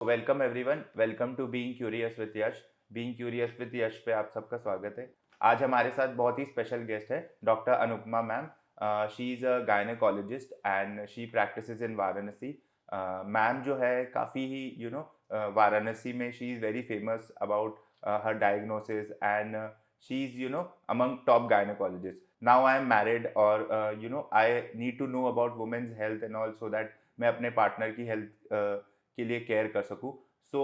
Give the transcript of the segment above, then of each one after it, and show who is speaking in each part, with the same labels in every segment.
Speaker 1: Welcome everyone, welcome to being curious with Yash. Being curious with Yash पे आप सबका स्वागत है। आज हमारे साथ बहुत ही स्पेशल गेस्ट है doctor Anupama ma'am. She is a gynaecologist and she practises in Varanasi. Ma'am जो है काफ़ी ही वाराणसी में she is very famous about her diagnosis and she is among top gynaecologist. Now I am married और I need to know about women's health and all, so that मैं अपने partner की health के लिए केयर कर सकूँ। So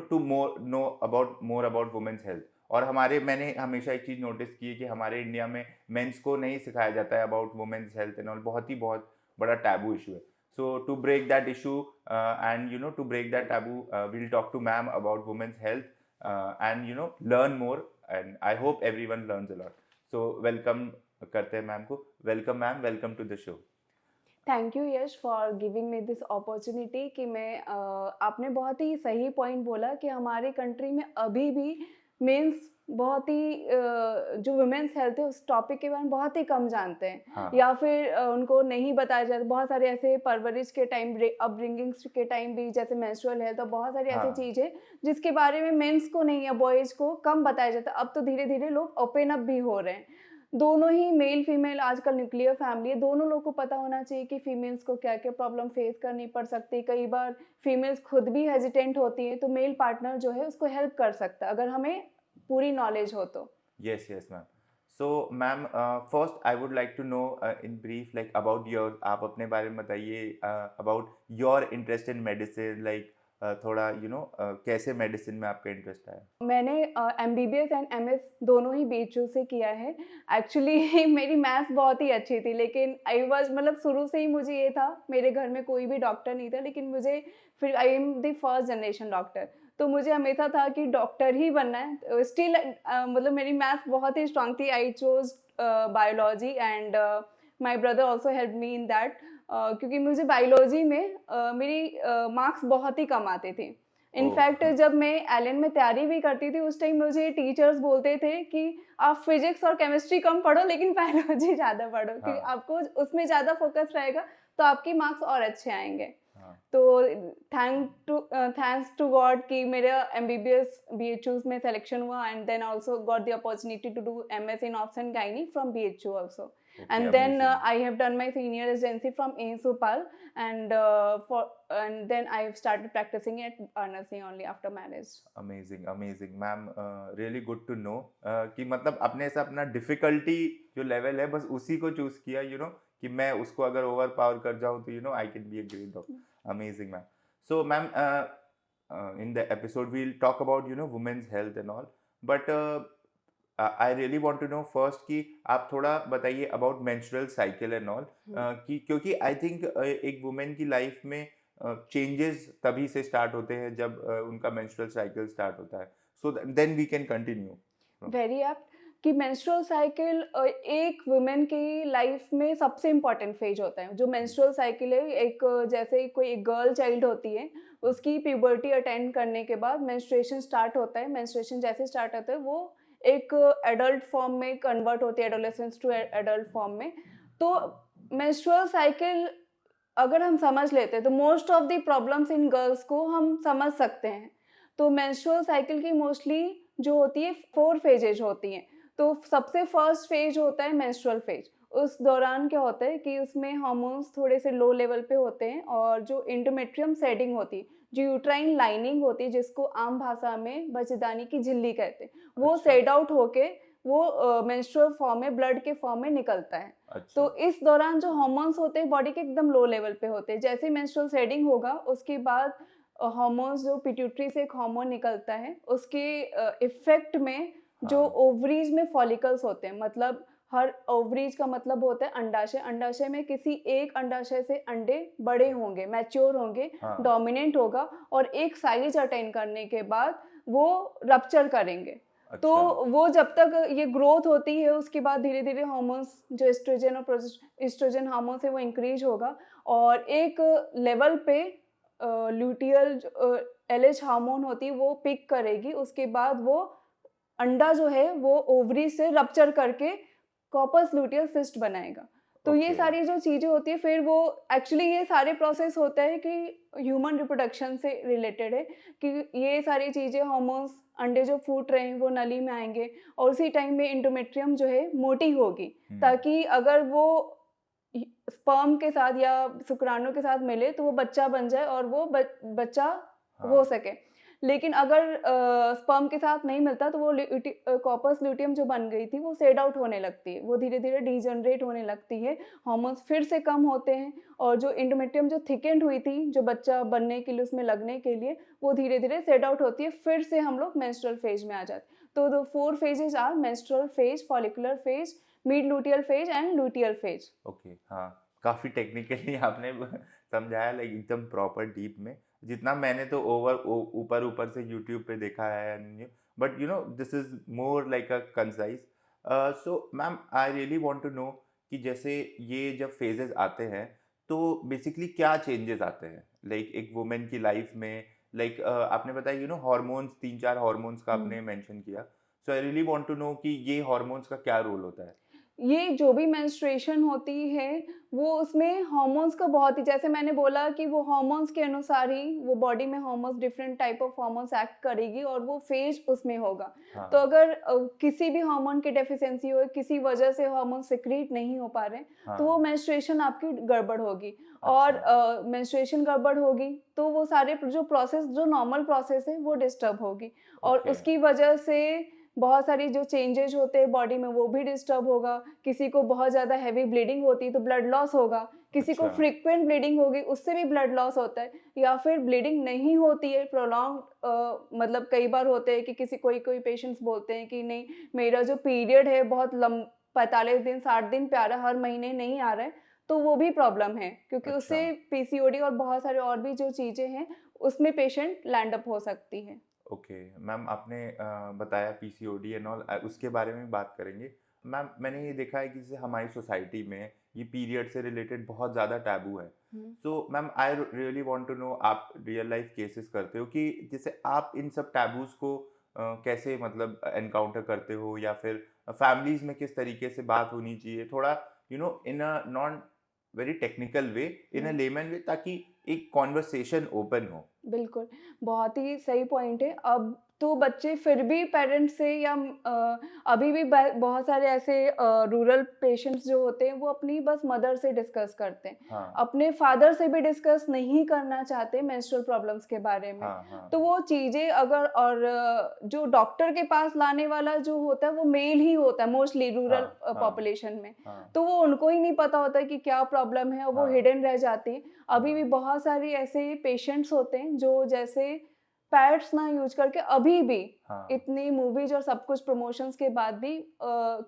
Speaker 1: to more about women's health. और मैंने हमेशा एक चीज़ नोटिस की है कि हमारे इंडिया में मेंस को नहीं सिखाया जाता है about women's health and all. बहुत बड़ा टैबू इशू है। So to break that issue and to break that taboo, we'll talk to ma'am about women's health and learn more, and I hope everyone learns a lot. So welcome करते हैं ma'am को। Welcome ma'am, welcome to the show.
Speaker 2: Thank you Yash for giving me this opportunity कि आपने बहुत ही सही point बोला कि हमारे कंट्री में अभी भी मेंस बहुत ही जो वुमेन्स हेल्थ है उस टॉपिक के बारे में बहुत ही कम जानते हैं
Speaker 1: हाँ
Speaker 2: या फिर उनको नहीं बताया जाता। बहुत सारे ऐसे परवरिश के टाइम अपब्रिंगिंग्स के टाइम भी जैसे मेंस्ट्रुअल हेल्थ और बहुत सारी ऐसी
Speaker 1: हाँ
Speaker 2: चीज़ें जिसके बारे में मेंस को नहीं या बॉयज़ को कम बताया जाता। अब तो धीरे धीरे लोग ओपन अप भी हो रहे हैं। दोनों ही मेल फीमेल आजकल न्यूक्लियर फैमिली है, दोनों लोग को पता होना चाहिए कि फीमेल्स को क्या-क्या प्रॉब्लम फेस करनी पड़ सकती है। कई बार फीमेल्स खुद भी हेजिटेंट होती हैं, तो मेल पार्टनर जो है उसको हेल्प कर सकता है, अगर हमें पूरी नॉलेज हो तो।
Speaker 1: yes ma'am. So ma'am, first I would like to know in brief like about your, आप अपने बारे में बताइए about your interest in medicine, like थोड़ा कैसे मेडिसिन में आपका इंटरेस्ट आया।
Speaker 2: मैंने एमबीबीएस एंड एमएस दोनों ही बीएचयू से किया है। एक्चुअली मेरी मैथ्स बहुत ही अच्छी थी, लेकिन आई वाज़ मतलब शुरू से ही मुझे ये था, मेरे घर में कोई भी डॉक्टर नहीं था, लेकिन मुझे फिर I am the first generation doctor, तो मुझे हमेशा था कि डॉक्टर ही बनना है। स्टिल मतलब मेरी मैथ्स बहुत ही स्ट्रॉन्ग थी। I chose biology and my brother also helped me in that, क्योंकि मुझे बायोलॉजी में मेरी मार्क्स बहुत ही कम आते थे।
Speaker 1: ओह
Speaker 2: इनफैक्ट जब मैं एलएन में तैयारी भी करती थी, उस टाइम मुझे टीचर्स बोलते थे कि आप फिजिक्स और केमिस्ट्री कम पढ़ो लेकिन बायोलॉजी ज़्यादा पढ़ो, क्योंकि
Speaker 1: हाँ
Speaker 2: आपको उसमें ज़्यादा फोकस रहेगा तो आपके मार्क्स और अच्छे आएँगे।
Speaker 1: हाँ।
Speaker 2: तो थैंक्स टू गॉड कि मेरा एमबीबीएस बीएचयूज़ में सिलेक्शन हुआ and then also got the opportunity to do MS in obs and gynae from BHU also.
Speaker 1: Okay,
Speaker 2: And then
Speaker 1: amazing.
Speaker 2: I have done my senior residency from AIIMS Bhopal, and then I have started practicing at Varanasi only after marriage.
Speaker 1: Amazing amazing ma'am, really good to know कि मतलब अपने से अपना difficulty जो level है बस उसी को चूज किया, कि मैं उसको अगर ओवर पावर कर जाऊँ तो I can be a great doctor. Amazing ma'am. So ma'am, in the episode we'll talk about women's health and all, but I really want to know first कि आप थोड़ा बताइए about menstrual cycle and all,
Speaker 2: hmm.
Speaker 1: कि क्योंकि I think एक women की life में changes तभी से स्टार्ट होते हैं जब उनका मेंस्ट्रुअल साइकिल स्टार्ट होता है। So then we can continue.
Speaker 2: Very apt कि मेंस्ट्रुअल साइकिल एक वुमेन की लाइफ में सबसे इम्पोर्टेंट फेज होता है। जो मेंस्ट्रुअल साइकिल है, एक जैसे कोई एक गर्ल चाइल्ड होती है, उसकी प्यूबर्टी अटेंड करने के बाद मेंस्ट्रुएशन स्टार्ट होता है। मेंस्ट्रुएशन जैसे स्टार्ट होता है, वो एक एडल्ट फॉर्म में कन्वर्ट होती है, एडोलेसेंस टू एडल्ट फॉर्म में। तो मेंस्ट्रुअल साइकिल अगर हम समझ लेते हैं तो most of the problems in girls को हम समझ सकते हैं। तो मेंस्ट्रुअल साइकिल की मोस्टली जो होती है 4 फेजेज़ होती हैं। तो सबसे फर्स्ट फेज होता है मेंस्ट्रुअल फेज। उस दौरान क्या होता है कि उसमें हार्मोन्स थोड़े से लो लेवल पे होते हैं और जो एंडोमेट्रियम शेडिंग होती है, जो यूट्राइन लाइनिंग होती है जिसको आम भाषा में बच्चेदानी की झिल्ली कहते हैं, वो
Speaker 1: अच्छा।
Speaker 2: शेड आउट होके वो मेंस्ट्रुअल फॉर्म में ब्लड के फॉर्म में निकलता है।
Speaker 1: अच्छा।
Speaker 2: तो इस दौरान जो हार्मोन्स होते हैं बॉडी के एकदम लो लेवल पे होते हैं। जैसे ही मेंस्ट्रुअल शेडिंग होगा उसके बाद हार्मोन्स जो पिट्यूटरी से एक हार्मोन निकलता है, उसके इफ़ेक्ट में जो
Speaker 1: हाँ
Speaker 2: ओवरीज़ में फॉलिकल्स होते हैं, मतलब हर ओवरीज का मतलब होता है अंडाशय। अंडाशय में किसी एक अंडाशय से अंडे बड़े होंगे, मैच्योर होंगे,
Speaker 1: हाँ।
Speaker 2: डोमिनेंट होगा और एक साइज़ अटेन करने के बाद वो रप्चर करेंगे। तो
Speaker 1: अच्छा।
Speaker 2: वो जब तक ये ग्रोथ होती है उसके बाद धीरे-धीरे हार्मोन्स जो एस्ट्रोजन और एस्ट्रोजन हार्मोन्स है वो इंक्रीज़ होगा और एक लेवल पे ल्यूटियल एलएच हार्मोन होती है वो पिक करेगी। उसके बाद वो अंडा जो है वो ओवरी से रप्चर करके कॉर्पस ल्यूटियल सिस्ट बनाएगा। तो ये
Speaker 1: ओके।
Speaker 2: सारी जो चीज़ें होती है फिर वो एक्चुअली ये सारे प्रोसेस होता है कि ह्यूमन रिप्रोडक्शन से रिलेटेड है कि ये सारी चीज़ें हार्मोन्स अंडे जो फूट रहे हैं वो नली में आएँगे और उसी टाइम में एंडोमेट्रियम जो है मोटी होगी ताकि अगर वो स्पर्म के साथ या शुक्राणु के साथ मिले तो वो बच्चा बन जाए और वो बच्चा
Speaker 1: हाँ।
Speaker 2: हो सके। लेकिन अगर स्पर्म के साथ नहीं मिलता तो वो कॉर्पस ल्यूटियम जो बन गई थी वो सेड आउट होने लगती है, वो धीरे-धीरे डीजनरेट होने लगती है, हार्मोन्स फिर से कम होते हैं और जो एंडोमेट्रियम जो थिकेंड हुई थी, जो बच्चा बनने के लिए उसमें लगने के लिए, वो धीरे-धीरे सेड आउट होती है, फिर से हम लोग मेंस्ट्रुअल फेज में आ जाते हैं। तो the 4 phases are menstrual phase, follicular phase, mid luteal phase and luteal phase.
Speaker 1: Okay, हाँ, काफ़ी टेक्निकली आपने समझाया, लाइक एकदम प्रॉपर डीप में। जितना मैंने तो ऊपर-ऊपर से यूट्यूब पे देखा है and but this is more like a concise. So ma'am I really want to know कि जैसे ये जब फेजेज़ आते हैं, तो बेसिकली क्या चेंजेस आते हैं? लाइक एक वुमन की लाइफ में, लाइक आपने बताया हार्मोन्स 3-4 हार्मोन्स का
Speaker 2: हुँ।
Speaker 1: आपने मेंशन किया। So I really want to know कि ये हार्मोन्स का क्या रोल होता है?
Speaker 2: ये जो भी मेंस्ट्रुएशन होती है, वो उसमें हार्मोन्स का बहुत ही जैसे मैंने बोला कि वो हार्मोन्स के अनुसार ही वो बॉडी में hormones different type of hormones act करेगी और वो फेज उसमें होगा। तो
Speaker 1: हाँ,
Speaker 2: अगर किसी भी हार्मोन की डेफिशिएंसी हो, किसी वजह से हार्मोन सिक्रीट नहीं हो पा रहे, तो वो
Speaker 1: हाँ।
Speaker 2: मेंस्ट्रुएशन आपकी गड़बड़ होगी और
Speaker 1: अच्छा,
Speaker 2: मेंस्ट्रुएशन गड़बड़ होगी, तो वो सारे जो प्रोसेस जो नॉर्मल प्रोसेस है, वो डिस्टर्ब होगी और
Speaker 1: ओके,
Speaker 2: उसकी वजह से बहुत सारी जो चेंजेज़ होते हैं बॉडी में वो भी डिस्टर्ब होगा, किसी को बहुत ज़्यादा हेवी ब्लीडिंग होती है तो ब्लड लॉस होगा, किसी को
Speaker 1: अच्छा,
Speaker 2: फ्रीक्वेंट ब्लीडिंग होगी उससे भी ब्लड लॉस होता है या फिर ब्लीडिंग नहीं होती है प्रोलॉन्ग्ड मतलब कई बार होते हैं कि किसी कोई पेशेंट्स बोलते हैं कि नहीं मेरा जो पीरियड है बहुत 45 दिन 60 दिन पे आ रहा है, हर महीने नहीं आ रहा है, तो वो भी प्रॉब्लम है क्योंकि
Speaker 1: अच्छा,
Speaker 2: उससे पीसीओडी और बहुत सारे और भी जो चीज़ें हैं, उसमें पेशेंट लैंड अप हो सकती है।
Speaker 1: ओके। मैम आपने बताया पीसीओडी एंड ऑल, उसके बारे में बात करेंगे। मैम मैंने ये देखा है कि जैसे हमारी सोसाइटी में ये पीरियड से रिलेटेड बहुत ज़्यादा टैबू है।
Speaker 2: Hmm.
Speaker 1: So ma'am I really want to know, आप रियल लाइफ केसेस करते हो कि जैसे आप इन सब टैबूज़ को कैसे मतलब एनकाउंटर करते हो, या फिर फैमिलीज़ में किस तरीके से बात होनी चाहिए? थोड़ा in a non very technical way, in a
Speaker 2: hmm.
Speaker 1: Layman way, ताकि एक कन्वर्सेशन ओपन हो।
Speaker 2: बिल्कुल, बहुत ही सही पॉइंट है। अब तो बच्चे फिर भी पेरेंट्स से या अभी भी ब बहुत सारे ऐसे रूरल पेशेंट्स जो होते हैं, वो अपनी बस मदर से डिस्कस करते हैं।
Speaker 1: हाँ,
Speaker 2: अपने फादर से भी डिस्कस नहीं करना चाहते मेंस्ट्रुअल प्रॉब्लम्स के बारे में।
Speaker 1: हाँ, हाँ,
Speaker 2: तो वो चीज़ें अगर और जो डॉक्टर के पास लाने वाला जो होता है, वो मेल ही होता है मोस्टली रूरल
Speaker 1: हाँ, हाँ,
Speaker 2: पॉपुलेशन में।
Speaker 1: हाँ,
Speaker 2: तो वो उनको ही नहीं पता होता है कि क्या प्रॉब्लम है और वो
Speaker 1: हाँ,
Speaker 2: हिडन रह जाती है। अभी भी
Speaker 1: हाँ,
Speaker 2: बहुत सारी ऐसे पेशेंट्स होते हैं जो जैसे पैड्स ना यूज़ करके अभी भी
Speaker 1: हाँ,
Speaker 2: इतनी मूवीज़ और सब कुछ प्रमोशंस के बाद भी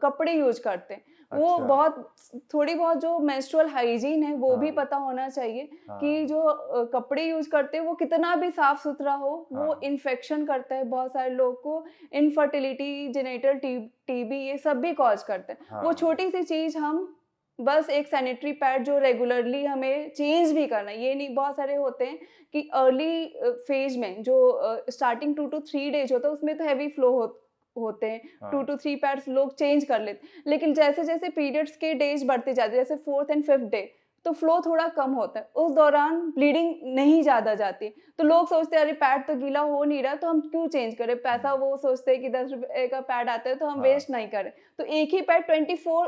Speaker 2: कपड़े यूज़ करते हैं। वो
Speaker 1: अच्छा,
Speaker 2: बहुत थोड़ी बहुत जो मेंस्ट्रुअल हाइजीन है वो भी
Speaker 1: हाँ,
Speaker 2: पता होना चाहिए कि
Speaker 1: हाँ,
Speaker 2: जो कपड़े यूज़ करते हैं वो कितना भी साफ-सुथरा हो, वो
Speaker 1: हाँ,
Speaker 2: इन्फेक्शन करता है बहुत सारे लोग को इनफर्टिलिटी, जेनिटल टीबी ये सब भी कॉज़ करता है। वो
Speaker 1: हाँ,
Speaker 2: छोटी-सी चीज़ हम बस एक सैनिटरी पैड जो रेगुलरली हमें चेंज भी करना है, ये नहीं बहुत सारे होते हैं कि अर्ली फेज में जो स्टार्टिंग 2 टू 3 डेज होता है उसमें तो हेवी फ्लो होते हैं, 2
Speaker 1: हाँ,
Speaker 2: टू 3 पैड्स लोग चेंज कर लेते हैं। लेकिन जैसे-जैसे पीरियड्स के डेज बढ़ते जाते हैं, जैसे 4th एंड 5th डे तो फ्लो थोड़ा कम होता है। उस दौरान ब्लीडिंग नहीं ज़्यादा जाती। तो लोग सोचते हैं अरे पैड तो गीला हो नहीं रहा तो हम क्यों चेंज करें? पैसा
Speaker 1: हुँ,
Speaker 2: वो सोचते हैं कि ₹10 का पैड आता है तो हम
Speaker 1: हाँ,
Speaker 2: वेस्ट नहीं करें। तो एक ही पैड 24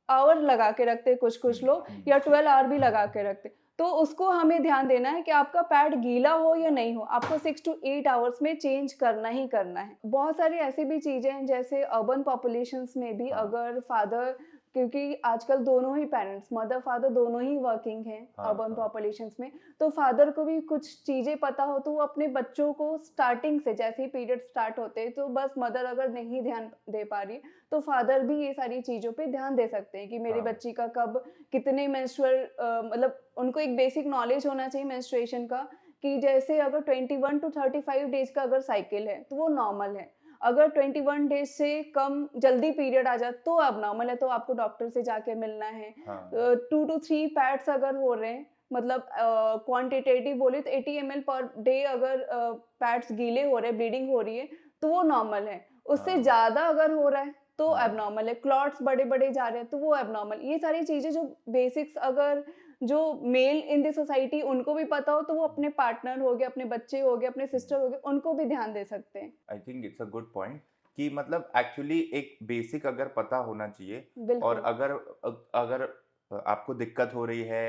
Speaker 2: आवर लगा के रखते हैं कुछ-कुछ
Speaker 1: हुँ,
Speaker 2: लोग
Speaker 1: हुँ,
Speaker 2: या 12 आवर भी लगा के रखते हैं। तो उसको हमें ध्यान देना है कि आपका पैड गीला हो या नहीं हो, आपको 6 टू 8 आवर्स में चेंज करना ही करना है। बहुत सारी ऐसी भी चीज़ें हैं जैसे अर्बन पॉपुलेशंस में भी
Speaker 1: हाँ,
Speaker 2: अगर फादर क्योंकि आजकल दोनों ही पेरेंट्स मदर-फादर दोनों ही वर्किंग हैं
Speaker 1: हाँ,
Speaker 2: अर्बन
Speaker 1: हाँ,
Speaker 2: पॉपुलेशंस में, तो फादर को भी कुछ चीज़ें पता हो तो वो अपने बच्चों को स्टार्टिंग से जैसे ही पीरियड स्टार्ट होते हैं, तो बस मदर अगर नहीं ध्यान दे पा रही है, तो फादर भी ये सारी चीज़ों पे ध्यान दे सकते हैं कि मेरी
Speaker 1: हाँ,
Speaker 2: बच्ची का कब कितने मेंस्ट्रुअल मतलब उनको एक बेसिक नॉलेज होना चाहिए मेंस्ट्रुएशन का कि जैसे अगर 21 टू 35 डेज़ का अगर साइकिल है, तो वो नॉर्मल है। अगर 21 डेज़ से कम जल्दी पीरियड आ जाए तो एब्नॉर्मल है, तो आपको डॉक्टर से जाके मिलना है।
Speaker 1: हाँ,
Speaker 2: 2 टू 3 पैड्स अगर हो रहे हैं मतलब क्वांटिटेटिव बोले तो 80 एमएल पर डे अगर पैड्स गीले हो रहे हैं, ब्लीडिंग हो रही है, तो वो नॉर्मल है। उससे
Speaker 1: हाँ,
Speaker 2: ज़्यादा अगर हो रहा है, तो
Speaker 1: हाँ।
Speaker 2: एबनॉर्मल है, क्लॉट्स बड़े-बड़े जा रहे हैं तो वो एबनॉर्मल। ये सारी चीज़ें जो बेसिक्स अगर जो मेल इन द सोसाइटी उनको भी पता हो तो वो अपने पार्टनर हो गए, अपने बच्चे हो गए, अपने सिस्टर हो गए, उनको भी ध्यान दे सकते हैं।
Speaker 1: I think it's a good point कि मतलब एक्चुअली एक बेसिक अगर पता होना चाहिए और
Speaker 2: बिल्कुल,
Speaker 1: अगर आपको दिक्कत हो रही है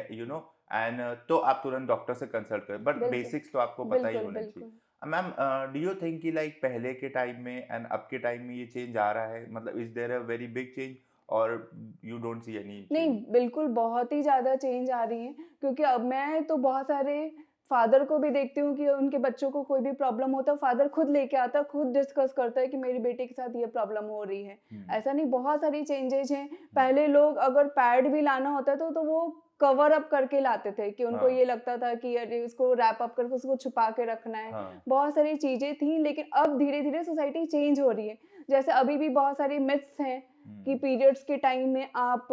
Speaker 1: एंड तो आप तुरंत डॉक्टर से कंसल्ट करें बट
Speaker 2: बिल्कुल,
Speaker 1: बेसिक्स तो आपको पता ही
Speaker 2: बिल्कुल,
Speaker 1: होने चाहिए।
Speaker 2: बिल्कुल।
Speaker 1: मैम, डू यू थिंक कि लाइक पहले के टाइम में एंड अब के टाइम में ये चेंज आ रहा है, मतलब is there a very big change और यू डोंट सी एनी
Speaker 2: नहीं,
Speaker 1: चेंज?
Speaker 2: बिल्कुल बहुत ही ज़्यादा चेंज आ रही है क्योंकि अब मैं तो बहुत सारे फादर को भी देखती हूँ कि उनके बच्चों को कोई भी प्रॉब्लम होता है, फादर खुद लेके आता है, खुद डिस्कस करता है कि मेरी बेटी के साथ ये प्रॉब्लम हो रही है। ऐसा नहीं, बहुत सारी चेंजेज़ हैं। पहले लोग अगर पैड भी लाना होता तो वो कवर अप करके लाते थे कि उनको
Speaker 1: हाँ,
Speaker 2: ये लगता था कि अरे इसको रैप अप करके उसको छुपा के रखना है।
Speaker 1: हाँ,
Speaker 2: बहुत सारी चीज़ें थी लेकिन अब धीरे-धीरे सोसाइटी चेंज हो रही है। जैसे अभी भी बहुत सारी मिथ्स हैं कि पीरियड्स के टाइम में आप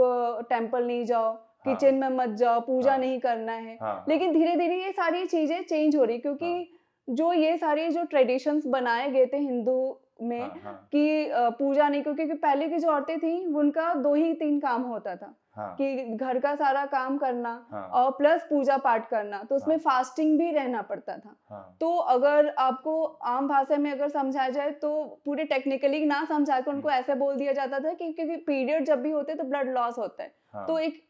Speaker 2: टेंपल नहीं जाओ, किचन
Speaker 1: हाँ,
Speaker 2: में मत जाओ, पूजा
Speaker 1: हाँ,
Speaker 2: नहीं करना है।
Speaker 1: हाँ, हाँ,
Speaker 2: लेकिन धीरे-धीरे ये सारी चीज़ें चेंज हो रही
Speaker 1: हाँ,
Speaker 2: क्योंकि जो ये सारे जो ट्रेडिशंस बनाए गए थे हिंदू में
Speaker 1: हाँ, हाँ,
Speaker 2: कि पूजा नहीं, क्योंकि पहले की जो औरतें थी उनका 2 ही 3 काम होता था
Speaker 1: हाँ,
Speaker 2: कि घर का सारा काम करना
Speaker 1: हाँ,
Speaker 2: और प्लस पूजा पाठ करना, तो उसमें
Speaker 1: हाँ,
Speaker 2: फास्टिंग भी रहना पड़ता था।
Speaker 1: हाँ,
Speaker 2: तो अगर आपको आम भाषा में अगर समझाया जाए तो पूरे टेक्निकली ना समझा के उनको ऐसे बोल दिया जाता था कि क्योंकि पीरियड जब भी होते हैं तो ब्लड लॉस होता है। तो
Speaker 1: हाँ,
Speaker 2: एक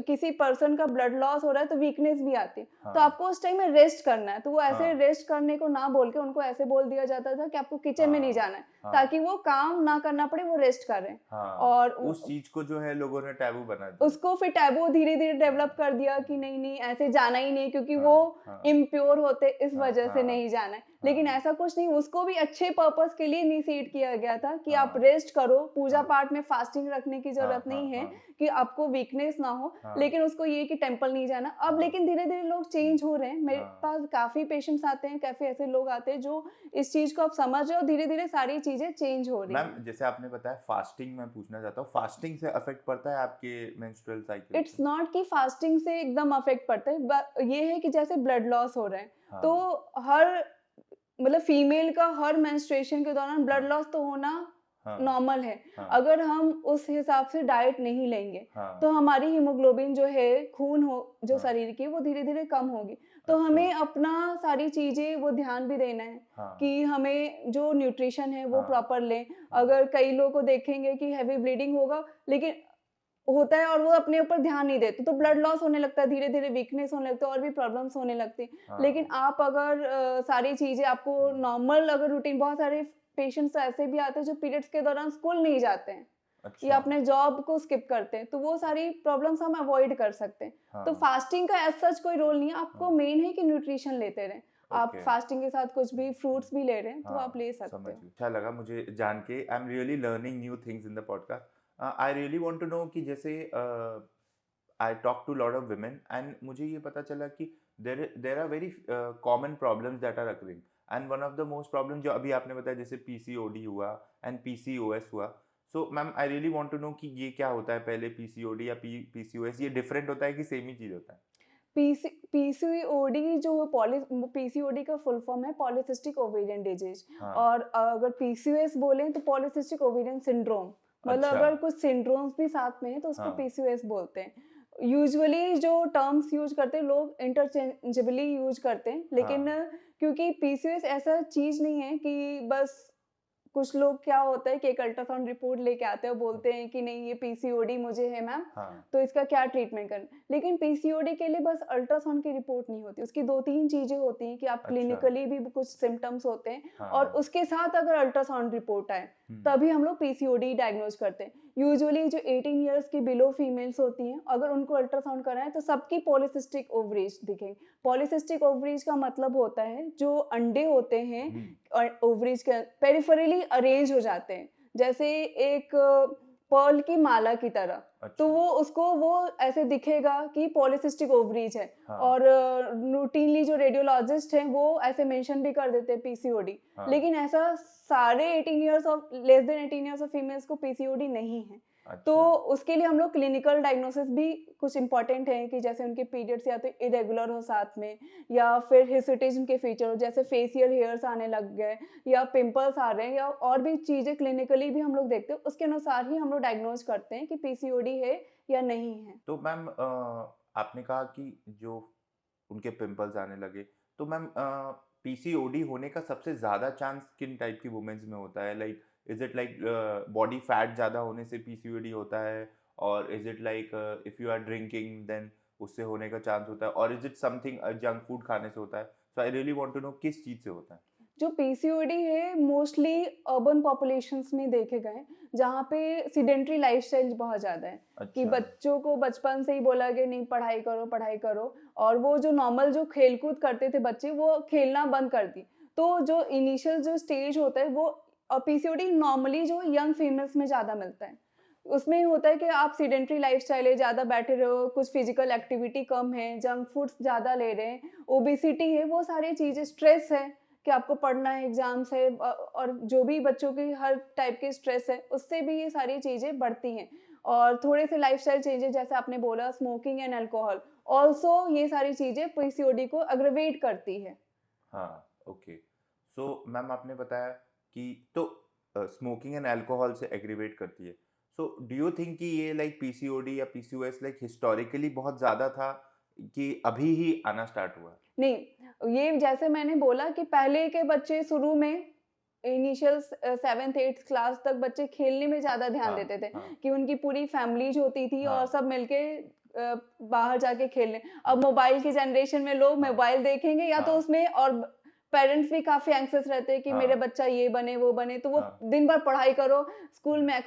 Speaker 2: किसी पर्सन का ब्लड लॉस हो रहा है तो वीकनेस भी आती है। तो
Speaker 1: हाँ,
Speaker 2: आपको उस टाइम में रेस्ट करना है। तो वो ऐसे
Speaker 1: हाँ,
Speaker 2: रेस्ट करने को ना बोल के उनको ऐसे बोल दिया जाता था कि आपको किचन में नहीं
Speaker 1: हाँ,
Speaker 2: जाना है,
Speaker 1: हाँ,
Speaker 2: ताकि वो काम ना करना पड़े, वो रेस्ट करें।
Speaker 1: हाँ,
Speaker 2: और
Speaker 1: उस चीज को जो है लोगों ने टैबू बना दिया।
Speaker 2: उसको फिर टैबू धीरे-धीरे
Speaker 1: हाँ,
Speaker 2: डेवलप कर दिया कि नहीं-नहीं ऐसे जाना ही नहीं क्योंकि वो
Speaker 1: हाँ, हाँ,
Speaker 2: इम्प्योर होते, इस
Speaker 1: हाँ,
Speaker 2: वजह से
Speaker 1: हाँ,
Speaker 2: नहीं जाना है। लेकिन
Speaker 1: हाँ,
Speaker 2: ऐसा कुछ नहीं, उसको भी अच्छे पर्पस के लिए इनिशिएट किया गया था कि आप
Speaker 1: हाँ,
Speaker 2: रेस्ट करो,
Speaker 1: हाँ,
Speaker 2: पूजा-पाठ में फास्टिंग रखने की
Speaker 1: हाँ,
Speaker 2: ज़रूरत
Speaker 1: हाँ,
Speaker 2: नहीं है
Speaker 1: हाँ,
Speaker 2: कि आपको वीकनेस ना हो,
Speaker 1: हाँ,
Speaker 2: लेकिन उसको ये कि टेंपल नहीं जाना। अब
Speaker 1: हाँ,
Speaker 2: लेकिन धीरे-धीरे लोग चेंज हो रहे हैं। मेरे
Speaker 1: हाँ।
Speaker 2: पास काफ़ी पेशेंट्स आते हैं, काफ़ी ऐसे लोग आते हैं जो इस चीज़ को अब समझ रहे हैं और धीरे-धीरे सारी चीज़ें चेंज हो रही
Speaker 1: मैम,
Speaker 2: हैं।
Speaker 1: जैसे आपने बताया फास्टिंग, मैं पूछना चाहता हूँ फास्टिंग से अफेक्ट पड़ता है आपके मेंस्ट्रुअल साइकिल
Speaker 2: इट्स
Speaker 1: पे?
Speaker 2: नॉट कि फास्टिंग से एकदम अफेक्ट पड़ता है, ये है कि जैसे ब्लड लॉस हो रहा है तो
Speaker 1: हाँ,
Speaker 2: हर मतलब फीमेल का हर मेंस्ट्रुएशन के दौरान ब्लड
Speaker 1: हाँ,
Speaker 2: लॉस तो होना
Speaker 1: हाँ,
Speaker 2: नॉर्मल है।
Speaker 1: हाँ,
Speaker 2: अगर हम उस हिसाब से डाइट नहीं लेंगे
Speaker 1: हाँ,
Speaker 2: तो हमारी हीमोग्लोबिन जो है, खून हो जो
Speaker 1: हाँ,
Speaker 2: शरीर की, वो धीरे धीरे कम होगी। तो
Speaker 1: अच्छा,
Speaker 2: हमें अपना सारी चीजें वो ध्यान भी देना है
Speaker 1: हाँ,
Speaker 2: कि हमें जो न्यूट्रिशन है वो
Speaker 1: हाँ,
Speaker 2: प्रॉपर लें।
Speaker 1: हाँ,
Speaker 2: अगर कई लोगों को देखेंगे कि हैवी ब्लीडिंग होगा लेकिन होता है और वो अपने ऊपर ध्यान नहीं देते, तो ब्लड लॉस होने लगता है, धीरे-धीरे वीकनेस होने लगता है और भी प्रॉब्लम्स होने लगती हैं। लेकिन
Speaker 1: हाँ,
Speaker 2: आप अगर सारी चीज़ें आपको
Speaker 1: हुँ,
Speaker 2: नॉर्मल अगर रूटीन, बहुत सारे पेशेंट्स तो ऐसे भी आते हैं जो पीरियड्स के दौरान स्कूल नहीं जाते हैं या
Speaker 1: अच्छा,
Speaker 2: अपने जॉब को स्किप करते हैं, तो वो सारी प्रॉब्लम्स हम अवॉइड कर सकते हैं। तो
Speaker 1: हाँ,
Speaker 2: फास्टिंग का एज़ सच कोई रोल नहीं है, आपको
Speaker 1: हाँ,
Speaker 2: मेन है कि न्यूट्रिशन लेते रहें। आप
Speaker 1: ओके,
Speaker 2: फास्टिंग के साथ कुछ भी फ्रूट्स भी ले रहे हैं, तो आप
Speaker 1: हाँ,
Speaker 2: ले सकते
Speaker 1: समझ
Speaker 2: हो।
Speaker 1: गया। अच्छा लगा मुझे जान के, I am really learning new things in the podcast. I really want to know कि जैसे I talk to lot of women and मुझे ये पता चला कि there are very common problems that are occurring and one of the most problem जो अभी आपने बताया जैसे पीसीओडी हुआ एंड पीसीओएस हुआ। So ma'am, I really want to know कि ये क्या होता है, पहले पीसीओडी या पीसीओएस, ये डिफरेंट होता है कि सेम ही चीज होता है?
Speaker 2: पीसीओडी जो पीसीओडी का फुल फॉर्म है पॉलीसिस्टिक ओवेरियन डिजीज।
Speaker 1: हाँ,
Speaker 2: और अगर पीसीओएस बोलें तो पॉलीसिस्टिक ओवेरियन सिंड्रोम। मतलब
Speaker 1: अच्छा,
Speaker 2: अगर कुछ सिंड्रोम्स भी साथ में हैं तो उसको
Speaker 1: हाँ,
Speaker 2: पीसीओएस बोलते हैं। यूजुअली जो टर्म्स यूज करते हैं लोग इंटरचेंजेबली यूज करते हैं, लेकिन
Speaker 1: हाँ,
Speaker 2: क्योंकि पीसीओएस ऐसा चीज नहीं है कि बस, कुछ लोग क्या होता है कि एक अल्ट्रासाउंड रिपोर्ट लेके आते हैं और बोलते हैं कि नहीं ये पीसीओडी मुझे है मैम,
Speaker 1: हाँ,
Speaker 2: तो इसका क्या ट्रीटमेंट करना। लेकिन पीसीओडी के लिए बस अल्ट्रासाउंड की रिपोर्ट नहीं होती, उसकी 2-3 चीज़ें होती हैं कि आप
Speaker 1: अच्छा,
Speaker 2: क्लिनिकली भी कुछ सिम्पटम्स होते हैं
Speaker 1: हाँ,
Speaker 2: और
Speaker 1: हाँ,
Speaker 2: उसके साथ अगर अल्ट्रासाउंड रिपोर्ट आए
Speaker 1: हम्म,
Speaker 2: तभी हम लोग पीसीओडी डायग्नोज करते हैं। यूजुअली जो 18 इयर्स की बिलो फीमेल्स होती हैं, अगर उनको अल्ट्रासाउंड कराएं तो सबकी पॉलीसिस्टिक ओवरीज दिखेंगे। पॉलीसिस्टिक ओवरीज का मतलब होता है जो अंडे होते हैं
Speaker 1: हम्म,
Speaker 2: और ओवरीज के पेरिफेरली अरेंज हो जाते हैं, जैसे एक पर्ल की माला की तरह। तो
Speaker 1: अच्छा,
Speaker 2: वो ऐसे दिखेगा कि पॉलीसिस्टिक ओवरीज है।
Speaker 1: हाँ,
Speaker 2: और रूटीनली जो रेडियोलॉजिस्ट हैं वो ऐसे मेंशन भी कर देते हैं पीसीओडी।
Speaker 1: हाँ,
Speaker 2: लेकिन ऐसा सारे 18 years of less than 18 years of females को पीसीओडी नहीं है। तो
Speaker 1: अच्छा।
Speaker 2: उसके लिए हम लोग क्लिनिकल डायग्नोसिस भी कुछ इम्पोर्टेंट है कि जैसे उनके पीरियड्स या तो इरेगुलर हो साथ में, या फिर हिर्सुटिज्म के फीचर हो, जैसे फेशियल हेयर्स आने लग गए या पिंपल्स आ रहे हैं, या और भी चीज़ें क्लिनिकली भी हम लोग देखते हैं, उसके अनुसार ही हम लोग डायग्नोज करते हैं कि पीसीओडी है या नहीं है।
Speaker 1: तो मैम आपने कहा कि जो उनके पिंपल्स आने लगे, तो मैम पीसीओडी होने का सबसे ज़्यादा चांस किन टाइप की वुमेन्स में होता है? Like is it like body fat ज़्यादा होने से पीसीओडी होता है, और is it like if you are drinking then उससे होने का चांस होता है, और is it something junk food खाने से होता है? So I really want to know किस चीज़ से होता है?
Speaker 2: जो पीसीओडी है मोस्टली अर्बन पॉपुलेशंस में देखे गए, जहाँ पे सीडेंटरी लाइफस्टाइल बहुत ज़्यादा है, कि
Speaker 1: अच्छा।
Speaker 2: बच्चों को बचपन से ही बोला कि नहीं पढ़ाई करो, और वो जो नॉर्मल जो खेल-कूद करते थे बच्चे, वो खेलना बंद कर दी। तो जो इनिशियल जो स्टेज होता है वो पीसीओडी नॉर्मली जो यंग फीमेल्स में ज़्यादा मिलता है। उसमें होता है कि आप सीडेंटरी लाइफस्टाइल है, ज़्यादा बैठे रहो, कुछ फिजिकल एक्टिविटी कम है, जंक फूड्स ज़्यादा ले रहे हैं, ओबेसिटी है, वो सारी चीज़ें, स्ट्रेस है कि आपको पढ़ना है, एग्ज़ाम्स है, और जो भी बच्चों की हर टाइप की स्ट्रेस है, उससे भी ये सारी चीज़ें बढ़ती हैं। और थोड़े से लाइफ़स्टाइल चेंजेस जैसे आपने बोला स्मोकिंग एंड अल्कोहल, ऑल्सो ये सारी चीज़ें पीसीओडी को एग्रवेट करती है।
Speaker 1: हाँ, ओके। सो मैम आपने बताया कि तो स्मोकिंग एंड अल्कोहल से एग्रीवेट करती है। सो डू यू थिंक कि ये लाइक पीसीओडी या पीसीओएस लाइक हिस्टोरिकली बहुत ज़्यादा था, कि अभी ही आना स्टार्ट हुआ है?
Speaker 2: नहीं, ये जैसे मैंने बोला कि पहले के बच्चे शुरू में इनिशियल 7th-8th क्लास तक बच्चे खेलने में ज़्यादा ध्यान
Speaker 1: हाँ,
Speaker 2: देते थे,
Speaker 1: हाँ,
Speaker 2: कि उनकी पूरी फैमिलीज़ होती थी और
Speaker 1: हाँ,
Speaker 2: सब मिलके बाहर जाके खेलने। अब मोबाइल की जनरेशन में लोग
Speaker 1: हाँ,
Speaker 2: मोबाइल देखेंगे, या तो
Speaker 1: हाँ,
Speaker 2: उसमें, और पेरेंट्स भी काफ़ी एंग्ज़ियस रहते हैं कि मेरे
Speaker 1: हाँ,
Speaker 2: बच्चा ये बने, वो बने, तो वो
Speaker 1: हाँ,
Speaker 2: दिन भर पढ़ाई करो, स्कूल
Speaker 1: हुँ,
Speaker 2: में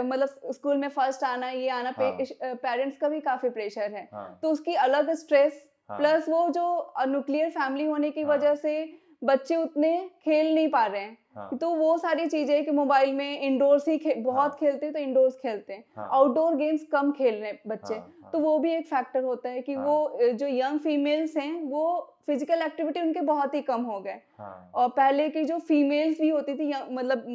Speaker 2: मतलब स्कूल में फर्स्ट आना, ये आना,
Speaker 1: हाँ,
Speaker 2: पेरेंट्स का भी काफ़ी प्रेशर है।
Speaker 1: हाँ,
Speaker 2: तो उसकी अलग स्ट्रेस,
Speaker 1: हाँ,
Speaker 2: प्लस वो जो न्यूक्लियर फैमिली होने की वजह
Speaker 1: हाँ,
Speaker 2: से बच्चे उतने खेल नहीं पा रहे हैं।
Speaker 1: हाँ,
Speaker 2: तो वो सारी चीज़ें कि मोबाइल में इंडोर्स ही बहुत
Speaker 1: हाँ,
Speaker 2: खेलते हैं, तो इंडोर्स खेलते हैं।
Speaker 1: हाँ,
Speaker 2: आउटडोर गेम्स कम खेल रहे हैं बच्चे।
Speaker 1: हाँ,
Speaker 2: तो
Speaker 1: हाँ,
Speaker 2: वो भी एक फैक्टर होता है कि वो
Speaker 1: हाँ,
Speaker 2: जो यंग फीमेल्स हैं, वो फिज़िकल एक्टिविटी उनके बहुत ही कम हो गए।
Speaker 1: हाँ,
Speaker 2: और पहले की जो फीमेल्स भी होती थी, मतलब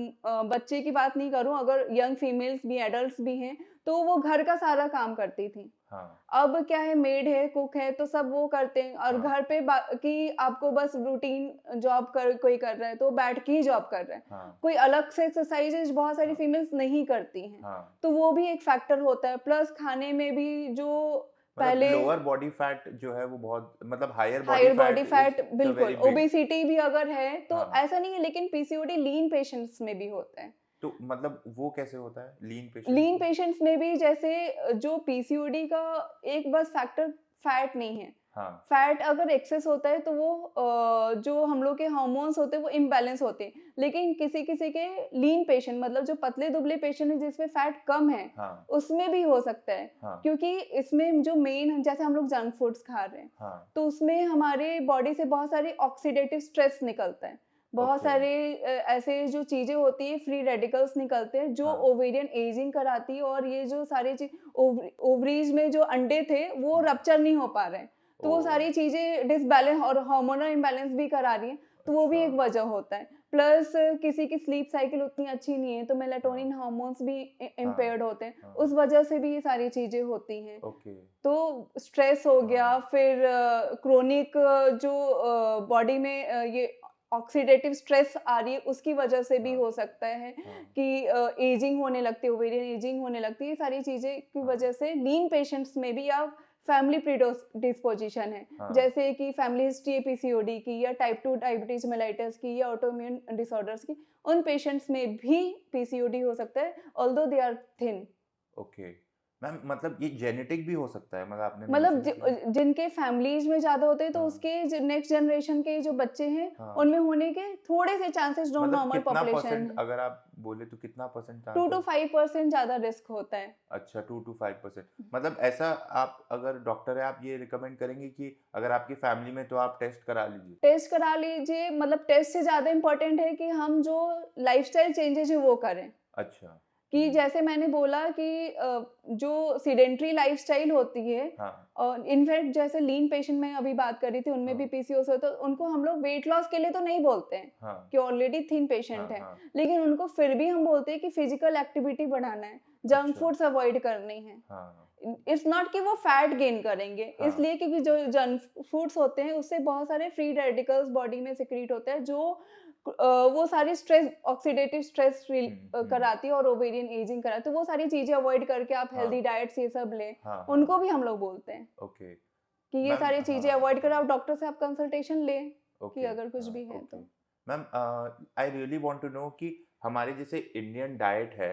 Speaker 2: बच्चे की बात नहीं करूँ, अगर यंग फीमेल्स भी, एडल्ट्स भी हैं, तो वो घर का सारा काम करती थी।
Speaker 1: हाँ,
Speaker 2: अब क्या है, मेड है, कुक है, तो सब वो करते हैं, और
Speaker 1: हाँ,
Speaker 2: घर पे कि आपको बस रूटीन जॉब कर कोई कर रहा है, तो बैठ के ही जॉब कर रहा है।
Speaker 1: हाँ,
Speaker 2: कोई अलग से एक्सरसाइज़ेज़ बहुत सारी
Speaker 1: हाँ,
Speaker 2: फीमेल्स नहीं करती हैं।
Speaker 1: हाँ।
Speaker 2: तो वो भी एक फैक्टर होता है, प्लस खाने में भी जो
Speaker 1: मतलब
Speaker 2: पहले
Speaker 1: लोअर बॉडी फैट जो है वो बहुत, मतलब higher body
Speaker 2: higher body
Speaker 1: fat is
Speaker 2: fat,
Speaker 1: a
Speaker 2: बिल्कुल,
Speaker 1: वेरी बिग।
Speaker 2: ओबेसिटी भी अगर है, तो
Speaker 1: हाँ,
Speaker 2: ऐसा नहीं है, लेकिन पीसीओडी लीन पेशेंट्स में भी होता है।
Speaker 1: तो मतलब वो कैसे होता है लीन पेशेंट्स
Speaker 2: लीन
Speaker 1: में?
Speaker 2: पेशेंट्स में भी जैसे जो पीसीओडी का एक बस फैक्टर फैट नहीं है।
Speaker 1: हाँ,
Speaker 2: फैट अगर एक्सेस होता है, तो वो जो हम लोग के हार्मोन्स होते हैं वो इम्बैलेंस होते हैं। लेकिन किसी-किसी के लीन पेशेंट, मतलब जो पतले-दुबले पेशेंट हैं जिसमें फैट कम है,
Speaker 1: हाँ,
Speaker 2: उसमें भी हो सकता है।
Speaker 1: हाँ,
Speaker 2: क्योंकि इसमें जो मेन, जैसे हम लोग जंक फूड्स खा रहे हैं,
Speaker 1: हाँ,
Speaker 2: तो उसमें हमारे बॉडी से बहुत सारी ऑक्सीडेटिव स्ट्रेस निकलता है। बहुत
Speaker 1: ओके,
Speaker 2: सारे ऐसे जो चीज़ें होती हैं, फ्री रेडिकल्स निकलते हैं, जो
Speaker 1: हाँ,
Speaker 2: ओवेरियन एजिंग कराती है, और ये जो सारी ओवरीज में जो अंडे थे, वो
Speaker 1: हाँ,
Speaker 2: रप्चर नहीं हो पा रहे हैं। तो वो
Speaker 1: ओह!
Speaker 2: सारी चीज़ें डिसबैलेंस और हार्मोनल इम्बैलेंस भी करा रही हैं, तो वो भी
Speaker 1: अच्छा,
Speaker 2: एक वजह होता है। प्लस किसी की स्लीप साइकिल उतनी अच्छी नहीं है, तो
Speaker 1: हाँ,
Speaker 2: मेलाटोनिन हार्मोन्स भी
Speaker 1: हाँ,
Speaker 2: इम्पेयर्ड होते हैं,
Speaker 1: हाँ,
Speaker 2: उस वजह से भी ये सारी चीज़ें होती हैं।
Speaker 1: ओके,
Speaker 2: तो स्ट्रेस हो गया,
Speaker 1: हाँ,
Speaker 2: फिर क्रोनिक जो बॉडी में ये ऑक्सीडेटिव स्ट्रेस आ रही है, उसकी वजह से भी
Speaker 1: हाँ,
Speaker 2: हो सकता है
Speaker 1: हाँ,
Speaker 2: कि एजिंग होने लगती है, ओवेरियन एजिंग होने लगती है, ये सारी चीज़ें की
Speaker 1: हाँ,
Speaker 2: वजह से लीन पेशेंट्स में भी, या फैमिली डिस्पोजिशन है,
Speaker 1: हाँ,
Speaker 2: जैसे कि फैमिली हिस्ट्री है पीसीओडी की, या टाइप 2 डायबिटीज मेलाइटस की, या ऑटोइम्यून डिसऑर्डर्स की, उन पेशेंट्स में भी पीसीओडी हो सकता है, although they are thin.
Speaker 1: Okay. Ma'am मतलब ये जेनेटिक भी हो सकता है, मतलब आपने
Speaker 2: मतलब
Speaker 1: मेंशन किया?
Speaker 2: जिनके फैमिलीज में ज़्यादा होते हैं, तो
Speaker 1: हाँ,
Speaker 2: उसके नेक्स्ट जनरेशन के जो बच्चे हैं,
Speaker 1: हाँ,
Speaker 2: उनमें होने के थोड़े से चांसेस जो
Speaker 1: मतलब
Speaker 2: नॉर्मल
Speaker 1: कितना
Speaker 2: पॉपुलेशन
Speaker 1: परसेंट,
Speaker 2: है,
Speaker 1: अगर आप बोले तो कितना परसेंट
Speaker 2: 2
Speaker 1: चांस
Speaker 2: to
Speaker 1: है?
Speaker 2: 5% ज़्यादा रिस्क होता है।
Speaker 1: अच्छा, 2 टू 5%। मतलब ऐसा, आप अगर डॉक्टर है, आप ये रिकमेंड करेंगे कि अगर आपकी फैमिली में, तो आप टेस्ट करा लीजिए?
Speaker 2: टेस्ट करा लीजिए, मतलब टेस्ट से ज़्यादा इम्पोर्टेंट है कि हम जो लाइफ़स्टाइल चेंजेज़ हैं वो करें।
Speaker 1: अच्छा,
Speaker 2: कि जैसे मैंने बोला कि जो सेडेंटरी लाइफस्टाइल होती है,
Speaker 1: हाँ,
Speaker 2: और इनफैक्ट जैसे लीन पेशेंट में अभी बात कर रही थी, उनमें भी
Speaker 1: हाँ,
Speaker 2: पीसीओएस होता है, तो उनको हम लोग वेट लॉस के लिए तो नहीं बोलते हैं
Speaker 1: हाँ,
Speaker 2: कि ऑलरेडी थिन पेशेंट
Speaker 1: हाँ,
Speaker 2: है,
Speaker 1: हाँ,
Speaker 2: लेकिन उनको फिर भी हम बोलते हैं कि फिजिकल एक्टिविटी बढ़ाना है, जंक
Speaker 1: अच्छा,
Speaker 2: फूड्स अवॉइड करनी है।
Speaker 1: हाँ,
Speaker 2: इट्स नॉट कि वो फैट गेन करेंगे,
Speaker 1: हाँ,
Speaker 2: इसलिए क्योंकि जो जंक फूड्स होते हैं उससे बहुत सारे फ्री रेडिकल्स बॉडी में सिक्रीट होते हैं, जो वो सारी स्ट्रेस, ऑक्सीडेटिव स्ट्रेस कराती है और ओवेरियन एजिंग कराती है, तो वो सारी चीजें अवॉइड करके आप
Speaker 1: हाँ,
Speaker 2: हेल्दी डाइट्स ये सब लें,
Speaker 1: हाँ,
Speaker 2: उनको
Speaker 1: हाँ,
Speaker 2: भी हम लोग बोलते हैं
Speaker 1: ओके,
Speaker 2: कि ये
Speaker 1: मैम,
Speaker 2: सारी चीजें
Speaker 1: हाँ,
Speaker 2: अवॉइड करें,
Speaker 1: हाँ,
Speaker 2: आप डॉक्टर से आप कंसल्टेशन लें कि
Speaker 1: ओके,
Speaker 2: अगर कुछ
Speaker 1: हाँ,
Speaker 2: भी है
Speaker 1: ओके,
Speaker 2: तो।
Speaker 1: Ma'am, I really want to know कि हमारे जैसे इंडियन डाइट है,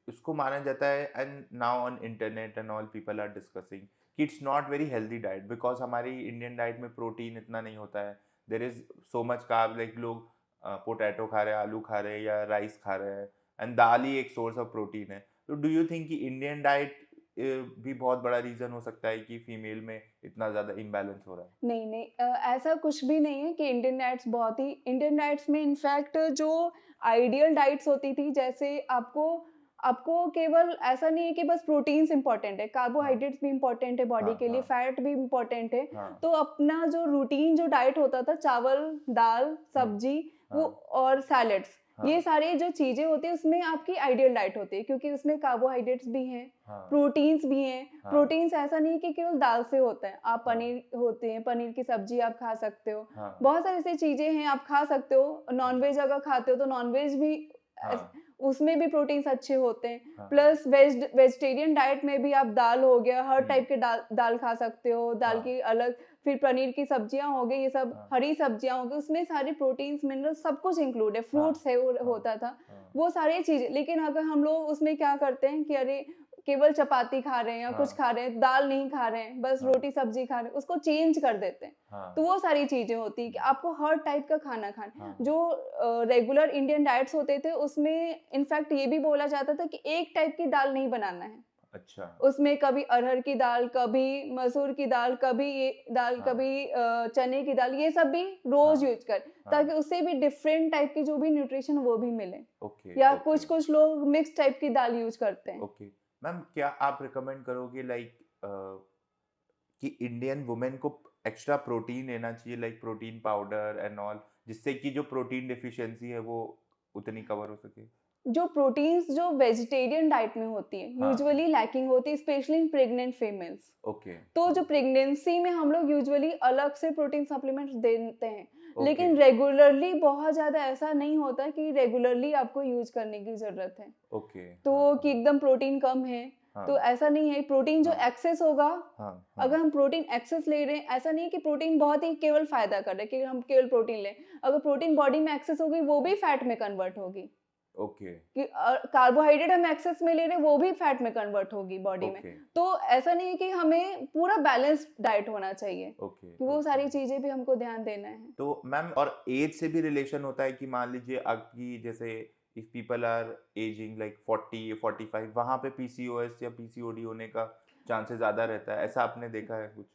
Speaker 1: इसको माना जाता है, and now on internet and all people are discussing कि it's not very healthy diet, because हमारी इंडियन डाइट में प्रोटीन इतना नहीं होता है, there is so much carb, like लोग पोटैटो खा रहे हैं, आलू खा रहे हैं या राइस खा रहे हैं, एंड दाल ही एक सोर्स ऑफ प्रोटीन है। तो डू यू थिंक कि इंडियन डाइट भी बहुत बड़ा रीजन हो सकता है कि फीमेल में इतना ज़्यादा इम्बैलेंस हो रहा है?
Speaker 2: नहीं, नहीं, ऐसा कुछ भी नहीं है कि इंडियन डाइट्स में इनफैक्ट जो आइडियल डाइट्स होती थी, जैसे आपको आपको केवल ऐसा नहीं है कि बस प्रोटीन्स इम्पोर्टेंट है,
Speaker 1: हाँ,
Speaker 2: कार्बोहाइड्रेट्स भी इम्पोर्टेंट है बॉडी
Speaker 1: हाँ,
Speaker 2: के लिए,
Speaker 1: हाँ,
Speaker 2: फैट भी इम्पोर्टेंट है।
Speaker 1: हाँ,
Speaker 2: तो अपना जो रूटीन जो डाइट होता था, चावल, दाल,
Speaker 1: हाँ,
Speaker 2: सब्जी, वो
Speaker 1: हाँ,
Speaker 2: और सैलेड्स, ये
Speaker 1: हाँ,
Speaker 2: सारी जो चीज़ें होती हैं उसमें आपकी आइडियल डाइट होती है, क्योंकि उसमें कार्बोहाइड्रेट्स भी हैं,
Speaker 1: हाँ,
Speaker 2: प्रोटीन्स भी हैं।
Speaker 1: हाँ,
Speaker 2: प्रोटीन्स ऐसा नहीं है कि केवल दाल से होता है, आप
Speaker 1: हाँ,
Speaker 2: पनीर होते हैं, पनीर की सब्जी आप खा सकते हो,
Speaker 1: हाँ,
Speaker 2: बहुत सारी ऐसी चीज़ें हैं आप खा सकते हो। नॉन-वेज अगर खाते हो तो नॉन-वेज भी
Speaker 1: हाँ,
Speaker 2: उसमें भी प्रोटीन्स अच्छे होते हैं।
Speaker 1: हाँ,
Speaker 2: प्लस वेजिटेरियन डाइट में भी आप दाल हो गया, हर
Speaker 1: हुँ,
Speaker 2: टाइप के दाल दाल खा सकते हो, दाल
Speaker 1: हाँ,
Speaker 2: की अलग, फिर पनीर की सब्जियाँ हो गई, ये सब
Speaker 1: हाँ,
Speaker 2: हरी सब्जियाँ हो गई, उसमें सारे प्रोटीन्स, मिनरल्स सब कुछ इंक्लूड है,
Speaker 1: हाँ,
Speaker 2: फ्रूट्स है, वो
Speaker 1: हाँ,
Speaker 2: होता था,
Speaker 1: हाँ,
Speaker 2: वो सारी चीज़ें। लेकिन अगर हम लोग उसमें क्या करते हैं कि अरे केवल चपाती खा रहे हैं या कुछ
Speaker 1: हाँ,
Speaker 2: खा रहे हैं, दाल नहीं खा रहे हैं, बस
Speaker 1: हाँ,
Speaker 2: रोटी सब्जी खा रहे हैं, उसको चेंज कर देते हैं। तो
Speaker 1: हाँ,
Speaker 2: वो सारी चीज़ें होती हैं कि आपको हर टाइप का खाना खाना,
Speaker 1: हाँ,
Speaker 2: जो रेगुलर इंडियन डाइट्स होते थे उसमें इनफैक्ट ये भी बोला जाता था कि एक टाइप की दाल नहीं बनाना है।
Speaker 1: अच्छा,
Speaker 2: उसमें कभी अरहर की दाल, कभी मसूर की दाल, कभी ये दाल,
Speaker 1: हाँ,
Speaker 2: कभी चने की दाल, ये सब भी रोज़
Speaker 1: हाँ,
Speaker 2: यूज़ कर,
Speaker 1: हाँ,
Speaker 2: ताकि उससे भी डिफरेंट टाइप की जो भी न्यूट्रिशन वो भी मिले।
Speaker 1: ओके,
Speaker 2: या
Speaker 1: ओके,
Speaker 2: कुछ-कुछ लोग मिक्स टाइप की दाल यूज़ करते हैं।
Speaker 1: ओके। मैम, क्या आप रिकमेंड करोगे, लाइक कि इंडियन वुमेन को एक्स्ट्रा प्रोटीन लेना चाहिए, like protein powder and all, जिससे कि जो प्रोटीन डिफिशियंसी है वो उतनी कवर हो सके?
Speaker 2: जो प्रोटीन्स जो वेजिटेरियन डाइट में होती है,
Speaker 1: हाँ,
Speaker 2: यूजुअली लैकिंग होती है, specially in pregnant females.
Speaker 1: Okay,
Speaker 2: तो जो
Speaker 1: हाँ,
Speaker 2: प्रेगनेंसी में हम लोग यूजुअली अलग से प्रोटीन सप्लीमेंट्स देते हैं,
Speaker 1: ओके,
Speaker 2: लेकिन रेगुलरली बहुत ज़्यादा ऐसा नहीं होता कि रेगुलरली आपको यूज़ करने की ज़रूरत है।
Speaker 1: ओके, हाँ,
Speaker 2: तो कि
Speaker 1: हाँ,
Speaker 2: एकदम प्रोटीन कम है, तो
Speaker 1: हाँ,
Speaker 2: ऐसा नहीं है। प्रोटीन जो
Speaker 1: हाँ,
Speaker 2: एक्सेस होगा,
Speaker 1: हाँ,
Speaker 2: अगर
Speaker 1: हाँ,
Speaker 2: हम प्रोटीन एक्सेस ले रहे हैं, ऐसा नहीं है कि प्रोटीन बहुत ही केवल फ़ायदा कर रहा है कि हम केवल प्रोटीन लें। अगर प्रोटीन बॉडी में एक्सेस होगी, वो भी फैट में कन्वर्ट होगी।
Speaker 1: ओके,
Speaker 2: कि कार्बोहाइड्रेट हम एक्सेस में ले रहे हैं, वो भी फैट में कन्वर्ट होगी बॉडी में।
Speaker 1: ओके,
Speaker 2: तो ऐसा नहीं है कि हमें पूरा बैलेंस्ड डाइट होना चाहिए,
Speaker 1: ओके,
Speaker 2: कि वो
Speaker 1: ओके।
Speaker 2: सारी चीज़ें भी हमको ध्यान देना है।
Speaker 1: तो मैम, और एज से भी रिलेशन होता है कि मान लीजिए आपकी जैसे if people are ageing like 40 या 45, वहाँ पे पीसीओएस या पीसीओडी होने का चांसेस ज़्यादा रहता है, ऐसा आपने देखा है कुछ?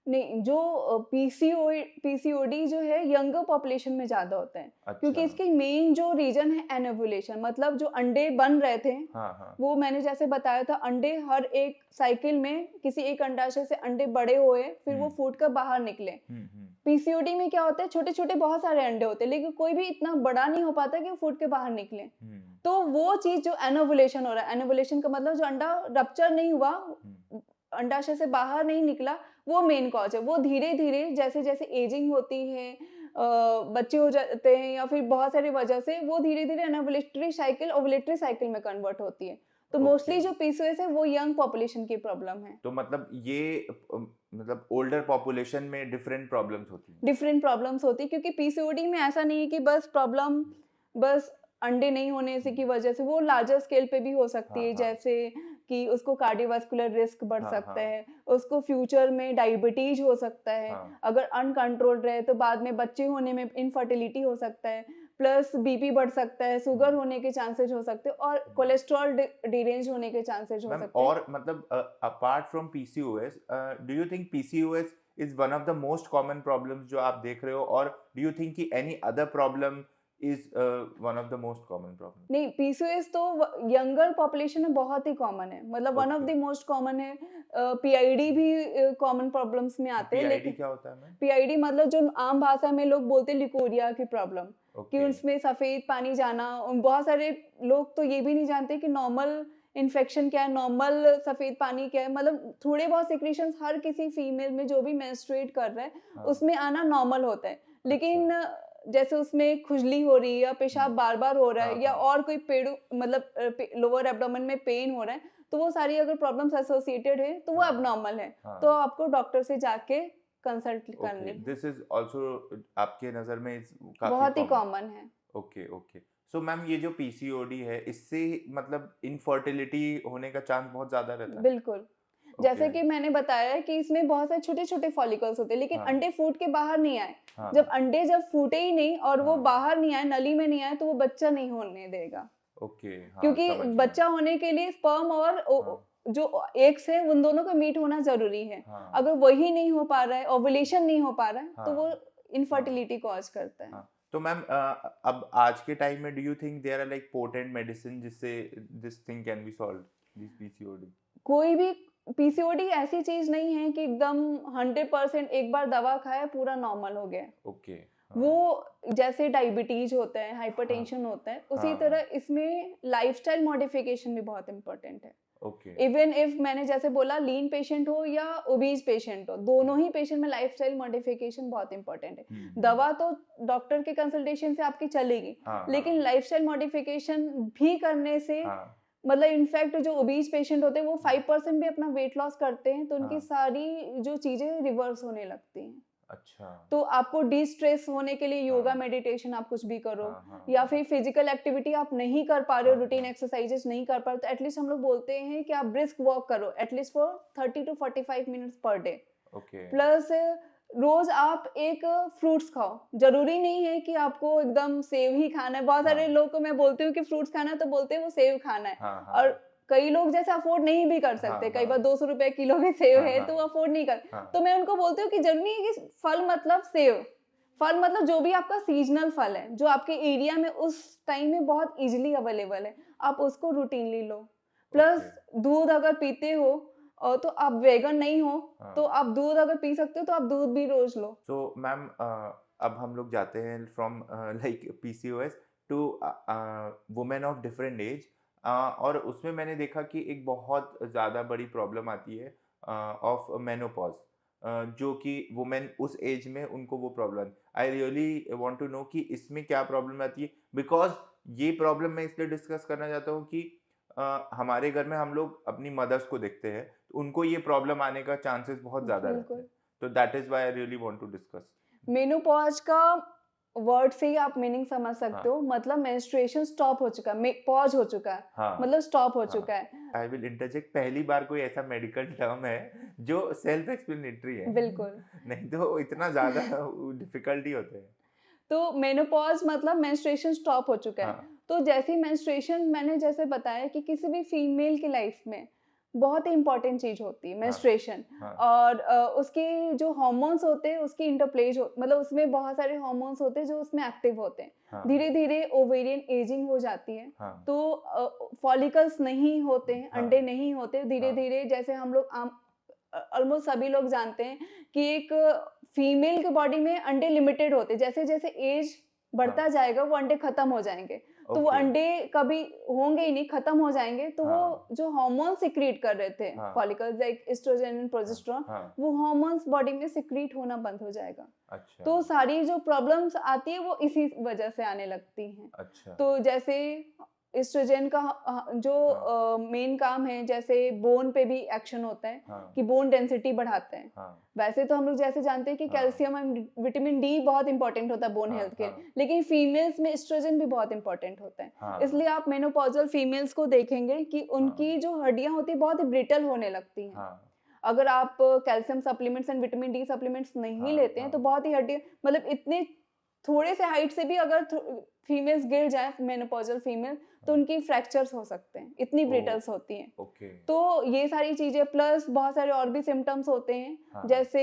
Speaker 2: नहीं, जो पीसीओडी जो है यंगर पॉपुलेशन में ज़्यादा होता है,
Speaker 1: अच्छा,
Speaker 2: क्योंकि इसकी मेन जो रीज़न है एनोवुलेशन, मतलब जो अंडे बन रहे थे,
Speaker 1: हाँ, हाँ,
Speaker 2: वो मैंने जैसे बताया था, अंडे हर एक साइकिल में किसी एक अंडाशय से अंडे बड़े हुए, फिर वो
Speaker 1: हुँ,
Speaker 2: फूट कर बाहर निकले।
Speaker 1: हुँ,
Speaker 2: पीसीओडी में क्या होता है, छोटे-छोटे बहुत सारे अंडे होते हैं, लेकिन कोई भी इतना बड़ा नहीं हो पाता कि वो फूट के बाहर निकले।
Speaker 1: हुँ,
Speaker 2: तो वो चीज़ जो एनोवुलेशन हो रहा है, एनोवुलेशन का मतलब जो अंडा रप्चर नहीं हुआ,
Speaker 1: हुँ,
Speaker 2: अंडाशय से बाहर नहीं निकला, वो मेन कॉज़ है। वो धीरे-धीरे जैसे-जैसे एजिंग होती है, बच्चे हो जाते हैं या फिर बहुत सारी वजह से वो धीरे-धीरे ओव्यूलेटरी साइकिल में कन्वर्ट होती है। तो
Speaker 1: ओके।
Speaker 2: मोस्टली जो पीसीओएस है वो यंग पॉपुलेशन की प्रॉब्लम है।
Speaker 1: तो मतलब ये मतलब ओल्डर पॉपुलेशन में डिफरेंट प्रॉब्लम्स होती हैं?
Speaker 2: डिफरेंट प्रॉब्लम्स होती है, क्योंकि पीसीओडी में ऐसा नहीं है कि बस प्रॉब्लम बस अंडे नहीं होने से
Speaker 1: हुँ,
Speaker 2: की वजह से, वो लार्जर स्केल पे भी हो सकती
Speaker 1: हाँ,
Speaker 2: है,
Speaker 1: हाँ,
Speaker 2: जैसे कि उसको कार्डियोवास्कुलर रिस्क बढ़
Speaker 1: हाँ,
Speaker 2: सकता
Speaker 1: हाँ,
Speaker 2: है, उसको फ्यूचर में डायबिटीज हो सकता है,
Speaker 1: हाँ,
Speaker 2: अगर अनकंट्रोल्ड रहे तो बाद में बच्चे होने में इनफर्टिलिटी हो सकता है, प्लस बीपी बढ़ सकता है, शुगर
Speaker 1: हुँ,
Speaker 2: होने के चांसेस हो सकते हैं और
Speaker 1: हुँ।
Speaker 2: कोलेस्ट्रॉल डिरेंज होने के चांसेस हो
Speaker 1: मैम,
Speaker 2: सकते हैं।
Speaker 1: और मतलब apart from PCOS, do you think PCOS is one of the most common problems जो आप देख रहे हो, और डू यू थिंक कि any other problem is one of the most common problem.
Speaker 2: नहीं, पीसीओएस तो यंगर पॉपुलेशन में बहुत ही कॉमन है, मतलब one of
Speaker 1: Okay.
Speaker 2: The most common है। पीआईडी भी कॉमन प्रॉब्लम्स में आते हैं,
Speaker 1: PID
Speaker 2: लेकिन
Speaker 1: क्या होता है मैम?
Speaker 2: पीआईडी मतलब जो आम भाषा में लोग बोलते हैं लिकोरिया की प्रॉब्लम, कि
Speaker 1: Okay.
Speaker 2: उसमें सफेद पानी जाना। बहुत सारे लोग तो ये भी नहीं जानते कि नॉर्मल इन्फेक्शन क्या है, नॉर्मल सफेद पानी क्या है। मतलब थोड़े बहुत सिक्रीशंस हर किसी फीमेल में जो भी मेंस्ट्रुएट कर रहा है
Speaker 1: हाँ.
Speaker 2: उसमें आना नॉर्मल होता है, लेकिन जैसे उसमें खुजली हो रही है या पेशाब बार बार हो रहा है,
Speaker 1: हाँ,
Speaker 2: या
Speaker 1: हाँ.
Speaker 2: और कोई पेड़ू मतलब लोअर एब्डोमेन में पेन हो रहा है, तो वो सारी अगर प्रॉब्लम्स एसोसिएटेड है तो वो
Speaker 1: हाँ.
Speaker 2: एबनॉर्मल है,
Speaker 1: हाँ.
Speaker 2: तो आपको डॉक्टर से जाके कंसल्ट करनी
Speaker 1: Okay.
Speaker 2: है।
Speaker 1: This is also आपके नज़र में काफ़ी
Speaker 2: बहुत ही
Speaker 1: common.
Speaker 2: कॉमन है।
Speaker 1: Okay okay. सो मैम ये जो पीसीओडी है इससे मतलब इनफर्टिलिटी होने का चांस बहुत ज़्यादा रहता है?
Speaker 2: बिल्कुल, जैसे
Speaker 1: ओके।
Speaker 2: कि मैंने बताया कि इसमें बहुत सारे छोटे-छोटे फॉलिकल्स होते हैं, लेकिन
Speaker 1: हाँ.
Speaker 2: अंडे फूट के बाहर नहीं आए।
Speaker 1: हाँ.
Speaker 2: जब अंडे फूटे ही नहीं और वो
Speaker 1: हाँ.
Speaker 2: बाहर नहीं आए, नली में नहीं आए, तो वो बच्चा नहीं होने देगा।
Speaker 1: ओके। हाँ,
Speaker 2: क्योंकि
Speaker 1: समझ गया।
Speaker 2: बच्चा होने के लिए स्पर्म और
Speaker 1: हाँ.
Speaker 2: जो एग्स है उन दोनों का मीट होना ज़रूरी है।
Speaker 1: हाँ.
Speaker 2: अगर वही नहीं हो पा रहा है, ओव्यूलेशन नहीं हो पा रहा है, तो वो
Speaker 1: हाँ.
Speaker 2: इनफर्टिलिटी कॉज़ करता है।
Speaker 1: हाँ। तो मैम अब आज के टाइम में do you think there are like potent medicine जिससे this thing can be solved, this PCOD?
Speaker 2: कोई भी पीसीओडी ऐसी चीज़ नहीं है कि एकदम 100% एक बार दवा खाया पूरा नॉर्मल हो गया।
Speaker 1: ओके।
Speaker 2: वो जैसे डायबिटीज होता है, हाइपरटेंशन होता है, उसी
Speaker 1: हाँ.
Speaker 2: तरह इसमें लाइफस्टाइल मॉडिफिकेशन भी बहुत इम्पोर्टेंट है।
Speaker 1: ओके।
Speaker 2: इवन इफ मैंने जैसे बोला लीन पेशेंट हो या ओबीज पेशेंट हो, दोनों ही पेशेंट में लाइफस्टाइल मॉडिफिकेशन बहुत इंपॉर्टेंट है। दवा तो डॉक्टर के कंसल्टेशन से आपकी चलेगी,
Speaker 1: हाँ,
Speaker 2: लेकिन लाइफस्टाइल मॉडिफिकेशन भी करने से
Speaker 1: हाँ.
Speaker 2: मतलब इनफैक्ट जो ओबीज पेशेंट होते हैं वो 5% भी अपना वेट लॉस करते हैं, तो उनकी
Speaker 1: हाँ.
Speaker 2: सारी जो चीजें रिवर्स होने लगती हैं।
Speaker 1: अच्छा।
Speaker 2: तो आपको डी स्ट्रेस होने के लिए योगा,
Speaker 1: हाँ.
Speaker 2: मेडिटेशन आप कुछ भी करो,
Speaker 1: हाँ, हाँ,
Speaker 2: या
Speaker 1: हाँ.
Speaker 2: फिर फिजिकल एक्टिविटी आप नहीं कर पा रहे हो,
Speaker 1: हाँ,
Speaker 2: रूटीन
Speaker 1: हाँ.
Speaker 2: एक्सरसाइजेस नहीं कर पा रहे हो, तो एटलीस्ट हम लोग बोलते हैं कि आप ब्रिस्क वॉक करो एटलीस्ट फॉर 30 to 45 मिनट्स पर डे।
Speaker 1: ओके।
Speaker 2: प्लस रोज आप एक फ्रूट्स खाओ। जरूरी नहीं है कि आपको एकदम सेव ही खाना है। बहुत सारे
Speaker 1: हाँ.
Speaker 2: लोग को मैं बोलती हूँ कि फ्रूट्स खाना है तो बोलते हैं वो सेव खाना है,
Speaker 1: हाँ, हाँ.
Speaker 2: और कई लोग जैसे अफोर्ड नहीं भी कर सकते,
Speaker 1: हाँ,
Speaker 2: कई बार
Speaker 1: हाँ.
Speaker 2: 200 रुपए किलो में सेव
Speaker 1: हाँ,
Speaker 2: है
Speaker 1: हाँ.
Speaker 2: तो वो अफोर्ड नहीं कर,
Speaker 1: हाँ.
Speaker 2: तो मैं उनको बोलती हूँ कि जरूरी नहीं है कि फल मतलब सेव, फल मतलब जो भी आपका सीजनल फल है जो आपके एरिया में उस टाइम में बहुत इजीली अवेलेबल है, आप उसको रूटीनली लो। Plus
Speaker 1: okay.
Speaker 2: दूध अगर पीते हो और तो आप वेगन नहीं हो
Speaker 1: हाँ.
Speaker 2: तो आप दूध अगर पी सकते हो तो आप दूध भी रोज लो।
Speaker 1: सो मैम अब हम लोग जाते हैं from like PCOS to women of different age, और उसमें मैंने देखा कि एक बहुत ज़्यादा बड़ी प्रॉब्लम आती है ऑफ मेनोपॉज, जो कि वुमेन उस एज में उनको वो प्रॉब्लम। I really want to know कि इसमें क्या प्रॉब्लम आती है, बिकॉज ये प्रॉब्लम मैं इसलिए डिस्कस करना चाहता हूँ कि हमारे घर में हम लोग अपनी मदर्स को देखते हैं तो उनको ये प्रॉब्लम आने का चांसेस बहुत ज़्यादा रहते हैं,
Speaker 2: बिल्कुल।
Speaker 1: तो that is why I really want to discuss.
Speaker 2: Menopause का वर्ड से ही आप मीनिंग समझ सकते हो, मतलब मेंस्ट्रुएशन स्टॉप हो चुका है, पॉज हो चुका है,
Speaker 1: हाँ.
Speaker 2: मतलब स्टॉप हो
Speaker 1: हाँ.
Speaker 2: चुका है।
Speaker 1: आई विल इंटरजेक्ट, पहली बार कोई ऐसा मेडिकल टर्म है जो सेल्फ एक्सप्लेनेटरी है।
Speaker 2: बिल्कुल।
Speaker 1: नहीं तो इतना ज़्यादा डिफिकल्टी होते हैं।
Speaker 2: तो मेनोपॉज मतलब मेंस्ट्रुएशन स्टॉप हो चुका है।
Speaker 1: हाँ.
Speaker 2: तो जैसे मेंस्ट्रुएशन मैंने जैसे बताया कि किसी भी फीमेल की लाइफ में बहुत ही इंपॉर्टेंट चीज होती है मेंस्ट्रुएशन,
Speaker 1: हाँ.
Speaker 2: और उसके जो हार्मोन्स होते हैं उसकी इंटरप्लेज मतलब उसमें बहुत सारे हार्मोन्स होते हैं जो उसमें एक्टिव होते हैं।
Speaker 1: हाँ.
Speaker 2: धीरे धीरे ओवेरियन एजिंग हो जाती है,
Speaker 1: हाँ.
Speaker 2: तो फॉलिकल्स नहीं होते हैं,
Speaker 1: हाँ.
Speaker 2: अंडे नहीं होते। धीरे
Speaker 1: हाँ.
Speaker 2: धीरे जैसे हम लोग ऑलमोस्ट सभी लोग जानते हैं कि एक फीमेल के बॉडी में अंडे लिमिटेड होते हैं, जैसे जैसे एज बढ़ता
Speaker 1: हाँ.
Speaker 2: जाएगा वो अंडे खत्म हो जाएंगे, तो वो
Speaker 1: ओके.
Speaker 2: अंडे कभी होंगे ही नहीं, खत्म हो जाएंगे। तो
Speaker 1: हाँ.
Speaker 2: वो जो हार्मोन सिक्रीट कर रहे थे
Speaker 1: हाँ.
Speaker 2: Follicles like oestrogen and progesterone,
Speaker 1: हाँ.
Speaker 2: वो हार्मोन्स बॉडी में सिक्रीट होना बंद हो जाएगा।
Speaker 1: अच्छा.
Speaker 2: तो सारी जो प्रॉब्लम्स आती है वो इसी वजह से आने लगती हैं।
Speaker 1: अच्छा.
Speaker 2: तो जैसे एस्ट्रोजन का जो मेन काम है, जैसे बोन पे भी एक्शन होता है
Speaker 1: हाँ.
Speaker 2: कि बोन डेंसिटी बढ़ाते हैं।
Speaker 1: हाँ.
Speaker 2: वैसे तो हम लोग जैसे जानते हैं कि
Speaker 1: हाँ.
Speaker 2: कैल्शियम एंड विटामिन डी बहुत इंपॉर्टेंट होता है बोन
Speaker 1: हाँ,
Speaker 2: हेल्थ के
Speaker 1: हाँ.
Speaker 2: लिए, लेकिन फीमेल्स में एस्ट्रोजन भी बहुत इंपॉर्टेंट होता है।
Speaker 1: हाँ.
Speaker 2: इसलिए आप मेनोपॉजल फीमेल्स को देखेंगे कि उनकी जो हड्डियां होती है बहुत ही ब्रिटल होने लगती हैं।
Speaker 1: हाँ.
Speaker 2: अगर आप calcium supplements and vitamin D supplements नहीं
Speaker 1: हाँ,
Speaker 2: लेते हैं
Speaker 1: हाँ.
Speaker 2: तो बहुत ही हड्डियां मतलब इतने थोड़े से हाइट से भी अगर फीमेल्स गिर जाए मेनोपॉजल फीमेल तो उनकी फ्रैक्चर्स हो सकते हैं, इतनी ब्रिटल्स होती हैं।
Speaker 1: ओके.
Speaker 2: तो ये सारी चीजें प्लस बहुत सारे और भी सिम्टम्स होते हैं।
Speaker 1: हाँ.
Speaker 2: जैसे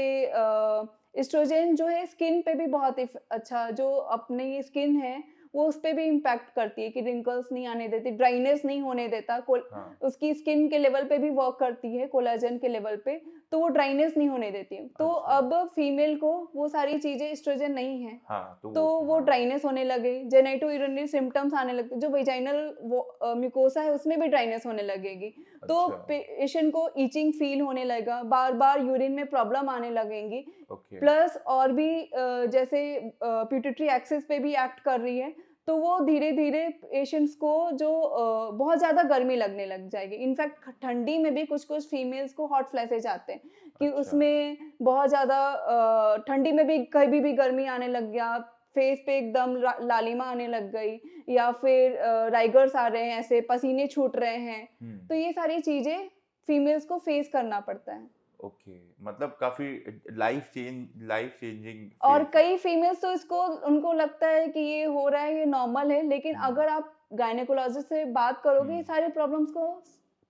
Speaker 2: एस्ट्रोजन जो है स्किन पे भी बहुत ही अच्छा, जो अपनी स्किन है वो उस पे भी इम्पैक्ट करती है कि रिंकल्स नहीं आने देती, ड्राइनेस नहीं होने देता,
Speaker 1: हाँ,
Speaker 2: उसकी स्किन के लेवल पे भी वर्क करती है, कोलाजन के लेवल पे, तो वो ड्राइनेस नहीं होने देती है। तो
Speaker 1: अच्छा।
Speaker 2: अब फीमेल को वो सारी चीज़ें एस्ट्रोजन नहीं है,
Speaker 1: हाँ, तो
Speaker 2: तो वो
Speaker 1: हाँ,
Speaker 2: ड्राइनेस होने लगे, जेनिटो यूरिनरी सिम्पटम्स आने लगते, जो वेजाइनल वो म्यूकोसा है उसमें भी ड्राइनेस होने लगेगी। तो
Speaker 1: अच्छा,
Speaker 2: पेशेंट को ईचिंग फील होने लगेगा, बार-बार यूरिन में प्रॉब्लम आने लगेंगी।
Speaker 1: ओके,
Speaker 2: प्लस और भी जैसे पिट्यूटरी एक्सिस पे भी एक्ट कर रही है, तो वो धीरे-धीरे पेशेंट्स को जो बहुत ज़्यादा गर्मी लगने लग जाएगी। इनफैक्ट ठंडी में भी कुछ-कुछ फीमेल्स को हॉट फ्लैशेज आते हैं कि
Speaker 1: अच्छा,
Speaker 2: उसमें बहुत ज़्यादा ठंडी में भी कभी भी गर्मी आने लग गया, फेस पे एकदम लालिमा आने लग गई, या फिर राइगर्स आ रहे हैं, ऐसे पसीने छूट रहे हैं। तो ये सारी चीज़ें फीमेल्स को फेस करना पड़ता है।
Speaker 1: ओके, मतलब काफ़ी लाइफ चेंजिंग
Speaker 2: और
Speaker 1: फेज़ है।
Speaker 2: कई फीमेल्स तो इसको उनको लगता है कि ये हो रहा है, ये नॉर्मल है, लेकिन
Speaker 1: हुँ,
Speaker 2: अगर आप गायनेकोलॉजिस्ट से बात करोगे, ये
Speaker 1: हुँ,
Speaker 2: सारे प्रॉब्लम्स को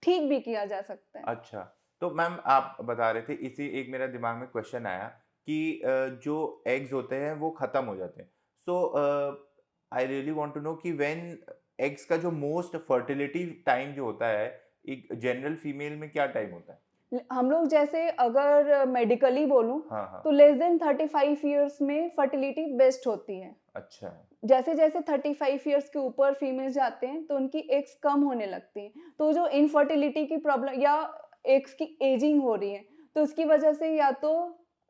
Speaker 2: ठीक भी किया जा सकता है।
Speaker 1: अच्छा, तो मैम आप बता रहे थे इसी एक मेरा दिमाग में क्वेश्चन आया कि जो एग्स होते हैं वो ख़त्म हो जाते हैं। So I really want to know कि व्हेन एग्स का जो मोस्ट फर्टिलिटी टाइम जो होता है, एक जनरल फीमेल में क्या टाइम होता है?
Speaker 2: हम लोग जैसे अगर मेडिकली बोलूँ,
Speaker 1: हाँ, हाँ,
Speaker 2: तो लेस देन 35 इयर्स में फर्टिलिटी बेस्ट होती है।
Speaker 1: अच्छा,
Speaker 2: जैसे-जैसे 35 इयर्स के ऊपर फीमेल्स जाते हैं, तो उनकी एग्स कम होने लगती हैं। तो जो इनफर्टिलिटी की प्रॉब्लम या एग्स की एजिंग हो रही है, तो उसकी वजह से या तो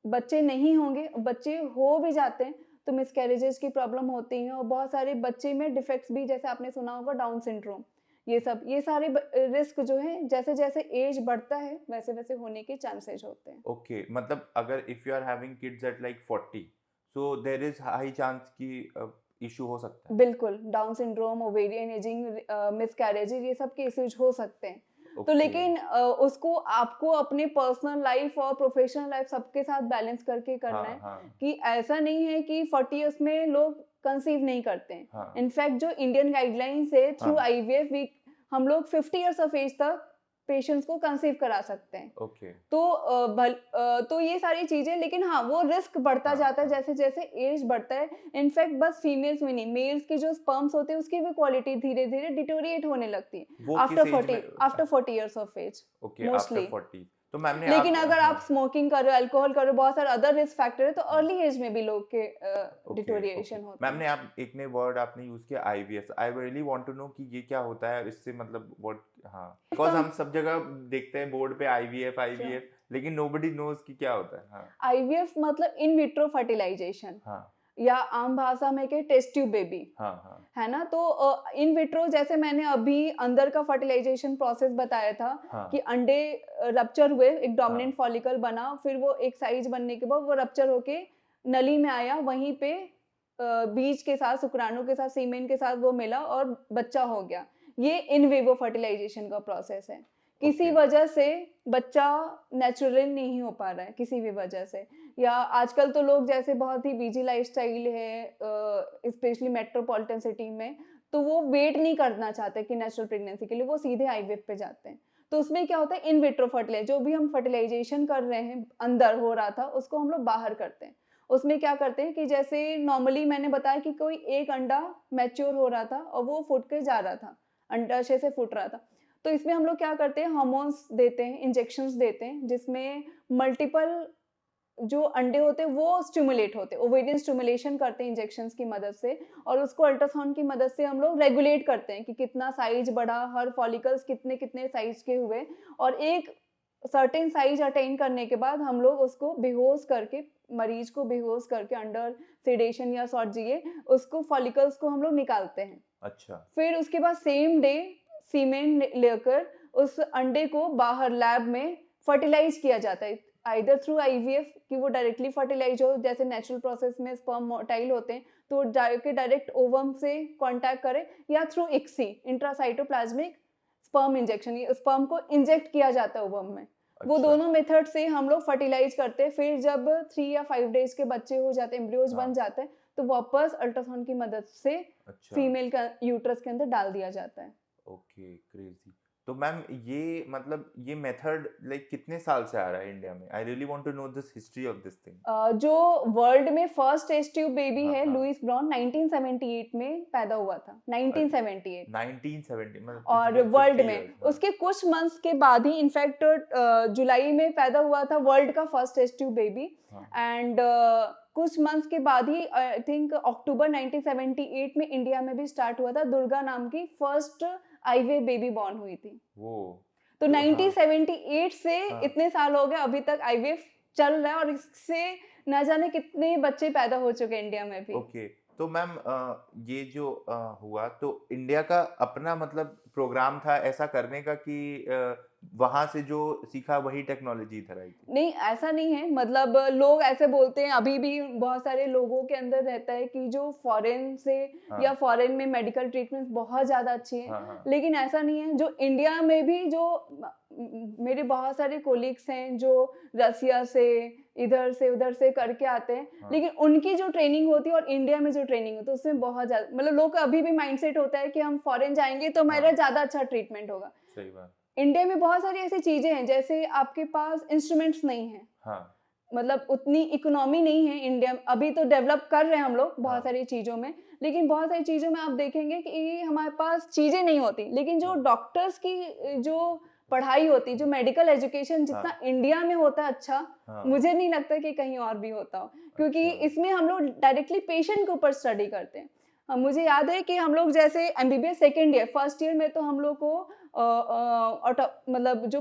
Speaker 2: बच्चे नहीं होंगे, बच्चे हो भी जाते हैं, तो मिसकैरेजेस की प्रॉब्लम होती हैं, और बहुत सारे बच्चे में डिफेक्ट्स भी, जैसे आपने सुना होगा डाउन सिंड्रोम, ये सारे रिस्क जो है जैसे-जैसे एज बढ़ता है, वैसे-वैसे होने के चांसेस होते हैं।
Speaker 1: ओके, मतलब अगर if you are having kids at like 40 so there is high chance कि इश्यू हो सकता है।
Speaker 2: बिल्कुल, Down syndrome, ovarian ageing, miscarriages, ये सब केसेज़ हो सकते हैं। तो
Speaker 1: ओके,
Speaker 2: लेकिन उसको आपको अपने पर्सनल लाइफ़ और प्रोफ़ेशनल लाइफ़ सबके साथ बैलेंस करके करना
Speaker 1: हाँ,
Speaker 2: है,
Speaker 1: हाँ,
Speaker 2: कि ऐसा नहीं है कि 40 इयर्स में लोग कंसीव नहीं करते हैं।
Speaker 1: हाँ,
Speaker 2: इनफैक्ट जो इंडियन गाइडलाइंस है, थ्रू
Speaker 1: हाँ,
Speaker 2: आईवीएफ वी हम लोग 50 इयर्स ऑफ एज तक पेशेंट्स को कंसीव करा सकते हैं।
Speaker 1: ओके,
Speaker 2: तो तो ये सारी चीज़ें, लेकिन हाँ, वो रिस्क बढ़ता
Speaker 1: हाँ,
Speaker 2: जाता है
Speaker 1: हाँ,
Speaker 2: जैसे-जैसे एज बढ़ता है। इनफैक्ट बस फीमेल्स में नहीं, मेल्स के जो स्पर्म्स होते हैं, उसकी भी क्वालिटी धीरे-धीरे डिटेरिएट होने लगती है
Speaker 1: वो किस एज में
Speaker 2: after 40 years of age
Speaker 1: okay after
Speaker 2: mostly.
Speaker 1: 40 तो मैम ने आप
Speaker 2: लेकिन अगर
Speaker 1: हाँ,
Speaker 2: आप स्मोकिंग कर रहे हो, अल्कोहल कर रहे हो, बहुत सारे अदर रिस्क फैक्टर है, तो
Speaker 1: हाँ,
Speaker 2: अर्ली एज में भी लोग के
Speaker 1: ओके, ओके।
Speaker 2: डिटेरिएशन होते
Speaker 1: मैम
Speaker 2: हैं।
Speaker 1: ने आप एक ने वर्ड आपने यूज़ किया IVF I really want to know कि ये क्या होता है और इससे मतलब व्हाट हाँ, बिकॉज़
Speaker 2: इसका
Speaker 1: हम सब जगह देखते हैं बोर्ड पे आईवीएफ
Speaker 2: श्योर।
Speaker 1: आईवीएफ लेकिन नोबडी नोज़ कि क्या होता है? हाँ,
Speaker 2: आईवीएफ मतलब इन विट्रो फर्टिलाइजेशन,
Speaker 1: हाँ,
Speaker 2: या आम भाषा में कहें टेस्ट ट्यूब बेबी।
Speaker 1: हाँ, हाँ,
Speaker 2: है ना? तो इन विट्रो, जैसे मैंने अभी अंदर का फर्टिलाइज़ेशन प्रोसेस बताया था, कि
Speaker 1: हाँ,
Speaker 2: अंडे रप्चर हुए, एक
Speaker 1: हाँ,
Speaker 2: डोमिनेंट फॉलिकल बना, फिर वो एक साइज़ बनने के बाद वो रप्चर होके नली में आया, वहीं पे बीज के साथ, शुक्राणु के साथ, सीमेन के साथ वो मिला और बच्चा हो गया। ये इन विवो फर्टिलाइज़ेशन का प्रोसेस है। किसी
Speaker 1: ओके,
Speaker 2: वजह से बच्चा नेचुरली नहीं हो पा रहा है, किसी भी वजह से, या आजकल तो लोग जैसे बहुत ही बिजी लाइफस्टाइल है, स्पेशली मेट्रोपॉलिटन सिटी में, तो वो वेट नहीं करना चाहते कि नेचुरल प्रेगनेंसी के लिए, वो सीधे आईवीएफ पे जाते हैं। तो उसमें क्या होता है, इन विट्रो फर्टिलाइज, जो भी हम फर्टिलाइजेशन कर रहे हैं, अंदर हो रहा था, उसको हम लोग बाहर करते हैं। उसमें क्या करते हैं कि जैसे नॉर्मली मैंने बताया कि कोई एक अंडा मैच्योर हो रहा था और वो फूट के जा रहा था, अंडाशय से फूट रहा था। तो इसमें हम लोग क्या करते हैं, हार्मोन्स देते हैं, इंजेक्शंस देते हैं, जिसमें मल्टीपल जो अंडे होते हैं वो स्टिमुलेट होते हैं, ओवेरियन स्टिमुलेशन करते हैं इंजेक्शंस की मदद से, और उसको अल्ट्रासाउंड की मदद से हम लोग रेगुलेट करते हैं कि कितना साइज बढ़ा, हर फॉलिकल्स कितने कितने साइज के हुए, और एक सर्टेन साइज अटेन करने के बाद हम लोग उसको बेहोश करके, मरीज को बेहोश करके अंडर सेडेशन या सॉर्ट जिए, उसको फॉलिकल्स को हम लोग निकालते हैं।
Speaker 1: अच्छा,
Speaker 2: फिर उसके बाद सेम डे सीमेन लेकर उस अंडे को बाहर लैब में फर्टिलाइज किया जाता है, आइदर थ्रू आईवीएफ, कि वो डायरेक्टली फर्टिलाइज हो, जैसे नेचुरल प्रोसेस में स्पर्म मोटाइल होते हैं, तो डायरेक्ट ओवम से कांटेक्ट करे, या through ICSI, intracytoplasmic sperm injection, ये स्पर्म को इंजेक्ट किया जाता है ओवम में। वो
Speaker 1: अच्छा,
Speaker 2: दोनों मेथड से हम लोग फर्टिलाइज करते हैं। फिर जब 3 या 5 डेज के बच्चे हो जाते हैं, एम्ब्रियोज बन
Speaker 1: हाँ,
Speaker 2: जाते हैं, तो वापस अल्ट्रासाउंड की मदद से
Speaker 1: अच्छा,
Speaker 2: फीमेल का यूट्रस के अंदर डाल दिया जाता है।
Speaker 1: Okay, crazy. तो मैम ये मतलब ये मेथड लाइक कितने साल से आ रहा है इंडिया में? I really want to know this history of this thing.
Speaker 2: जो वर्ल्ड में फर्स्ट टेस्ट ट्यूब बेबी
Speaker 1: हाँ
Speaker 2: है
Speaker 1: हाँ।
Speaker 2: लुइस ब्राउन 1978 में पैदा हुआ था, 1978।
Speaker 1: 1970 मतलब इट्स
Speaker 2: और
Speaker 1: बीन
Speaker 2: वर्ल्ड
Speaker 1: 50
Speaker 2: में
Speaker 1: इयर्स। हाँ।
Speaker 2: उसके कुछ मंथ्स के बाद ही इनफैक्ट जुलाई में पैदा हुआ था वर्ल्ड का फर्स्ट टेस्ट ट्यूब बेबी।
Speaker 1: हाँ।
Speaker 2: एंड कुछ मंथ्स के बाद ही आई थिंक अक्टूबर 1978 में इंडिया में भी स्टार्ट हुआ था, दुर्गा नाम की फर्स्ट आईवीएफ बेबी बॉर्न हुई थी।
Speaker 1: वो
Speaker 2: तो
Speaker 1: तो हाँ
Speaker 2: 1978 से
Speaker 1: हाँ।
Speaker 2: इतने साल हो गए, अभी तक आईवीएफ चल रहा है और इससे ना जाने कितने बच्चे पैदा हो चुके हैं इंडिया में भी।
Speaker 1: ओके। तो मैम ये जो हुआ तो इंडिया का अपना मतलब प्रोग्राम था ऐसा करने का कि वहां से जो सीखा वही टेक्नोलॉजी इधर आई थी?
Speaker 2: नहीं, ऐसा नहीं है, मतलब लोग ऐसे बोलते हैं, अभी भी बहुत सारे लोगों के अंदर रहता है कि जो फॉरेन से
Speaker 1: हाँ
Speaker 2: या फॉरेन में मेडिकल ट्रीटमेंट बहुत ज़्यादा अच्छी है।
Speaker 1: हाँ हाँ।
Speaker 2: लेकिन ऐसा नहीं है, जो इंडिया में भी जो मेरे बहुत सारे कोलीग्स हैं जो रसिया से इधर से उधर से करके आते हैं,
Speaker 1: हाँ।
Speaker 2: लेकिन उनकी जो ट्रेनिंग होती है और इंडिया में जो ट्रेनिंग होती है उसमें बहुत ज़्यादा, मतलब लोग का अभी भी माइंडसेट होता है कि हम फॉरेन जाएंगे तो मेरा
Speaker 1: हाँ।
Speaker 2: ज़्यादा अच्छा ट्रीटमेंट होगा।
Speaker 1: सही बात।
Speaker 2: इंडिया में बहुत सारी ऐसी चीजें हैं, जैसे आपके पास इंस्ट्रूमेंट्स नहीं है,
Speaker 1: हाँ
Speaker 2: मतलब उतनी इकोनॉमी नहीं है इंडिया में। अभी तो डेवलप कर रहे हैं हम लोग बहुत
Speaker 1: हाँ।
Speaker 2: सारी चीज़ों में, लेकिन बहुत सारी चीज़ों में आप देखेंगे कि हमारे पास चीज़ें नहीं होती। लेकिन जो डॉक्टर्स की जो पढ़ाई होती, जो मेडिकल एजुकेशन जितना
Speaker 1: हाँ
Speaker 2: इंडिया में होता है अच्छा,
Speaker 1: हाँ।
Speaker 2: मुझे नहीं लगता कि कहीं और भी होता हो, क्योंकि
Speaker 1: अच्छा।
Speaker 2: इसमें हम लोग डायरेक्टली पेशेंट के ऊपर स्टडी करते हैं। मुझे याद है कि हम लोग जैसे MBBS second year, first year में तो हम लोग को मतलब जो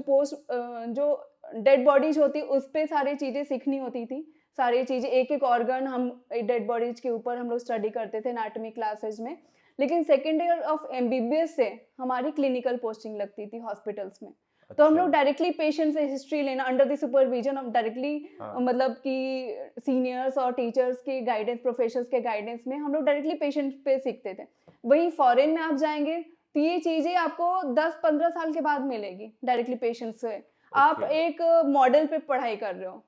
Speaker 2: जो डेड बॉडीज होती उस पे सारी चीज़ें सीखनी होती थी, सारी चीज़ें एक एक ऑर्गन हम डेड बॉडीज के ऊपर हम लोग स्टडी करते थे एनाटॉमी क्लासेस में। लेकिन सेकेंड ईयर ऑफ एमबीबीएस से हमारी क्लिनिकल पोस्टिंग लगती थी हॉस्पिटल्स में। तो हम
Speaker 1: अच्छा।
Speaker 2: लोग डायरेक्टली पेशेंट से हिस्ट्री लेना under the supervision of directly,
Speaker 1: हाँ
Speaker 2: मतलब कि सीनियर्स और टीचर्स के गाइडेंस, प्रोफेसर्स के गाइडेंस में हम लोग डायरेक्टली पेशेंट पे सीखते थे। वहीं फॉरेन में आप जाएंगे तो ये चीज़ें आपको 10-15 साल के बाद मिलेगी डायरेक्टली पेशेंट से। आप
Speaker 1: ओके।
Speaker 2: एक मॉडल पे पढ़ाई कर रहे हो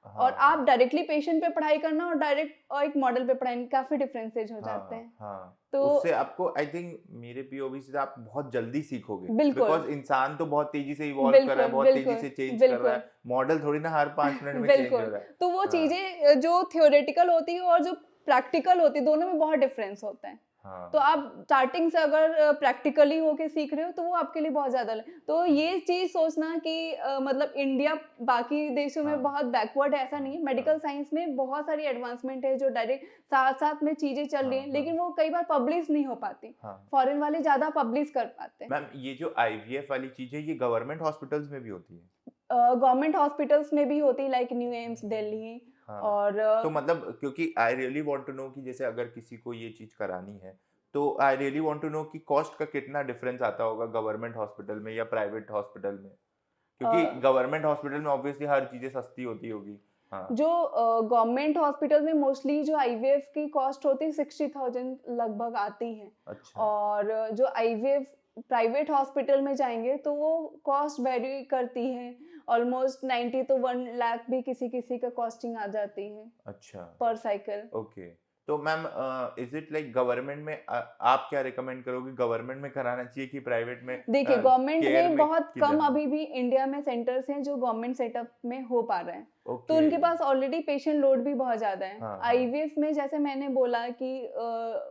Speaker 2: और
Speaker 1: हाँ
Speaker 2: आप डायरेक्टली पेशेंट पे पढ़ाई करना और डायरेक्ट और एक मॉडल पे पढ़ाई में काफ़ी डिफरेंसेज हो जाते
Speaker 1: हाँ
Speaker 2: हैं।
Speaker 1: हाँ।
Speaker 2: तो
Speaker 1: उससे आपको आई थिंक मेरे पीओवी से आप बहुत जल्दी सीखोगे
Speaker 2: बिल्कुल,
Speaker 1: बिकॉज इंसान तो बहुत तेजी से इवॉल्व कर रहा है,
Speaker 2: बिल्कुल,
Speaker 1: बहुत तेजी
Speaker 2: बिल्कुल,
Speaker 1: से चेंज कर रहा
Speaker 2: बिल्कुल।
Speaker 1: है। मॉडल थोड़ी ना हर 5 मिनट में चेंज हो
Speaker 2: बिल्कुल,
Speaker 1: रहा है।
Speaker 2: तो वो
Speaker 1: हाँ
Speaker 2: चीज़ें जो थ्योरेटिकल होती है और जो प्रैक्टिकल होती है, दोनों में बहुत डिफरेंस होता है। तो
Speaker 1: हाँ
Speaker 2: आप स्टार्टिंग से अगर प्रैक्टिकली होके सीख रहे हो तो वो आपके लिए बहुत ज़्यादा तो ये चीज़ सोचना कि मतलब इंडिया बाकी देशों
Speaker 1: हाँ
Speaker 2: में बहुत बैकवर्ड है, ऐसा नहीं है। मेडिकल
Speaker 1: हाँ
Speaker 2: साइंस में बहुत सारी एडवांसमेंट है जो डायरेक्ट साथ-साथ में चीज़ें चल रही
Speaker 1: हाँ
Speaker 2: हैं,
Speaker 1: हाँ
Speaker 2: लेकिन वो कई बार पब्लिश नहीं हो पाती।
Speaker 1: हाँ।
Speaker 2: फॉरेन वाले ज़्यादा पब्लिश कर पाते हैं।
Speaker 1: मैम ये जो आईवीएफ वाली चीज है ये गवर्नमेंट हॉस्पिटल्स में भी होती है?
Speaker 2: गवर्नमेंट हॉस्पिटल्स में भी होती है, लाइक न्यू एम्स दिल्ली।
Speaker 1: हाँ
Speaker 2: और
Speaker 1: तो मतलब क्योंकि I really want to know कि जैसे अगर किसी को ये चीज करानी है तो I really want to know कि कॉस्ट का कितना डिफरेंस आता होगा गवर्नमेंट हॉस्पिटल में या प्राइवेट हॉस्पिटल में, क्योंकि गवर्नमेंट हॉस्पिटल में ऑब्वियसली हर चीजें सस्ती होती होगी। हाँ
Speaker 2: जो गवर्नमेंट हॉस्पिटल में मोस्टली जो आईवीएफ की कॉस्ट होती है 60,000 लगभग आती है।
Speaker 1: अच्छा।
Speaker 2: और जो आईवीएफ प्राइवेट हॉस्पिटल में जाएंगे तो वो कॉस्ट वेरी करती है, ऑलमोस्ट 90 तो 1 लाख भी किसी किसी का कॉस्टिंग आ जाती है
Speaker 1: अच्छा।
Speaker 2: पर साइकिल।
Speaker 1: ओके। तो ma'am is it like government में आप क्या रिकमेंड करोगे, गवर्नमेंट में कराना चाहिए कि प्राइवेट में
Speaker 2: देखिए, गवर्नमेंट
Speaker 1: केयर
Speaker 2: में
Speaker 1: में
Speaker 2: बहुत
Speaker 1: की
Speaker 2: कम
Speaker 1: जाए?
Speaker 2: अभी भी इंडिया में सेंटर्स हैं जो गवर्नमेंट सेटअप में हो पा रहे हैं। तो
Speaker 1: ओके।
Speaker 2: उनके पास ऑलरेडी पेशेंट लोड भी बहुत ज़्यादा है।
Speaker 1: हाँ हाँ
Speaker 2: आईवीएफ में जैसे मैंने बोला कि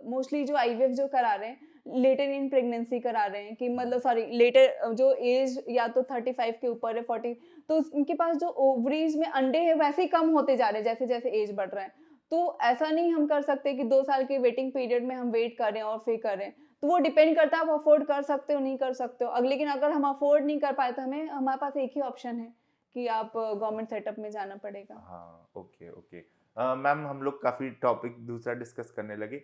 Speaker 2: मोस्टली जो आईवीएफ जो करा रहे हैं लेटर इन प्रेगनेंसी करा रहे हैं, कि मतलब सॉरी लेटर जो एज या तो 35 के ऊपर है 40, तो उनके पास जो ओवरीज में अंडे हैं वैसे ही कम होते जा रहे हैं जैसे जैसे एज बढ़ रहा है। तो ऐसा नहीं हम कर सकते कि 2 साल के वेटिंग पीरियड में हम वेट करें और फिर करें। तो वो डिपेंड करता है आप अफोर्ड कर सकते हो नहीं कर सकते हो। लेकिन अगर हम अफोर्ड नहीं कर पाए तो हमारे पास एक ही ऑप्शन है कि आप गवर्नमेंट सेटअप में जाना पड़ेगा।
Speaker 1: हाँ। Okay okay. मैम हम लोग काफ़ी टॉपिक दूसरा डिस्कस करने लगे।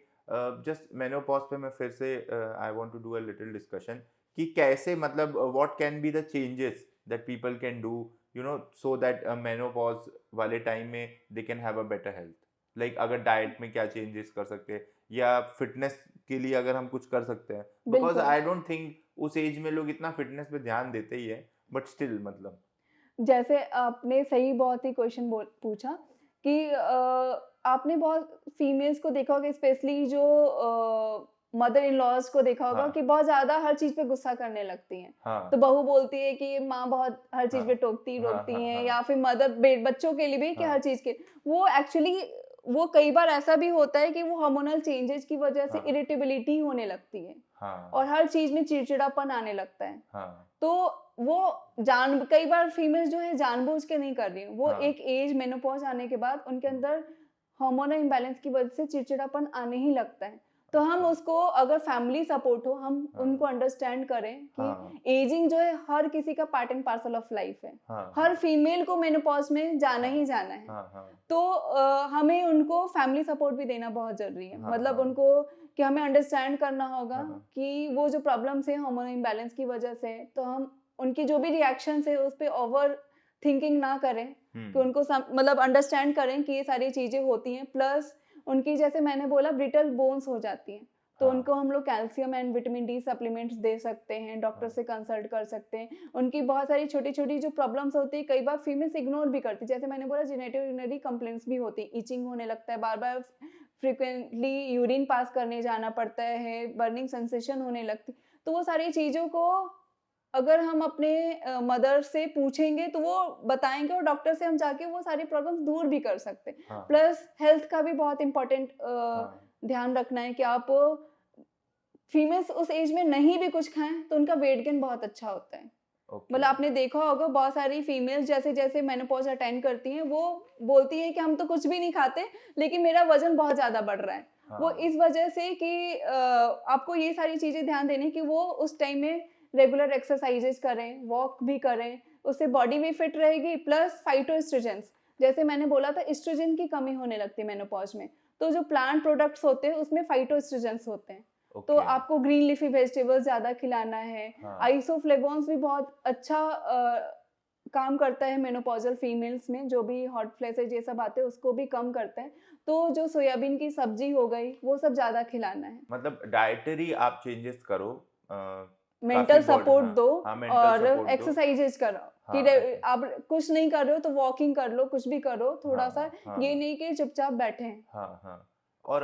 Speaker 1: जस्ट मेनोपॉज पे मैं फिर से I want to do a little discussion कि कैसे मतलब what can be the changes that people can do you know so that menopause वाले टाइम में they can have a better health. Like अगर डाइट में क्या चेंजेस कर सकते हैं या फिटनेस के लिए अगर हम कुछ कर सकते हैं, बिकॉज
Speaker 2: बिल्कुल।
Speaker 1: आई डोंट थिंक उस एज में लोग इतना फिटनेस पे ध्यान देते ही है, बट स्टिल मतलब।
Speaker 2: जैसे आपने सही बहुत ही क्वेश्चन पूछा कि आपने बहुत फीमेल्स को देखा होगा, स्पेशली जो मदर इन लॉज को देखा होगा
Speaker 1: हाँ।
Speaker 2: कि बहुत ज्यादा हर चीज पे गुस्सा करने लगती हैं।
Speaker 1: हाँ।
Speaker 2: तो बहू बोलती है कि माँ बहुत हर चीज
Speaker 1: हाँ।
Speaker 2: पे टोकती
Speaker 1: हाँ,
Speaker 2: रोकती
Speaker 1: हाँ,
Speaker 2: हैं,
Speaker 1: हाँ।
Speaker 2: या फिर मदर बच्चों के लिए भी कि
Speaker 1: हाँ।
Speaker 2: हर चीज के वो एक्चुअली वो कई बार ऐसा भी होता है कि वो हार्मोनल चेंजेस की वजह से
Speaker 1: हाँ।
Speaker 2: इरिटेबिलिटी होने लगती है
Speaker 1: हाँ।
Speaker 2: और हर चीज में चिड़चिड़ापन आने लगता है।
Speaker 1: हाँ।
Speaker 2: तो वो कई बार फीमेल्स जो है जानबूझ के नहीं कर रही हैं, वो
Speaker 1: हाँ।
Speaker 2: एक एज मेनोपॉज आने के बाद उनके अंदर हार्मोनल इम्बैलेंस की वजह से चिड़चिड़ापन आने ही लगता है। तो हम
Speaker 1: अच्छा।
Speaker 2: उसको अगर फैमिली सपोर्ट हो, हम
Speaker 1: हाँ।
Speaker 2: उनको अंडरस्टैंड करें कि
Speaker 1: हाँ।
Speaker 2: एजिंग जो है हर किसी का part and parcel of life है।
Speaker 1: हाँ।
Speaker 2: हर फीमेल को मेनोपॉज में जाना
Speaker 1: हाँ।
Speaker 2: ही जाना है।
Speaker 1: हाँ। हाँ।
Speaker 2: तो हमें उनको फैमिली सपोर्ट भी देना बहुत ज़रूरी है।
Speaker 1: हाँ।
Speaker 2: मतलब
Speaker 1: हाँ।
Speaker 2: उनको कि हमें अंडरस्टैंड करना होगा
Speaker 1: हाँ।
Speaker 2: कि वो जो प्रॉब्लम्स है हार्मोनल इम्बैलेंस की वजह से, तो हम उनकी जो भी रिएक्शंस है उस पे ओवर थिंकिंग ना करें, कि उनको मतलब अंडरस्टैंड करें कि ये सारी चीज़ें होती हैं। प्लस उनकी जैसे मैंने बोला ब्रिटल बोन्स हो जाती हैं, तो
Speaker 1: हाँ।
Speaker 2: उनको हम लोग calcium and vitamin D supplements दे सकते हैं, डॉक्टर
Speaker 1: हाँ।
Speaker 2: से कंसल्ट कर सकते हैं। उनकी बहुत सारी छोटी-छोटी जो प्रॉब्लम्स होती है, कई बार फीमेल्स इग्नोर भी करती है। जैसे मैंने बोला जेनेटिक यूरिनरी कंप्लेंट्स भी होती हैं, इचिंग होने लगता है, बार-बार फ्रीक्वेंटली यूरिन पास करने जाना पड़ता है, बर्निंग सेंसेशन होने लगती। तो वो सारी चीज़ों को अगर हम अपने मदर से पूछेंगे तो वो बताएँगे और डॉक्टर से हम जाके वो सारी प्रॉब्लम्स दूर भी कर सकते हैं।
Speaker 1: हाँ।
Speaker 2: प्लस हेल्थ का भी बहुत इम्पोर्टेंट
Speaker 1: हाँ।
Speaker 2: ध्यान रखना है कि आप फीमेल्स उस एज में नहीं भी कुछ खाएँ तो उनका वेट गेन बहुत अच्छा होता है।
Speaker 1: ओके।
Speaker 2: मतलब आपने देखा होगा बहुत सारी फीमेल्स जैसे-जैसे मेनोपॉज़ अटेंड करती हैं, वो बोलती हैं कि हम तो कुछ भी नहीं खाते, लेकिन मेरा वज़न बहुत ज़्यादा बढ़ रहा है। वो
Speaker 1: हाँ।
Speaker 2: इस वजह से कि आपको ये सारी चीज़ें ध्यान देनी कि वो उस टाइम में रेगुलर एक्सरसाइज़ेज़ करें, वॉक भी करें, उससे बॉडी भी फिट रहेगी। प्लस फाइटोएस्ट्रोजेंस, जैसे मैंने बोला था एस्ट्रोजन की कमी होने लगती है मेनोपॉज़ में, तो जो प्लांट प्रोडक्ट्स होते हैं उसमें फाइटोएस्ट्रोजेंस होते हैं। तो
Speaker 1: ओके।
Speaker 2: आपको ग्रीन लीफी वेजिटेबल्स ज़्यादा खिलाना है।
Speaker 1: हाँ।
Speaker 2: आइसोफ्लेवोन्स भी बहुत अच्छा काम करता है मेनोपॉज़ल फीमेल्स में, जो भी हॉट फ्लैशेज़ ये सब आते हैं उसको भी कम करता है। तो जो सोयाबीन की सब्ज़ी हो गई, वो सब ज़्यादा खिलाना है।
Speaker 1: मतलब डाइटरी आप चेंजेस करो, काफ़ी
Speaker 2: मेंटल
Speaker 1: बॉडी,
Speaker 2: सपोर्ट
Speaker 1: हाँ।
Speaker 2: दो
Speaker 1: हाँ, मेंटल
Speaker 2: और
Speaker 1: सपोर्ट दो।
Speaker 2: एक्सरसाइज़ेज़ करो कि
Speaker 1: हाँ, एक्चुअली।
Speaker 2: आप कुछ नहीं कर रहे हो तो वॉकिंग कर लो, कुछ भी करो
Speaker 1: हाँ।
Speaker 2: थोड़ा-सा,
Speaker 1: हाँ।
Speaker 2: ये नहीं कि चुपचाप बैठे हैं।
Speaker 1: हाँ। हाँ। और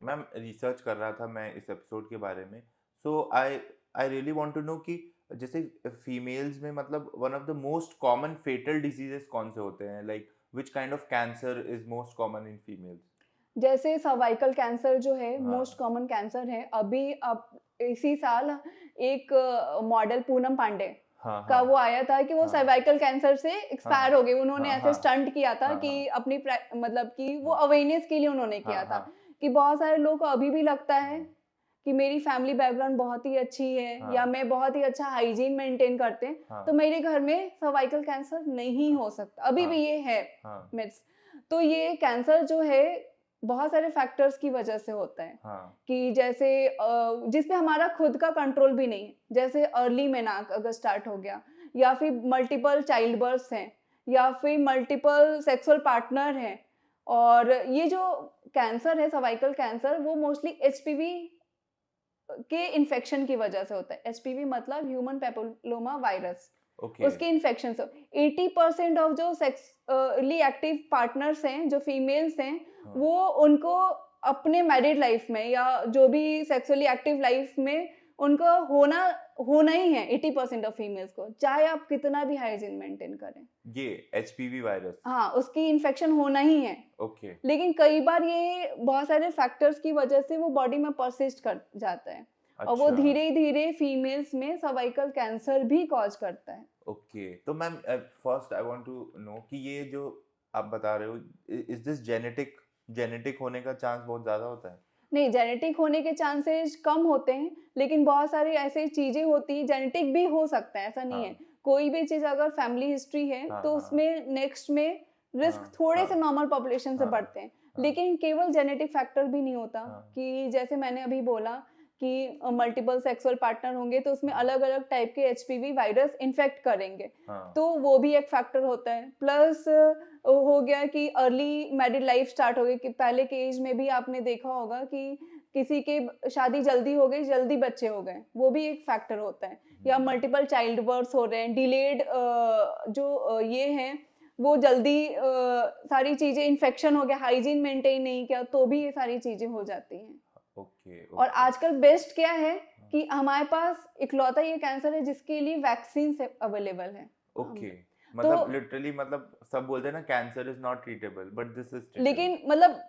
Speaker 1: मैम रिसर्च कर रहा था मैं इस एपिसोड के बारे में, so I I really want to know कि जैसे फीमेल्स में मतलब one of the most common fatal diseases कौन से होते हैं, like which kind of cancer is most common in females?
Speaker 2: जैसे सर्वाइकल कैंसर जो है मोस्ट
Speaker 1: हाँ।
Speaker 2: कॉमन कैंसर है। अभी अब इसी साल एक मॉडल पूनम पांडे
Speaker 1: हाँ।
Speaker 2: का
Speaker 1: हाँ।
Speaker 2: वो आया था कि वो
Speaker 1: हाँ।
Speaker 2: सर्वाइकल कैंसर से
Speaker 1: हाँ।
Speaker 2: एक्सपायर हो गई। उन्होंने
Speaker 1: हाँ।
Speaker 2: ऐसे
Speaker 1: हाँ।
Speaker 2: स्टंट किया था
Speaker 1: हाँ।
Speaker 2: कि
Speaker 1: हाँ।
Speaker 2: अपनी मतलब कि वो
Speaker 1: हाँ।
Speaker 2: अवेयरनेस के लिए उन्होंने
Speaker 1: हाँ।
Speaker 2: किया था
Speaker 1: हाँ।
Speaker 2: कि बहुत सारे लोग को अभी भी लगता है
Speaker 1: हाँ।
Speaker 2: कि मेरी फैमिली बैकग्राउंड बहुत ही अच्छी है या
Speaker 1: हाँ।
Speaker 2: मैं बहुत ही अच्छा हाइजीन मेंटेन करते हैं,
Speaker 1: हाँ।
Speaker 2: तो मेरे घर में सर्वाइकल कैंसर नहीं हो सकता। अभी
Speaker 1: हाँ।
Speaker 2: भी ये है
Speaker 1: हाँ।
Speaker 2: मिथ्स। तो ये कैंसर जो है बहुत सारे फैक्टर्स की वजह से होता है
Speaker 1: हाँ।
Speaker 2: कि जैसे जिसपे हमारा खुद का कंट्रोल भी नहीं है। जैसे अर्ली मेनार्क अगर स्टार्ट हो गया, या फिर मल्टीपल चाइल्ड बर्थ्स हैं, या फिर मल्टीपल सेक्सुअल पार्टनर हैं। और ये जो कैंसर है सर्वाइकल कैंसर, वो मोस्टली एचपीवी के इन्फेक्शन की वजह से होता है। एचपीवी मतलब ह्यूमन पैपिलोमा वायरस,
Speaker 1: ओके।
Speaker 2: उसके इन्फेक्शन से 80% ऑफ जो सेक्सुअली एक्टिव पार्टनर्स हैं, जो फीमेल्स हैं,
Speaker 1: हाँ।
Speaker 2: वो उनको अपने मैरिड लाइफ में या जो भी सेक्सुअली एक्टिव लाइफ में उनको होना ही है 80% ऑफ फीमेल्स को, चाहे आप कितना भी हाइजीन मेंटेन करें।
Speaker 1: ये एचपीवी वायरस।
Speaker 2: हाँ, उसकी इन्फेक्शन होना ही है।
Speaker 1: ओके।
Speaker 2: लेकिन कई बार ये बहुत सारे फैक्टर्स की वजह से वो बॉडी में परसिस्ट कर जाता है और वो
Speaker 1: अच्छा।
Speaker 2: धीरे-धीरे फीमेल्स में सर्वाइकल कैंसर भी कॉज करता है।
Speaker 1: ओके, तो ma'am first I want to know कि ये जो आप बता रहे हो, इज दिस जेनेटिक? जेनेटिक होने का चांस बहुत ज़्यादा होता है?
Speaker 2: नहीं, जेनेटिक होने के चांसेस कम होते हैं, लेकिन बहुत सारी ऐसी चीज़ें होती हैं, जेनेटिक भी हो सकता है, ऐसा नहीं है।
Speaker 1: हाँ।
Speaker 2: कोई भी चीज़ अगर फैमिली हिस्ट्री है,
Speaker 1: हाँ।
Speaker 2: तो
Speaker 1: हाँ।
Speaker 2: उसमें नेक्स्ट में रिस्क
Speaker 1: हाँ।
Speaker 2: थोड़े से
Speaker 1: हाँ।
Speaker 2: नॉर्मल पॉपुलेशन से
Speaker 1: हाँ।
Speaker 2: बढ़ते हैं।
Speaker 1: हाँ।
Speaker 2: लेकिन केवल जेनेटिक फैक्टर भी नहीं होता
Speaker 1: हाँ।
Speaker 2: कि जैसे मैंने अभी बोला कि मल्टीपल सेक्सुअल पार्टनर होंगे, तो उसमें
Speaker 1: हाँ।
Speaker 2: अलग-अलग टाइप के एचपीवी वायरस इन्फेक्ट करेंगे,
Speaker 1: हाँ।
Speaker 2: तो वो भी एक फैक्टर होता है। प्लस हो गया कि अर्ली मैरिड लाइफ स्टार्ट हो गई, कि पहले के एज में भी आपने देखा होगा कि किसी के शादी जल्दी हो गई, जल्दी बच्चे हो गए, वो भी एक फैक्टर होता है। या मल्टीपल चाइल्ड बर्थ हो रहे हैं, डिलेड ये हैं, वो जल्दी सारी चीज़ें इन्फेक्शन हो गया, हाइजीन मेंटेन नहीं किया, तो भी ये सारी चीज़ें हो जाती हैं।
Speaker 1: ओके
Speaker 2: और
Speaker 1: ओके
Speaker 2: आजकल बेस्ट क्या है कि हमारे पास इकलौता ये कैंसर है जिसके लिए वैक्सीन अवेलेबल है।
Speaker 1: ओके
Speaker 2: तो
Speaker 1: मतलब लिटरली मतलब सब बोलते हैं ना cancer is not treatable but this is treatable.
Speaker 2: लेकिन मतलब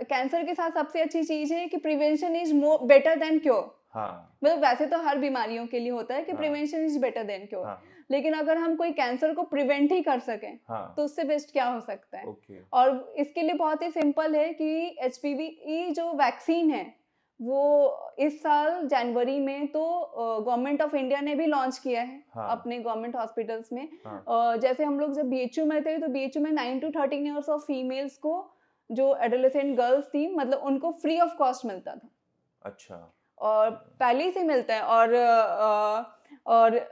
Speaker 2: कैंसर के साथ सबसे अच्छी चीज है कि prevention is more better than cure.
Speaker 1: हाँ
Speaker 2: मतलब वैसे तो हर बीमारियों के लिए होता है कि
Speaker 1: हाँ
Speaker 2: prevention is better than cure,
Speaker 1: हाँ
Speaker 2: लेकिन अगर हम कोई कैंसर को प्रिवेंट ही कर सकें
Speaker 1: हाँ
Speaker 2: तो उससे बेस्ट क्या हो सकता है।
Speaker 1: ओके
Speaker 2: और इसके लिए बहुत ही सिंपल है कि एचपीवी जो वैक्सीन है वो इस साल जनवरी में तो गवर्नमेंट ऑफ इंडिया ने भी लॉन्च किया है
Speaker 1: हाँ
Speaker 2: अपने गवर्नमेंट हॉस्पिटल्स में।
Speaker 1: हाँ
Speaker 2: जैसे हम लोग जब बीएचयू में थे तो बीएचयू में 9 to 13 इयर्स ऑफ फीमेल्स को जो एडोलेसेंट गर्ल्स थी मतलब उनको फ्री ऑफ कॉस्ट मिलता था
Speaker 1: अच्छा
Speaker 2: और पहले से मिलता है। और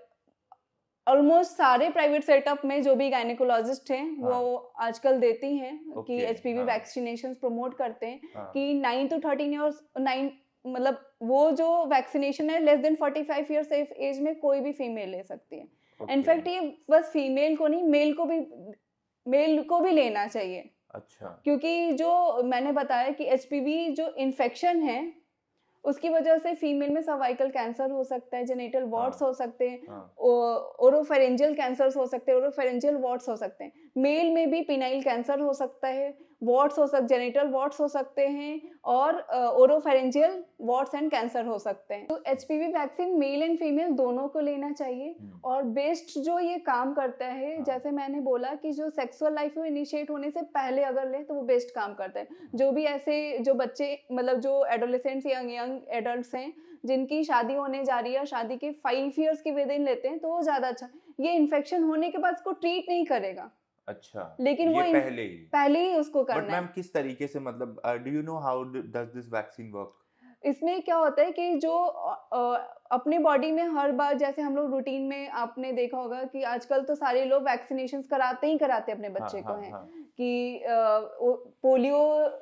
Speaker 2: ऑलमोस्ट सारे प्राइवेट सेटअप में जो भी गायनेकोलॉजिस्ट हैं वो आजकल देती हैं कि
Speaker 1: ओके
Speaker 2: एचपीवी
Speaker 1: हाँ
Speaker 2: वैक्सीनेशन प्रमोट करते हैं
Speaker 1: हाँ
Speaker 2: कि 9 to 13 इयर्स 9 मतलब वो जो वैक्सीनेशन है लेस देन 45 इयर्स एज में कोई भी फीमेल ले सकती है।
Speaker 1: ओके
Speaker 2: इनफैक्ट ये बस फीमेल को नहीं मेल को भी लेना चाहिए
Speaker 1: अच्छा
Speaker 2: क्योंकि जो मैंने बताया कि एचपीवी जो इन्फेक्शन है उसकी वजह से फीमेल में सर्वाइकल कैंसर हो सकता है, जेनिटल वॉर्ट्स
Speaker 1: हाँ
Speaker 2: हो सकते हैं,
Speaker 1: हाँ
Speaker 2: ओरोफेरेंजियल कैंसर्स हो सकते हैं, ओरोफेरेंजियल वॉर्ट्स हो सकते हैं। मेल में भी पिनाइल कैंसर हो सकता है, वॉर्ट्स हो सकते, जेनिटल वॉर्ट्स हो सकते हैं और ओरोफेरेंजियल वॉर्ट्स एंड कैंसर हो सकते हैं। तो HPV vaccine male and female दोनों को लेना चाहिए। और बेस्ट जो ये काम करता है
Speaker 1: हाँ।
Speaker 2: जैसे मैंने बोला कि जो सेक्सुअल लाइफ में इनिशिएट होने से पहले अगर ले तो वो बेस्ट काम करता है। जो भी ऐसे जो बच्चे मतलब जो एडोलेसेंट्स या यंग एडल्ट्स हैं जिनकी शादी होने जा रही है, शादी के 5 इयर्स की विद इन लेते हैं तो वो ज़्यादा अच्छा। ये इन्फेक्शन होने के बाद इसको ट्रीट नहीं करेगा
Speaker 1: अच्छा
Speaker 2: लेकिन
Speaker 1: ये
Speaker 2: वो
Speaker 1: पहले ही
Speaker 2: उसको
Speaker 1: बट
Speaker 2: करना
Speaker 1: मैम
Speaker 2: है।
Speaker 1: किस तरीके से मतलब do you know how does this vaccine work.
Speaker 2: इसमें क्या होता है कि जो अपनी बॉडी में हर बार जैसे हम लोग रूटीन में आपने देखा होगा कि आजकल तो सारे लोग वैक्सीनेशंस कराते ही कराते अपने
Speaker 1: हाँ
Speaker 2: बच्चे को
Speaker 1: हाँ
Speaker 2: हैं
Speaker 1: हाँ
Speaker 2: कि पोलियो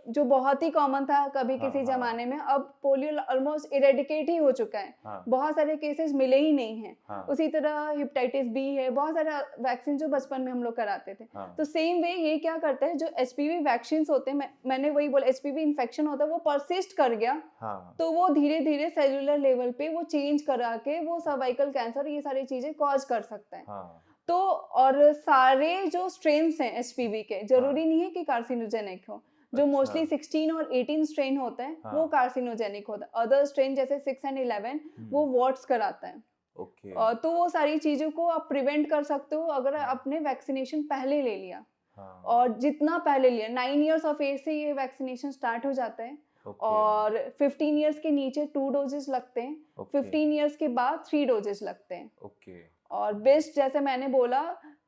Speaker 2: जो बहुत ही कॉमन था कभी
Speaker 1: हाँ
Speaker 2: किसी
Speaker 1: हाँ
Speaker 2: जमाने में, अब पोलियो ऑलमोस्ट इरेडिकेट ही हो चुका है,
Speaker 1: हाँ
Speaker 2: बहुत सारे केसेस मिले ही नहीं हैं।
Speaker 1: हाँ
Speaker 2: उसी तरह हिपेटाइटिस बी है, बहुत सारे वैक्सीन जो बचपन में हम लोग कराते थे।
Speaker 1: हाँ
Speaker 2: तो सेम वे ये क्या करता है जो एचपीवी वैक्सीन होते हैं, मैंने वही बोला एचपीवी इन्फेक्शन होता है वो परसिस्ट कर गया
Speaker 1: हाँ
Speaker 2: तो वो धीरे धीरे सेलुलर लेवल पे वो चेंज करा के वो सर्वाइकल कैंसर ये सारी चीजें कॉज कर सकता है।
Speaker 1: हाँ
Speaker 2: तो और सारे जो स्ट्रेन्स हैं एचपीवी के
Speaker 1: हाँ
Speaker 2: जरूरी नहीं है कि कार्सिनोजेनिक हो। जो
Speaker 1: अच्छा
Speaker 2: मोस्टली 16 और 18 स्ट्रेन होता है वो
Speaker 1: हाँ
Speaker 2: कार्सिनोजेनिक होता है। अदर स्ट्रेन जैसे 6 and 11 वो वॉट्स कराता है।
Speaker 1: ओके
Speaker 2: तो वो सारी चीजों को आप प्रिवेंट कर सकते हो अगर आपने वैक्सीनेशन पहले ले लिया।
Speaker 1: हाँ
Speaker 2: और जितना पहले लिया 9 इयर्स ऑफ एज से ये वैक्सीनेशन स्टार्ट हो जाता है
Speaker 1: ओके
Speaker 2: और 15 इयर्स के नीचे 2 डोजेस लगते हैं,
Speaker 1: ओके
Speaker 2: 15 इयर्स के बाद 3 डोजेस लगते हैं।
Speaker 1: ओके
Speaker 2: और बेस्ट जैसे मैंने बोला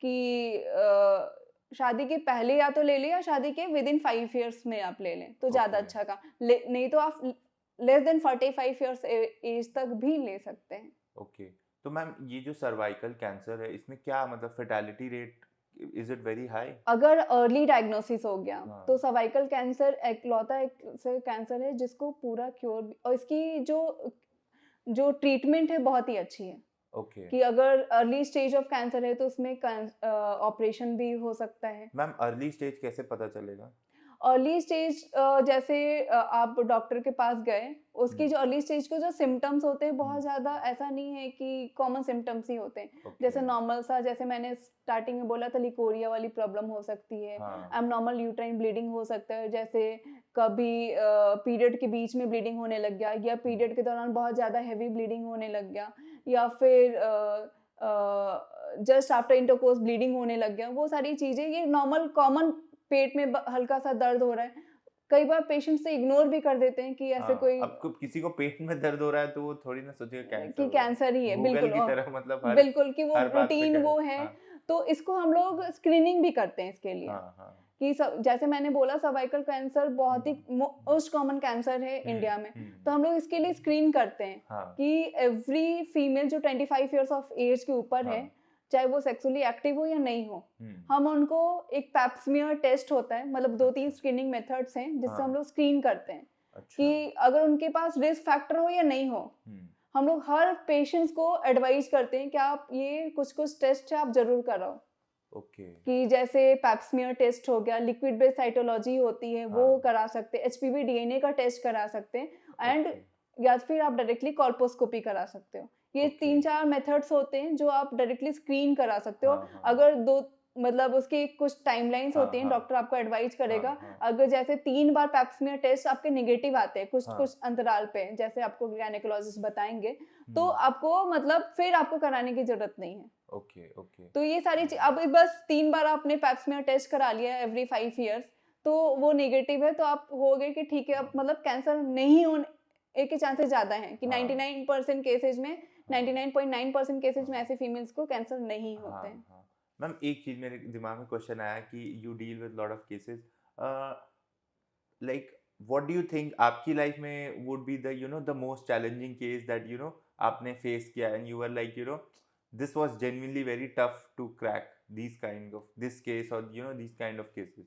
Speaker 2: कि शादी के पहले या तो ले लें या शादी के विद इन 5 इयर्स में आप ले लें तो ज़्यादा
Speaker 1: ओके
Speaker 2: अच्छा का नहीं तो आप लेस देन 45 इयर्स एज तक भी ले सकते हैं।
Speaker 1: ओके तो मैम ये जो सर्वाइकल कैंसर है इसमें क्या मतलब fatality rate is it very high.
Speaker 2: अगर अर्ली डायग्नोसिस हो गया
Speaker 1: हाँ
Speaker 2: तो सर्वाइकल कैंसर इकलौता एक से कैंसर है जिसको पूरा क्योर और इसकी जो ट्रीटमेंट है बहुत ही अच्छी है
Speaker 1: ओके
Speaker 2: कि अगर अर्ली स्टेज ऑफ कैंसर है तो उसमें ऑपरेशन भी हो सकता है।
Speaker 1: मैम अर्ली स्टेज कैसे पता चलेगा।
Speaker 2: अर्ली स्टेज जैसे आप डॉक्टर के पास गए उसकी जो अर्ली स्टेज के जो सिम्टम्स होते हैं बहुत ज़्यादा ऐसा नहीं है कि कॉमन सिम्टम्स ही होते हैं।
Speaker 1: ओके
Speaker 2: जैसे नॉर्मल सा जैसे मैंने स्टार्टिंग में बोला था लिकोरिया वाली प्रॉब्लम हो सकती है,
Speaker 1: हाँ
Speaker 2: एबनॉर्मल यूट्राइन ब्लीडिंग हो सकता है जैसे कभी पीरियड के बीच में ब्लीडिंग होने लग गया या पीरियड के दौरान बहुत ज़्यादा हैवी ब्लीडिंग होने लग गया या फिर जस्ट आफ्टर इंटरकोर्स ब्लीडिंग होने लग गया। वो सारी चीज़ें ये नॉर्मल कॉमन पेट में हल्का सा दर्द हो रहा है, कई बार पेशेंट से इग्नोर भी कर देते हैं कि ऐसे
Speaker 1: हाँ
Speaker 2: कोई
Speaker 1: अब किसी को पेट में दर्द हो रहा है तो वो थोड़ी ना सोचेगा कैंसर
Speaker 2: कि
Speaker 1: हो रहा
Speaker 2: कैंसर ही
Speaker 1: है
Speaker 2: है।
Speaker 1: गूगल
Speaker 2: बिल्कुल
Speaker 1: की तरह मतलब
Speaker 2: बिल्कुल कि वो
Speaker 1: हर बात पे
Speaker 2: रूटीन
Speaker 1: कहे
Speaker 2: वो है।
Speaker 1: हाँ
Speaker 2: तो इसको हम लोग स्क्रीनिंग भी करते हैं इसके लिए
Speaker 1: हाँ हाँ
Speaker 2: कि जैसे मैंने बोला सर्वाइकल कैंसर बहुत ही मोस्ट कॉमन कैंसर है इंडिया में। तो हम लोग इसके लिए स्क्रीन करते हैं
Speaker 1: हाँ
Speaker 2: कि एवरी फीमेल जो 25 इयर्स ऑफ एज के ऊपर है
Speaker 1: हाँ
Speaker 2: चाहे वो सेक्सुअली एक्टिव हो या नहीं हो,
Speaker 1: हम्म
Speaker 2: हम उनको एक पैप्समियर टेस्ट होता है मतलब 2-3
Speaker 1: अच्छा
Speaker 2: स्क्रीनिंग मेथड्स हैं जिससे हम
Speaker 1: हाँ
Speaker 2: लोग स्क्रीन करते हैं
Speaker 1: अच्छा
Speaker 2: कि अगर उनके पास रिस्क फैक्टर हो या नहीं हो।
Speaker 1: हम्म
Speaker 2: हम लोग हर पेशेंट्स को एडवाइज करते हैं कि आप ये कुछ कुछ टेस्ट है आप जरूर कराओ।
Speaker 1: ओके।
Speaker 2: कि जैसे पैप्समियर टेस्ट हो गया, लिक्विड बेस्ड साइटोलॉजी होती है वो
Speaker 1: हाँ।
Speaker 2: करा सकते हैं, एचपीवी डीएनए का टेस्ट करा सकते हैं एंड
Speaker 1: ओके।
Speaker 2: या फिर आप डायरेक्टली कॉल्पोस्कोपी करा सकते हो। ये
Speaker 1: ओके।
Speaker 2: 3-4 मेथड्स होते हैं जो आप डायरेक्टली स्क्रीन करा सकते हो।
Speaker 1: हाँ, हाँ।
Speaker 2: अगर 2 मतलब उसकी कुछ टाइमलाइन्स
Speaker 1: हाँ,
Speaker 2: होती हैं,
Speaker 1: हाँ।
Speaker 2: डॉक्टर आपको एडवाइस करेगा।
Speaker 1: हाँ, हाँ।
Speaker 2: अगर जैसे 3 बार पैप्समियर टेस्ट आपके नेगेटिव आते हैं
Speaker 1: हाँ।
Speaker 2: कुछ अंतराल पे, जैसे आपको गायनेकोलॉजिस्ट बताएँगे, तो
Speaker 1: हुँ।
Speaker 2: आपको मतलब फिर आपको कराने की ज़रूरत नहीं है।
Speaker 1: Okay, okay.
Speaker 2: तो ये सारी अब बस 3 बार आपने पैप्समियर टेस्ट करा लिया एवरी 5 इयर्स, तो वो नेगेटिव है, तो आप हो गए कि ठीक है, अब मतलब कैंसर नहीं होने के चांसेस ज़्यादा हैं कि
Speaker 1: हाँ।
Speaker 2: 99% केसेज़ में,
Speaker 1: हाँ।
Speaker 2: 99.9% केसेज़ में ऐसे फीमेल्स को कैंसर नहीं
Speaker 1: हाँ,
Speaker 2: होते हैं।
Speaker 1: हाँ। मैम एक चीज़ मेरे दिमाग में क्वेश्चन आया कि you deal with lot of cases like what do you think आपकी लाइफ में would be the the most challenging case that आपने फेस किया and you were like this was genuinely very tough to crack this kind of this case और this kind of cases.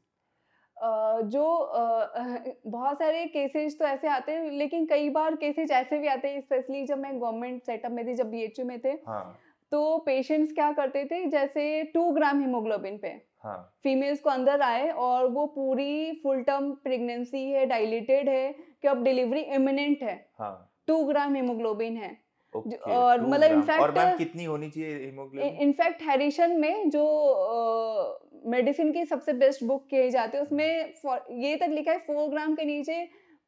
Speaker 2: बहुत सारे cases तो ऐसे आते हैं, लेकिन कई बार केसेज़ ऐसे भी आते हैं, स्पेशली जब मैं गवर्नमेंट सेटअप में थी, जब बीएचयू में थे,
Speaker 1: हाँ।
Speaker 2: तो पेशेंट्स क्या करते थे, जैसे 2 ग्राम हीमोग्लोबिन पे
Speaker 1: हाँ।
Speaker 2: फीमेल्स को अंदर आए और वो पूरी फुल टर्म प्रेगनेंसी है, डायलेटेड है, कि अब डिलीवरी इमिनेंट है,
Speaker 1: हाँ।
Speaker 2: 2 ग्राम हीमोग्लोबिन है।
Speaker 1: ओके।
Speaker 2: और
Speaker 1: 2
Speaker 2: मतलब
Speaker 1: ग्राम और
Speaker 2: इनफैक्ट
Speaker 1: मैम कितनी होनी चाहिए हीमोग्लोबिन?
Speaker 2: इनफैक्ट हैरिसन में जो मेडिसिन की सबसे बेस्ट बुक कही जाती है, उसमें ये तक लिखा है 4 ग्राम के नीचे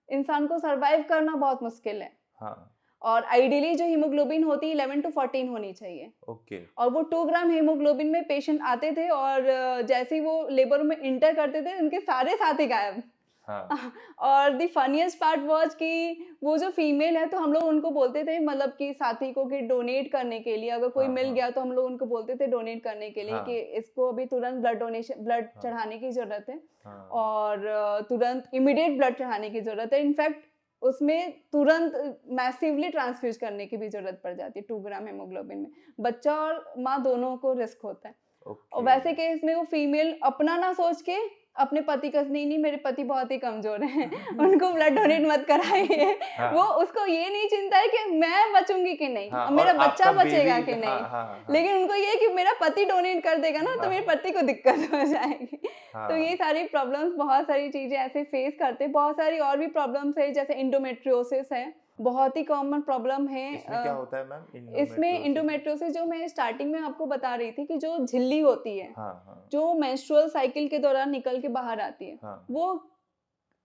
Speaker 2: इंसान को सरवाइव करना बहुत मुश्किल है।
Speaker 1: हाँ।
Speaker 2: और आइडियली जो हीमोग्लोबिन होती है 11 टू 14 होनी चाहिए।
Speaker 1: ओके।
Speaker 2: और वो 2 ग्राम हीमोग्लोबिन में पेशेंट आते थे और जैसे ही वो लेबर में इंटर करते थे, उनके सारे साथी गायब।
Speaker 1: हाँ।
Speaker 2: और द फनीएस्ट पार्ट वाज कि वो जो फीमेल है, तो हम लोग उनको बोलते थे मतलब कि साथी को कि डोनेट करने के लिए, अगर कोई
Speaker 1: हाँ,
Speaker 2: मिल
Speaker 1: हाँ।
Speaker 2: गया तो हम लोग उनको बोलते थे डोनेट करने के लिए कि
Speaker 1: हाँ।
Speaker 2: इसको अभी तुरंत ब्लड
Speaker 1: हाँ।
Speaker 2: चढ़ाने की ज़रूरत है
Speaker 1: हाँ।
Speaker 2: और तुरंत इमीडिएट ब्लड चढ़ाने की ज़रूरत है। इनफैक्ट उसमें तुरंत मैसिवली ट्रांसफ्यूज करने की भी ज़रूरत पड़ जाती है 2 ग्राम हीमोग्लोबिन में। बच्चा और माँ दोनों को रिस्क होता है। और
Speaker 1: ओके।
Speaker 2: वैसे केस में वो फीमेल अपना ना सोच के अपने पति का, नहीं मेरे पति बहुत ही कमजोर हैं, उनको ब्लड डोनेट मत कराइए। वो
Speaker 1: हाँ।
Speaker 2: उसको ये नहीं चिंता है कि मैं बचूंगी कि नहीं,
Speaker 1: हाँ,
Speaker 2: और
Speaker 1: और
Speaker 2: मेरा बच्चा
Speaker 1: आपका
Speaker 2: बचेगा
Speaker 1: बेबी।
Speaker 2: कि
Speaker 1: हाँ,
Speaker 2: नहीं,
Speaker 1: हाँ, हाँ।
Speaker 2: लेकिन उनको ये है कि मेरा पति डोनेट कर देगा ना, तो मेरे
Speaker 1: हाँ।
Speaker 2: पति को दिक्कत हो जाएगी। तो ये
Speaker 1: हाँ।
Speaker 2: सारी प्रॉब्लम्स, बहुत सारी चीजें ऐसे फेस करते हैं। बहुत सारी और भी प्रॉब्लम्स है, जैसे इंडोमेट्रियोसिस है, बहुत ही कॉमन प्रॉब्लम है।
Speaker 1: इसमें क्या होता है मैम
Speaker 2: इसमें
Speaker 1: इंडोमेट्रियोसिस?
Speaker 2: इंडोमेट्रियोसिस जो मैं स्टार्टिंग में आपको बता रही थी, कि जो झिल्ली होती है,
Speaker 1: हाँ, हाँ।
Speaker 2: जो मेंस्ट्रुअल साइकिल के दौरान निकल के बाहर आती है,
Speaker 1: हाँ।
Speaker 2: वो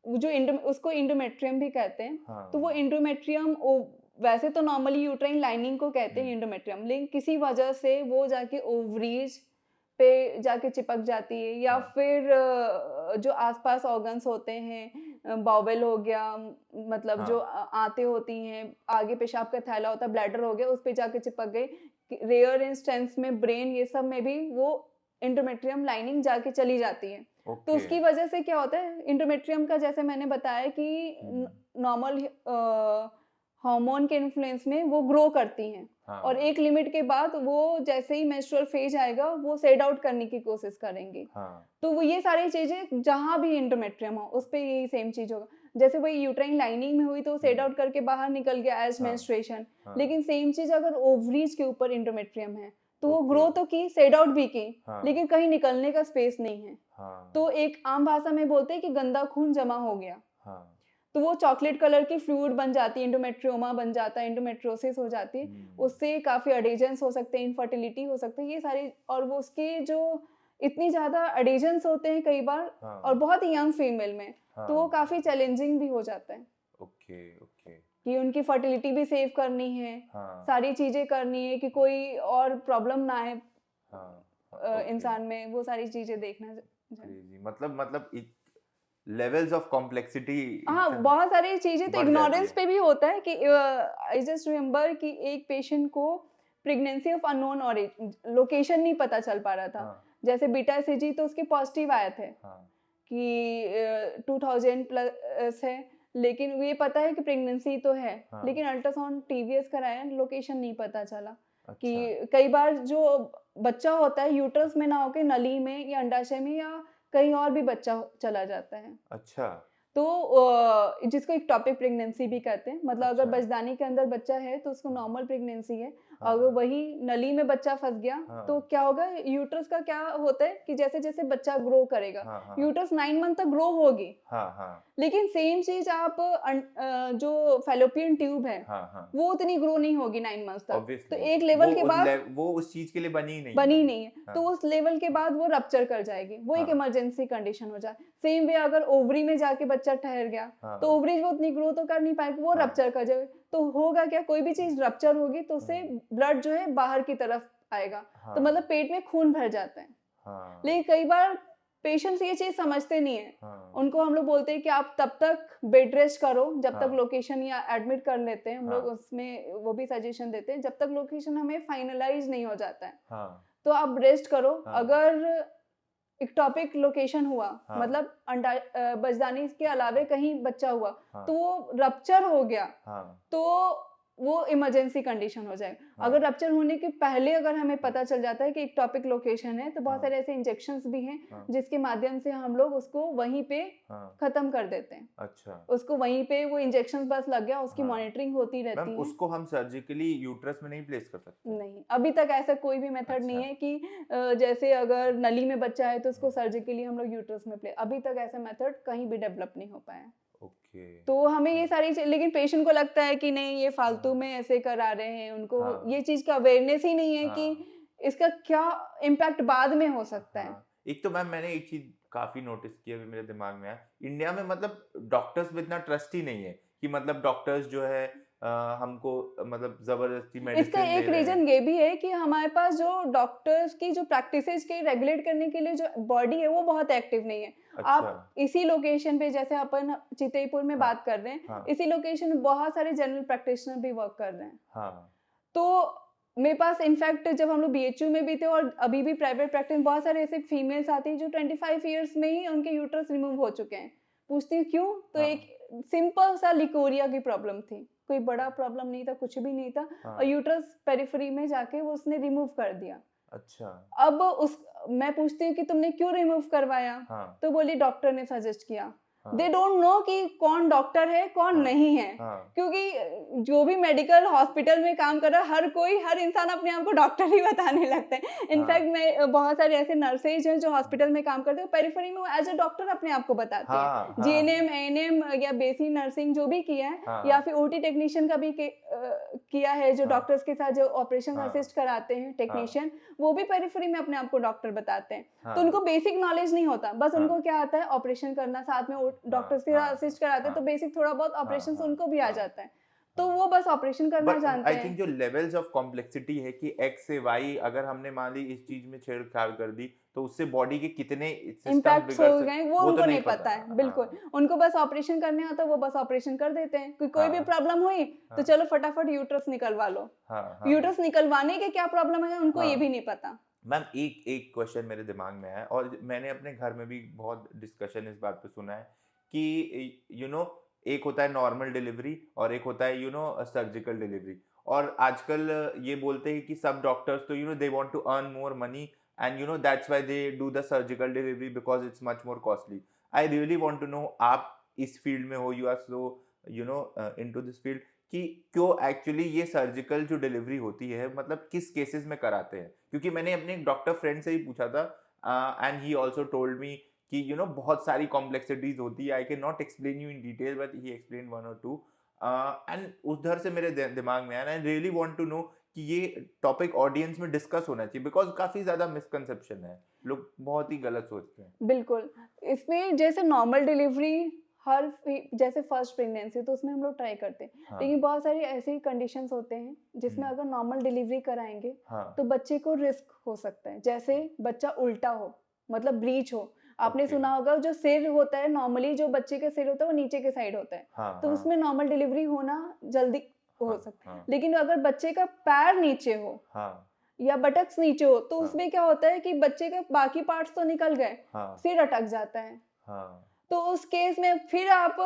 Speaker 2: जो उसको इंडोमेट्रियम भी कहते हैं।
Speaker 1: हाँ।
Speaker 2: तो वो इंडोमेट्रियम वैसे तो नॉर्मली यूट्राइन लाइनिंग को कहते हैं
Speaker 1: हुँ।
Speaker 2: इंडोमेट्रियम, लेकिन किसी वजह से वो जाके ओवरीज पे जाके चिपक जाती है, या
Speaker 1: हाँ।
Speaker 2: फिर जो आसपास ऑर्गन्स होते हैं, बाउवेल हो गया, मतलब जो
Speaker 1: हाँ।
Speaker 2: आंतें होती हैं, आगे पेशाब का थैला होता है, ब्लैडर हो गया, उस पे जाके चिपक गई। रेयर इंस्टेंस में ब्रेन, ये सब में भी वो इंडोमेट्रियम लाइनिंग जाके चली जाती है। तो
Speaker 1: ओके।
Speaker 2: उसकी वजह से क्या होता है, इंडोमेट्रियम का जैसे मैंने बताया कि
Speaker 1: हुँ।
Speaker 2: नॉर्मल हार्मोन के इन्फ्लुएंस में वो ग्रो करती हैं, और
Speaker 1: हाँ।
Speaker 2: एक लिमिट के बाद वो जैसे ही मेंस्ट्रुअल फेज आएगा, वो सेड आउट करने की कोशिश करेंगी।
Speaker 1: हाँ।
Speaker 2: तो वो ये सारी चीजें जहाँ भी इंडोमेट्रियम हो, उस पे यही सेम चीज होगा। जैसे वही यूट्राइन लाइनिंग में हुई तो सेड आउट करके बाहर निकल गया एज
Speaker 1: हाँ।
Speaker 2: मेंस्ट्रुएशन,
Speaker 1: हाँ।
Speaker 2: लेकिन सेम चीज अगर ओवरीज के ऊपर इंडोमेट्रियम है, तो वो
Speaker 1: ओके।
Speaker 2: ग्रो तो की, सेड आउट भी की,
Speaker 1: हाँ।
Speaker 2: लेकिन कहीं निकलने का स्पेस नहीं है।
Speaker 1: हाँ।
Speaker 2: तो एक आम भाषा में बोलते हैं कि गंदा खून जमा हो गया,
Speaker 1: हाँ।
Speaker 2: तो वो चॉकलेट कलर की फ्लूइड बन जाती है, इंडोमेट्रियोमा बन जाता है, इंडोमेट्रियोसिस हो जाती है। उससे काफ़ी अडेजन्स हो सकते हैं, इनफर्टिलिटी हो सकती है, ये सारी। और वो उसके जो इतनी ज़्यादा अडेजन्स होते हैं कई बार,
Speaker 1: हाँ।
Speaker 2: और बहुत ही यंग फीमेल में, तो वो
Speaker 1: हाँ।
Speaker 2: काफ़ी चैलेंजिंग भी हो जाता है
Speaker 1: ओके, ओके।
Speaker 2: कि उनकी फर्टिलिटी भी सेव करनी है,
Speaker 1: हाँ।
Speaker 2: सारी चीज़ें करनी है कि कोई और प्रॉब्लम ना आए
Speaker 1: हाँ। हाँ। ओके।
Speaker 2: इंसान में, वो सारी चीज़ें देखना
Speaker 1: क्रेजी मतलब लेवल्स ऑफ कॉम्प्लेक्सिटी
Speaker 2: हाँ, बहुत सारी चीज़ें तो
Speaker 1: बढ़ जाती
Speaker 2: इग्नोरेंस
Speaker 1: है।
Speaker 2: पे भी होता है कि आई जस्ट रिमेंबर कि एक पेशेंट को प्रेगनेंसी ऑफ अननोन लोकेशन नहीं पता चल पा रहा था।
Speaker 1: हाँ।
Speaker 2: जैसे बीटा एसजी तो उसके पॉजिटिव आए थे
Speaker 1: हाँ।
Speaker 2: कि 2000 प्लस है, लेकिन ये पता है कि प्रेगनेंसी तो है,
Speaker 1: हाँ।
Speaker 2: लेकिन अल्ट्रासाउंड टीवीएस कराया, लोकेशन नहीं पता चला।
Speaker 1: अच्छा।
Speaker 2: कि कई बार जो बच्चा होता है यूट्रस में ना होके नली में या अंडाशय में या कहीं और भी बच्चा चला जाता है।
Speaker 1: अच्छा।
Speaker 2: तो जिसको एक टॉपिक प्रेगनेंसी भी कहते हैं, मतलब अगर
Speaker 1: अच्छा।
Speaker 2: बचदानी के अंदर बच्चा है तो उसको नॉर्मल प्रेगनेंसी है।
Speaker 1: हाँ,
Speaker 2: अगर वही नली में बच्चा फंस गया तो
Speaker 1: हाँ,
Speaker 2: क्या होगा, यूट्रस का क्या होता है कि जैसे जैसे बच्चा ग्रो करेगा,
Speaker 1: हाँ, हाँ,
Speaker 2: यूट्रस 9 मंथ तक ग्रो होगी,
Speaker 1: हाँ, हाँ,
Speaker 2: लेकिन सेम चीज आप जो फैलोपियन ट्यूब है
Speaker 1: हाँ, हाँ,
Speaker 2: वो उतनी ग्रो नहीं होगी 9 मंथ्स तक। तो
Speaker 1: ऑब्वियसली
Speaker 2: एक लेवल के बाद
Speaker 1: वो उस चीज के लिए बनी ही नहीं
Speaker 2: बनी
Speaker 1: है।
Speaker 2: नहीं है, तो
Speaker 1: हाँ,
Speaker 2: उस लेवल के बाद वो रप्चर कर जाएगी, वो एक
Speaker 1: हाँ,
Speaker 2: इमरजेंसी कंडीशन हो जाए। सेम वे अगर ओवरी में जाके बच्चा ठहर गया
Speaker 1: हाँ,
Speaker 2: तो ओवरी वो उतनी ग्रो तो कर नहीं पाएगी, वो
Speaker 1: हाँ,
Speaker 2: रप्चर कर जाए। तो होगा क्या, कोई भी चीज रप्चर होगी तो उससे
Speaker 1: हम्म,
Speaker 2: ब्लड जो है बाहर की तरफ आएगा, तो
Speaker 1: हाँ,
Speaker 2: मतलब पेट में खून भर जाता है।
Speaker 1: हाँ,
Speaker 2: लेकिन कई बार पेशेंट्स ये चीज समझते नहीं है,
Speaker 1: हाँ,
Speaker 2: उनको हम लोग बोलते हैं कि आप तब तक बेड रेस्ट करो जब तक
Speaker 1: हाँ,
Speaker 2: लोकेशन, या एडमिट कर लेते हैं हम लोग,
Speaker 1: हाँ,
Speaker 2: उसमें वो भी सजेशन देते हैं जब तक लोकेशन हमें फाइनलाइज नहीं हो जाता है
Speaker 1: हाँ,
Speaker 2: तो आप रेस्ट करो।
Speaker 1: हाँ,
Speaker 2: अगर इक्टोपिक लोकेशन हुआ,
Speaker 1: हाँ,
Speaker 2: मतलब बचदानी के अलावे कहीं बच्चा हुआ
Speaker 1: हाँ,
Speaker 2: तो वो रप्चर हो गया,
Speaker 1: हाँ,
Speaker 2: तो वो इमरजेंसी कंडीशन हो जाएगा। अगर
Speaker 1: हाँ,
Speaker 2: रप्चर होने के पहले अगर हमें पता चल जाता है कि एक टॉपिक लोकेशन है, तो बहुत
Speaker 1: हाँ,
Speaker 2: सारे ऐसे इंजेक्शंस भी हैं
Speaker 1: हाँ,
Speaker 2: जिसके माध्यम से हम लोग उसको वहीं पे
Speaker 1: हाँ,
Speaker 2: खत्म कर देते हैं।
Speaker 1: अच्छा,
Speaker 2: उसको वहीं पे वो इंजेक्शन बस लग गया, उसकी
Speaker 1: हाँ,
Speaker 2: मॉनिटरिंग होती
Speaker 1: मैम
Speaker 2: रहती है।
Speaker 1: उसको हम सर्जिकली यूट्रस में नहीं प्लेस कर सकते?
Speaker 2: नहीं, अभी तक ऐसा कोई भी मेथड नहीं
Speaker 1: अच्छा,
Speaker 2: है कि जैसे अगर नली में बच्चा है तो उसको
Speaker 1: हम्म,
Speaker 2: सर्जिकली हम लोग यूट्रस में प्ले, अभी तक ऐसा मेथड कहीं भी डेवलप नहीं हो पाया है।
Speaker 1: ओके,
Speaker 2: तो हमें ये
Speaker 1: हाँ,
Speaker 2: सारी लेकिन पेशेंट को लगता है कि नहीं ये फालतू
Speaker 1: हाँ,
Speaker 2: में ऐसे करा रहे हैं, उनको
Speaker 1: हाँ,
Speaker 2: ये चीज़ का अवेयरनेस ही नहीं है कि
Speaker 1: हाँ,
Speaker 2: इसका क्या इम्पैक्ट बाद में हो सकता है।
Speaker 1: हाँ, एक तो मैम मैंने एक चीज काफी नोटिस की अभी मेरे दिमाग में है, इंडिया में मतलब डॉक्टर्स में इतना ट्रस्ट ही नहीं है कि मतलब डॉक्टर्स जो है हमको मतलब जबरदस्ती
Speaker 2: इसका
Speaker 1: मेडिसिन दे
Speaker 2: एक
Speaker 1: रहे हैं।
Speaker 2: रीज़न ये भी है कि हमारे पास जो डॉक्टर्स की जो प्रैक्टिसेज़ के रेगुलेट करने के लिए जो बॉडी है वो बहुत एक्टिव नहीं है।
Speaker 1: अच्छा,
Speaker 2: आप इसी लोकेशन पे, जैसे अपन चितईपुर में
Speaker 1: हाँ,
Speaker 2: बात कर रहे हैं,
Speaker 1: हाँ,
Speaker 2: इसी लोकेशन में बहुत सारे जनरल प्रैक्टिशनर भी वर्क कर रहे हैं।
Speaker 1: हाँ,
Speaker 2: तो मेरे पास इनफैक्ट जब हम लोग बीएचयू में भी थे और अभी भी प्राइवेट प्रैक्टिस में बहुत सारे ऐसे फीमेल्स आती हैं जो 25 इयर्स में ही उनके यूट्रस रिमूव हो चुके हैं। पूछती हूँ क्यों? तो
Speaker 1: हाँ,
Speaker 2: एक सिंपल सा लिकोरिया की प्रॉब्लम थी। कोई बड़ा प्रॉब्लम नहीं था, कुछ भी नहीं था, और
Speaker 1: हाँ,
Speaker 2: यूट्रस पेरिफेरी में जाके वो उसने रिमूव कर दिया।
Speaker 1: अच्छा,
Speaker 2: अब उस मैं पूछती हूँ कि तुमने क्यों रिमूव करवाया?
Speaker 1: हाँ,
Speaker 2: तो बोली डॉक्टर ने सजेस्ट किया।
Speaker 1: हाँ,
Speaker 2: दे डोंट नो कि कौन डॉक्टर है, कौन
Speaker 1: हाँ,
Speaker 2: नहीं है।
Speaker 1: हाँ,
Speaker 2: क्योंकि जो भी मेडिकल हॉस्पिटल में काम कर रहा है, हर इंसान अपने आप को डॉक्टर ही बताने लगता है।
Speaker 1: हाँ,
Speaker 2: इनफैक्ट मैं बहुत सारे ऐसे नर्सेज हैं जो हॉस्पिटल में काम करते हैं, पेरिफेरी में वो एज़ अ डॉक्टर अपने आप को बताती हैं।
Speaker 1: हाँ, हाँ,
Speaker 2: जीएनएम, एएनएम या बेसिक नर्सिंग जो भी किया है,
Speaker 1: हाँ,
Speaker 2: या
Speaker 1: हाँ,
Speaker 2: फिर ओटी टेक्नीशियन का भी किया है, जो
Speaker 1: हाँ,
Speaker 2: डॉक्टर्स के साथ जो ऑपरेशन
Speaker 1: हाँ,
Speaker 2: असिस्ट कराते हैं
Speaker 1: हाँ,
Speaker 2: टेक्नीशियन, वो भी पेरिफेरी में अपने आप को डॉक्टर बताते हैं। तो
Speaker 1: हाँ,
Speaker 2: उनको बेसिक नॉलेज नहीं होता, बस
Speaker 1: हाँ,
Speaker 2: उनको क्या आता है ऑपरेशन करना, साथ में वो
Speaker 1: हाँ,
Speaker 2: डॉक्टर्स के साथ
Speaker 1: हाँ,
Speaker 2: असिस्ट कराते हैं, तो
Speaker 1: हाँ,
Speaker 2: बेसिक थोड़ा बहुत
Speaker 1: हाँ,
Speaker 2: ऑपरेशन
Speaker 1: हाँ,
Speaker 2: उनको भी आ
Speaker 1: हाँ,
Speaker 2: जाता है। तो
Speaker 1: हाँ।
Speaker 2: वो बस ऑपरेशन करना
Speaker 1: बट
Speaker 2: जानते
Speaker 1: आई थिंक
Speaker 2: हैं।
Speaker 1: जो लेवल्स ऑफ कॉम्प्लेक्सिटी है कि एक्स से वाई अगर हमने मान ली इस चीज में छेड़छाड़ कर दी तो उससे बॉडी के कितने सिस्टम्स
Speaker 2: इम्पैक्ट्स
Speaker 1: बिगड़
Speaker 2: हो
Speaker 1: सक
Speaker 2: गए वो
Speaker 1: वो तो
Speaker 2: उनको
Speaker 1: नहीं
Speaker 2: नहीं
Speaker 1: पता।
Speaker 2: पता है, बिल्कुल।
Speaker 1: हाँ,
Speaker 2: उनको बस ऑपरेशन करने आता है, वो बस ऑपरेशन कर देते हैं। कोई भी
Speaker 1: हाँ,
Speaker 2: प्रॉब्लम हुई तो
Speaker 1: हाँ,
Speaker 2: चलो फटाफट यूट्रस निकलवा लो।
Speaker 1: हाँ, हाँ,
Speaker 2: यूट्रस निकलवाने के क्या प्रॉब्लम है उनको ये भी
Speaker 1: हाँ।
Speaker 2: नहीं पता।
Speaker 1: मैम एक एक क्वेश्चन मेरे दिमाग में है और मैंने अपने घर में भी बहुत डिस्कशन इस बात पे सुना है कि एक होता है नॉर्मल डिलीवरी और एक होता है सर्जिकल डिलीवरी। और आजकल ये बोलते हैं कि सब डॉक्टर्स तो they want to earn more money and that's why they do the surgical delivery because it's much more costly. I really want to know, आप इस फील्ड में हो, you are so into this field, कि क्यों actually ये surgical जो delivery होती है मतलब किस केसेस में कराते हैं? क्योंकि मैंने अपने एक डॉक्टर फ्रेंड से ही पूछा था and he also told me कि बहुत सारी कॉम्प्लेक्सिटीज होती है। I can not explain you in detail but he explain one और टू एंड उधर से मेरे दिमाग में आया, I really want to know कि ये टॉपिक ऑडियंस में डिस्कस होना चाहिए बिकॉज काफी ज्यादा मिसकंसेप्शन है, लोग बहुत ही गलत सोचते हैं।
Speaker 2: बिल्कुल। इसमें जैसे नॉर्मल डिलीवरी जैसे फर्स्ट प्रेगनेंसी तो उसमें हम लोग ट्राई करते हैं।
Speaker 1: हाँ,
Speaker 2: लेकिन बहुत सारी ऐसी कंडीशंस होते हैं जिसमें
Speaker 1: हम्म,
Speaker 2: अगर नॉर्मल डिलीवरी कराएँगे
Speaker 1: हाँ,
Speaker 2: तो बच्चे को रिस्क हो सकता है। जैसे बच्चा उल्टा हो, मतलब ब्रीच हो। आपने
Speaker 1: ओके,
Speaker 2: सुना होगा जो सिर होता है, नॉर्मली जो बच्चे का सिर होता है वो नीचे के साइड होता है।
Speaker 1: हाँ,
Speaker 2: तो
Speaker 1: हाँ,
Speaker 2: उसमें नॉर्मल डिलीवरी होना जल्दी हो
Speaker 1: हाँ,
Speaker 2: सकता है।
Speaker 1: हाँ,
Speaker 2: लेकिन अगर बच्चे का पैर नीचे हो
Speaker 1: हाँ,
Speaker 2: या बटक्स नीचे हो तो
Speaker 1: हाँ,
Speaker 2: उसमें क्या होता है कि बच्चे के बाकी पार्ट्स तो निकल गए,
Speaker 1: हाँ,
Speaker 2: सिर अटक जाता है।
Speaker 1: हाँ,
Speaker 2: तो उस केस में फिर आप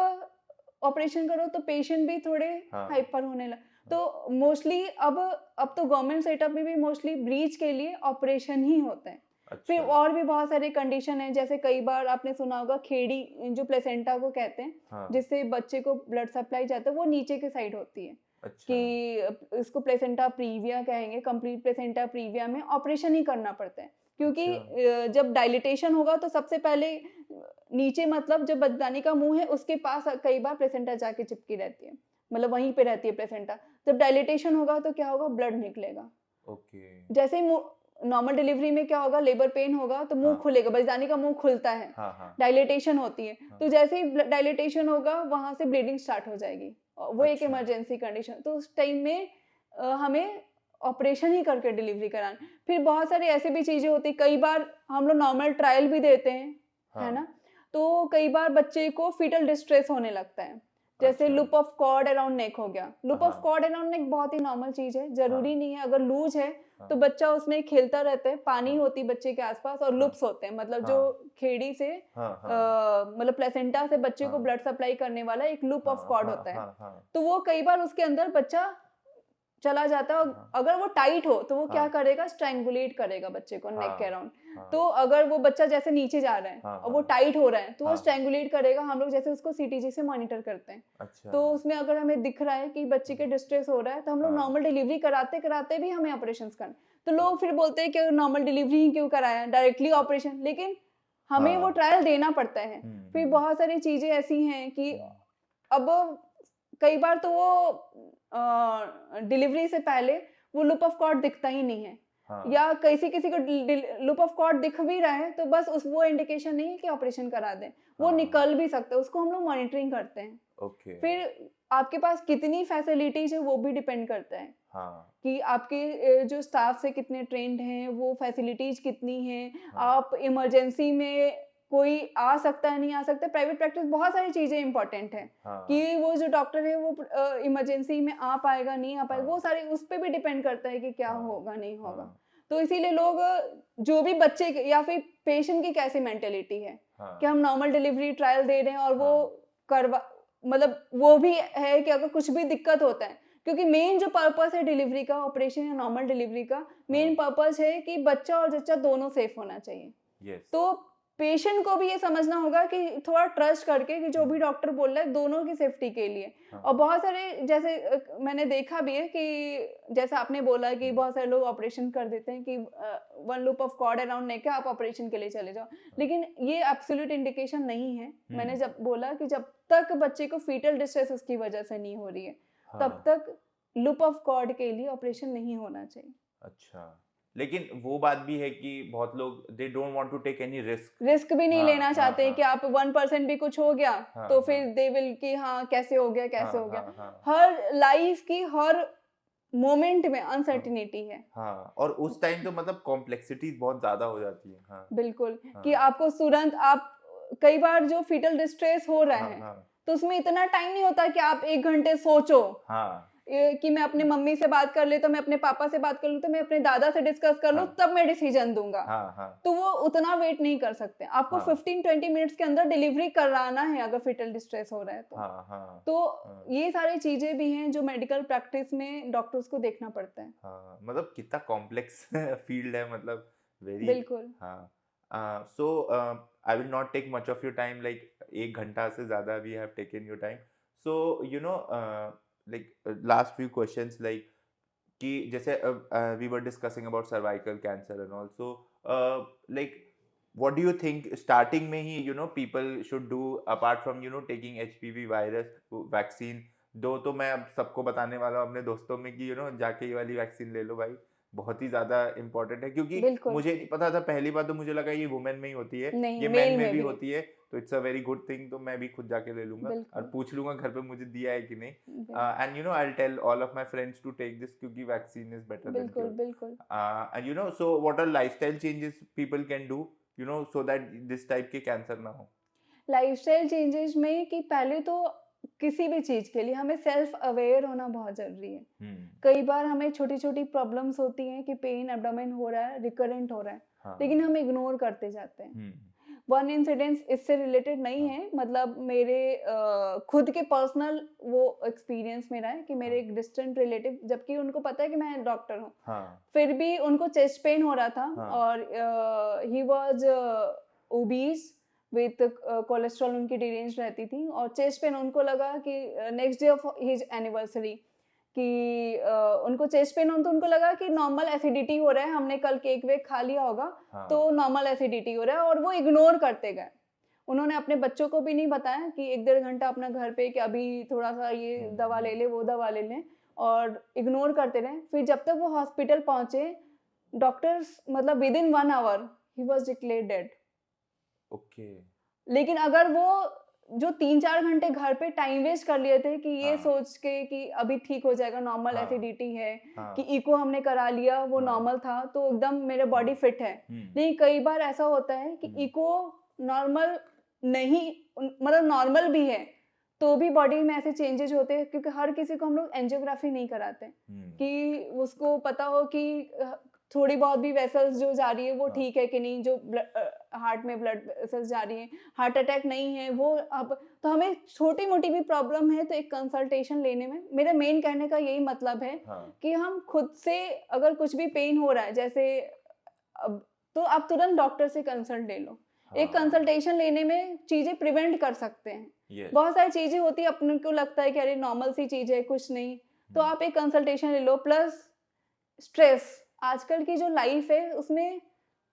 Speaker 2: ऑपरेशन करो तो पेशेंट भी थोड़े
Speaker 1: हाँ,
Speaker 2: हाइपर होने लग।
Speaker 1: हाँ,
Speaker 2: तो मोस्टली अब तो गवर्नमेंट सेटअप में भी मोस्टली ब्रीच के लिए ऑपरेशन ही होता है। फिर
Speaker 1: अच्छा।
Speaker 2: और भी बहुत सारे कंडीशन हैं, जैसे कई बार आपने सुना होगा खेड़ी, जो प्लेसेंटा को कहते हैं,
Speaker 1: हाँ।
Speaker 2: जिससे बच्चे को ब्लड सप्लाई जाता है, वो नीचे की साइड होती है,
Speaker 1: अच्छा।
Speaker 2: कि इसको प्लेसेंटा प्रीविया कहेंगे। कंप्लीट प्लेसेंटा प्रीविया में ऑपरेशन ही करना पड़ता है, क्योंकि
Speaker 1: अच्छा।
Speaker 2: जब डायलिटेशन होगा तो सबसे पहले नीचे, मतलब जो बच्चेदानी का मुंह है उसके पास कई बार प्लेसेंटा जाके चिपकी रहती है, मतलब वहीं पे रहती है प्लेसेंटा। जब डायलिटेशन होगा तो क्या होगा, ब्लड निकलेगा।
Speaker 1: ओके।
Speaker 2: जैसे ही नॉर्मल डिलीवरी में क्या होगा, लेबर पेन होगा तो मुंह
Speaker 1: हाँ।
Speaker 2: खुलेगा, बच्चेदानी का मुंह खुलता है,
Speaker 1: हाँ, हाँ।
Speaker 2: डायलिटेशन होती है।
Speaker 1: हाँ।
Speaker 2: तो जैसे ही डायलिटेशन होगा वहां से ब्लीडिंग स्टार्ट हो जाएगी, और वो एक
Speaker 1: अच्छा।
Speaker 2: Emergency condition. तो उस टाइम में हमें ऑपरेशन ही करके डिलीवरी कराना। फिर बहुत सारी ऐसी भी चीजें होती, कई बार हम लोग नॉर्मल ट्रायल भी देते हैं, है
Speaker 1: हाँ।
Speaker 2: ना। तो कई बार बच्चे को फीटल डिस्ट्रेस होने लगता है, जैसे
Speaker 1: अच्छा।
Speaker 2: Loop of cord around neck हो गया। लूप ऑफ
Speaker 1: हाँ।
Speaker 2: कॉर्ड अराउंड नेक बहुत ही नॉर्मल चीज है,
Speaker 1: हाँ।
Speaker 2: जरूरी नहीं है। अगर लूज है तो
Speaker 1: हाँ।
Speaker 2: बच्चा उसमें खेलता रहता है, पानी
Speaker 1: हाँ।
Speaker 2: होती है बच्चे के आसपास, और
Speaker 1: हाँ।
Speaker 2: लूप्स होते हैं, मतलब जो
Speaker 1: हाँ।
Speaker 2: खेड़ी से
Speaker 1: हाँ। हाँ।
Speaker 2: मतलब प्लेसेंटा से बच्चे को
Speaker 1: हाँ।
Speaker 2: ब्लड सप्लाई करने वाला एक लूप ऑफ
Speaker 1: हाँ।
Speaker 2: कॉर्ड
Speaker 1: हाँ।
Speaker 2: होता है।
Speaker 1: हाँ। हाँ।
Speaker 2: तो वो कई बार उसके अंदर बच्चा चला जाता है, और
Speaker 1: हाँ।
Speaker 2: अगर वो टाइट हो तो वो क्या
Speaker 1: हाँ।
Speaker 2: करेगा, स्ट्रैंगुलेट करेगा बच्चे को नेक के
Speaker 1: हाँ।
Speaker 2: अराउंड।
Speaker 1: हाँ।
Speaker 2: तो अगर वो बच्चा जैसे नीचे जा रहा है
Speaker 1: हाँ।
Speaker 2: और वो
Speaker 1: हाँ।
Speaker 2: टाइट हो रहा है तो वो
Speaker 1: हाँ।
Speaker 2: स्ट्रैंगुलेट करेगा। हम लोग जैसे उसको सीटीजी से मॉनिटर करते हैं,
Speaker 1: अच्छा।
Speaker 2: तो उसमें अगर हमें दिख रहा है कि बच्चे के डिस्ट्रेस हो रहा है तो हम लोग
Speaker 1: हाँ।
Speaker 2: नॉर्मल डिलीवरी कराते कराते भी हमें ऑपरेशन करना। तो लोग
Speaker 1: अच्छा।
Speaker 2: फिर बोलते हैं कि नॉर्मल डिलीवरी ही क्यों कराया, डायरेक्टली ऑपरेशन, लेकिन हमें वो
Speaker 1: हाँ।
Speaker 2: ट्रायल देना पड़ता है। फिर
Speaker 1: हम्म।
Speaker 2: बहुत सारी चीजें ऐसी हैं कि
Speaker 1: हम्म।
Speaker 2: अब कई बार तो वो डिलीवरी से पहले वो लूप ऑफ कॉर्ड दिखता ही नहीं है,
Speaker 1: हाँ।
Speaker 2: या किसी किसी को लूप ऑफ कॉर्ड दिख भी रहा है तो बस उस वो इंडिकेशन नहीं है कि ऑपरेशन करा दें, वो
Speaker 1: हाँ।
Speaker 2: निकल भी सकता है, उसको हम लोग मॉनिटरिंग करते हैं।
Speaker 1: ओके।
Speaker 2: फिर आपके पास कितनी फैसिलिटीज है वो भी डिपेंड करता है,
Speaker 1: हाँ।
Speaker 2: कि आपके जो स्टाफ से कितने ट्रेंड हैं, वो फैसिलिटीज कितनी हैं,
Speaker 1: हाँ।
Speaker 2: आप इमरजेंसी में कोई आ सकता है नहीं आ सकता। प्राइवेट प्रैक्टिस बहुत सारी चीजें इंपॉर्टेंट है,
Speaker 1: हाँ।
Speaker 2: कि वो जो डॉक्टर है वो इमरजेंसी में आ पाएगा नहीं आ पाएगा,
Speaker 1: हाँ।
Speaker 2: वो सारे उस पर भी डिपेंड करता है कि क्या
Speaker 1: हाँ।
Speaker 2: होगा नहीं होगा।
Speaker 1: हाँ।
Speaker 2: तो इसीलिए लोग जो भी बच्चे या फिर पेशेंट की कैसी मेंटेलिटी है,
Speaker 1: हाँ।
Speaker 2: कि हम नॉर्मल डिलीवरी ट्रायल दे रहे हैं और वो
Speaker 1: हाँ।
Speaker 2: करवा, मतलब वो भी है कि अगर कुछ भी दिक्कत होता है, क्योंकि मेन जो पर्पस है डिलीवरी का, ऑपरेशन या नॉर्मल डिलीवरी का मेन
Speaker 1: हाँ।
Speaker 2: पर्पस है कि बच्चा और जच्चा दोनों सेफ होना चाहिए।
Speaker 1: यस।
Speaker 2: तो पेशेंट को भी ये समझना होगा कि थोड़ा ट्रस्ट करके कि जो भी डॉक्टर बोल रहा है दोनों की सेफ्टी के लिए। और
Speaker 1: हाँ।
Speaker 2: बहुत सारे जैसे मैंने देखा भी है कि जैसे आपने बोला कि बहुत सारे लोग ऑपरेशन कर देते हैं कि one loop of cord around neck है, आप ऑपरेशन के लिए चले जाओ, लेकिन ये एब्सोल्यूट इंडिकेशन नहीं है। मैंने जब बोला कि जब तक बच्चे को फीटल डिस्ट्रेस उसकी वजह से नहीं हो रही है तब
Speaker 1: हाँ।
Speaker 2: तक लूप ऑफ कॉर्ड के लिए ऑपरेशन नहीं होना चाहिए।
Speaker 1: अच्छा। लेकिन वो बात भी है कि बहुत लोग they don't want to take any risk.
Speaker 2: Risk भी नहीं
Speaker 1: हाँ।
Speaker 2: लेना
Speaker 1: हाँ।
Speaker 2: चाहते
Speaker 1: हाँ।
Speaker 2: कि आप 1% भी कुछ हो गया
Speaker 1: हाँ।
Speaker 2: तो
Speaker 1: हाँ।
Speaker 2: फिर दे विल कि हाँ कैसे हो गया कैसे
Speaker 1: हाँ।
Speaker 2: हो गया।
Speaker 1: हाँ। हाँ।
Speaker 2: हर लाइफ की हर मोमेंट में
Speaker 1: हाँ।
Speaker 2: अनसर्टिनिटी है।
Speaker 1: हाँ। और उस टाइम तो मतलब कॉम्प्लेक्सिटीज बहुत ज्यादा हो जाती है। हाँ।
Speaker 2: बिल्कुल, कि
Speaker 1: हाँ।
Speaker 2: आपको तुरंत आप कई बार जो फीटल डिस्ट्रेस हो रहा
Speaker 1: हाँ।
Speaker 2: है
Speaker 1: हाँ।
Speaker 2: तो उसमें इतना टाइम नहीं होता कि आप 1 घंटे सोचो
Speaker 1: हाँ।
Speaker 2: कि मैं अपने मम्मी से बात कर लेता हूँ, मैं अपने पापा से बात कर लूँ, तो मैं अपने दादा से डिस्कस कर लूँ,
Speaker 1: हाँ।
Speaker 2: तब मैं डिसीजन दूंगा।
Speaker 1: हाँ। हाँ।
Speaker 2: तो वो उतना वेट नहीं कर सकते, आपको
Speaker 1: हाँ।
Speaker 2: 15-20 मिनट्स के अंदर डिलीवरी कराना है अगर फीटल डिस्ट्रेस हो रहा है तो।
Speaker 1: हाँ। हाँ।
Speaker 2: तो
Speaker 1: हाँ।
Speaker 2: ये सारी चीजें भी हैं जो मेडिकल प्रैक्टिस में डॉक्टर्स को देखना पड़ता है।
Speaker 1: हाँ। मतलब कितना कॉम्प्लेक्स फील्ड है, मतलब वेरी।
Speaker 2: बिल्कुल।
Speaker 1: हाँ। So I will not take much of your time, like 1 घंटा से ज़्यादा we have taken your time. So you know like last few questions, like कि जैसे we were discussing about cervical cancer and also, like what do you think starting में ही people should do apart from taking HPV virus vaccine? दो तो मैं अब सबको बताने वाला हूँ अपने दोस्तों में कि जाके ये वाली वैक्सीन ले लो भाई, बहुत ही ज़्यादा इम्पोर्टेंट है। क्योंकि
Speaker 2: बिल्कुल।
Speaker 1: मुझे नहीं पता था, पहली बार तो मुझे लगा ये वुमेन में ही होती है,
Speaker 2: नहीं,
Speaker 1: ये
Speaker 2: मेल
Speaker 1: मेन में
Speaker 2: में
Speaker 1: भी
Speaker 2: भी है।
Speaker 1: होती है, तो it's a very good thing. तो मैं भी खुद जाके ले लूंगा और
Speaker 2: बिल्कुल।
Speaker 1: पूछ लूंगा घर पे मुझे दिया है कि नहीं।
Speaker 2: बिल्कुल।
Speaker 1: And I will tell all of my friends to take this, क्योंकि वैक्सीन इज बेटर देन
Speaker 2: बिल्कुल।
Speaker 1: क्योर।
Speaker 2: बिल्कुल।
Speaker 1: And so what are lifestyle changes people can do so that this type के कैंसर ना हो?
Speaker 2: लाइफस्टाइल चेंजेस में कि पहले तो किसी भी चीज के लिए हमें सेल्फ अवेयर होना बहुत जरूरी है। कई बार हमें छोटी छोटी प्रॉब्लम्स होती हैं कि पेन एब्डोमेन हो रहा है, रिकरेंट हो रहा है,
Speaker 1: हाँ।
Speaker 2: लेकिन हम इग्नोर करते जाते हैं। वन इंसिडेंस इससे रिलेटेड नहीं
Speaker 1: हाँ।
Speaker 2: है, मतलब मेरे खुद के पर्सनल वो एक्सपीरियंस मेरा है कि मेरे
Speaker 1: हाँ।
Speaker 2: एक डिस्टेंट रिलेटिव, जबकि उनको पता है कि मैं डॉक्टर हूँ,
Speaker 1: हाँ।
Speaker 2: फिर भी उनको चेस्ट पेन हो रहा था
Speaker 1: हाँ।
Speaker 2: और he was obese with cholesterol उनकी डिरेंज रहती थी, और चेस्ट पेन उनको लगा कि next day of his anniversary कि उनको चेस्ट पेन हो तो उनको लगा कि नॉर्मल एसिडिटी हो रहा है, हमने कल केक वेक खा लिया होगा
Speaker 1: हाँ।
Speaker 2: तो नॉर्मल एसिडिटी हो रहा है, और वो इग्नोर करते गए। उन्होंने अपने बच्चों को भी नहीं बताया कि 1-1.5 घंटा अपना घर पे कि अभी थोड़ा सा ये दवा ले ले, वो दवा ले लें, और इग्नोर करते रहे। फिर जब तक वो हॉस्पिटल पहुंचे, डॉक्टर्स मतलब within 1 hour he was declared dead.
Speaker 1: Okay.
Speaker 2: लेकिन अगर वो जो 3-4 घंटे घर पे टाइम वेस्ट कर लिए थे कि ये
Speaker 1: हाँ।
Speaker 2: सोच के कि अभी ठीक हो जाएगा, नॉर्मल
Speaker 1: हाँ।
Speaker 2: एसिडिटी है,
Speaker 1: हाँ।
Speaker 2: कि इको हमने करा लिया, वो
Speaker 1: हाँ।
Speaker 2: नॉर्मल था तो एकदम मेरे बॉडी फिट है।
Speaker 1: हम्म।
Speaker 2: लेकिन कई बार ऐसा होता है कि
Speaker 1: हम्म।
Speaker 2: इको नॉर्मल नहीं, मतलब नॉर्मल भी है तो भी बॉडी में ऐसे चेंजेस होते हैं, क्योंकि हर किसी को हम लोग एंजियोग्राफी नहीं कराते कि उसको पता हो कि थोड़ी बहुत भी वेसल्स जो जा रही है वो
Speaker 1: हाँ।
Speaker 2: ठीक है कि नहीं, जो हार्ट में ब्लड वेसल्स जा रही है, हार्ट अटैक नहीं है वो। अब तो हमें छोटी मोटी भी प्रॉब्लम है तो एक कंसल्टेशन लेने में, मेरा मेन कहने का यही मतलब है
Speaker 1: हाँ।
Speaker 2: कि हम खुद से अगर कुछ भी पेन हो रहा है जैसे अब, तो आप तुरंत डॉक्टर से कंसल्ट ले लो। एक
Speaker 1: हाँ।
Speaker 2: कंसल्टेशन लेने में चीजें प्रिवेंट कर सकते हैं।
Speaker 1: Yes.
Speaker 2: बहुत सारी चीजें होती है अपने को लगता है कि अरे नॉर्मल सी चीज है, कुछ नहीं, तो आप एक कंसल्टेशन ले लो। प्लस स्ट्रेस, आजकल की जो लाइफ है उसमें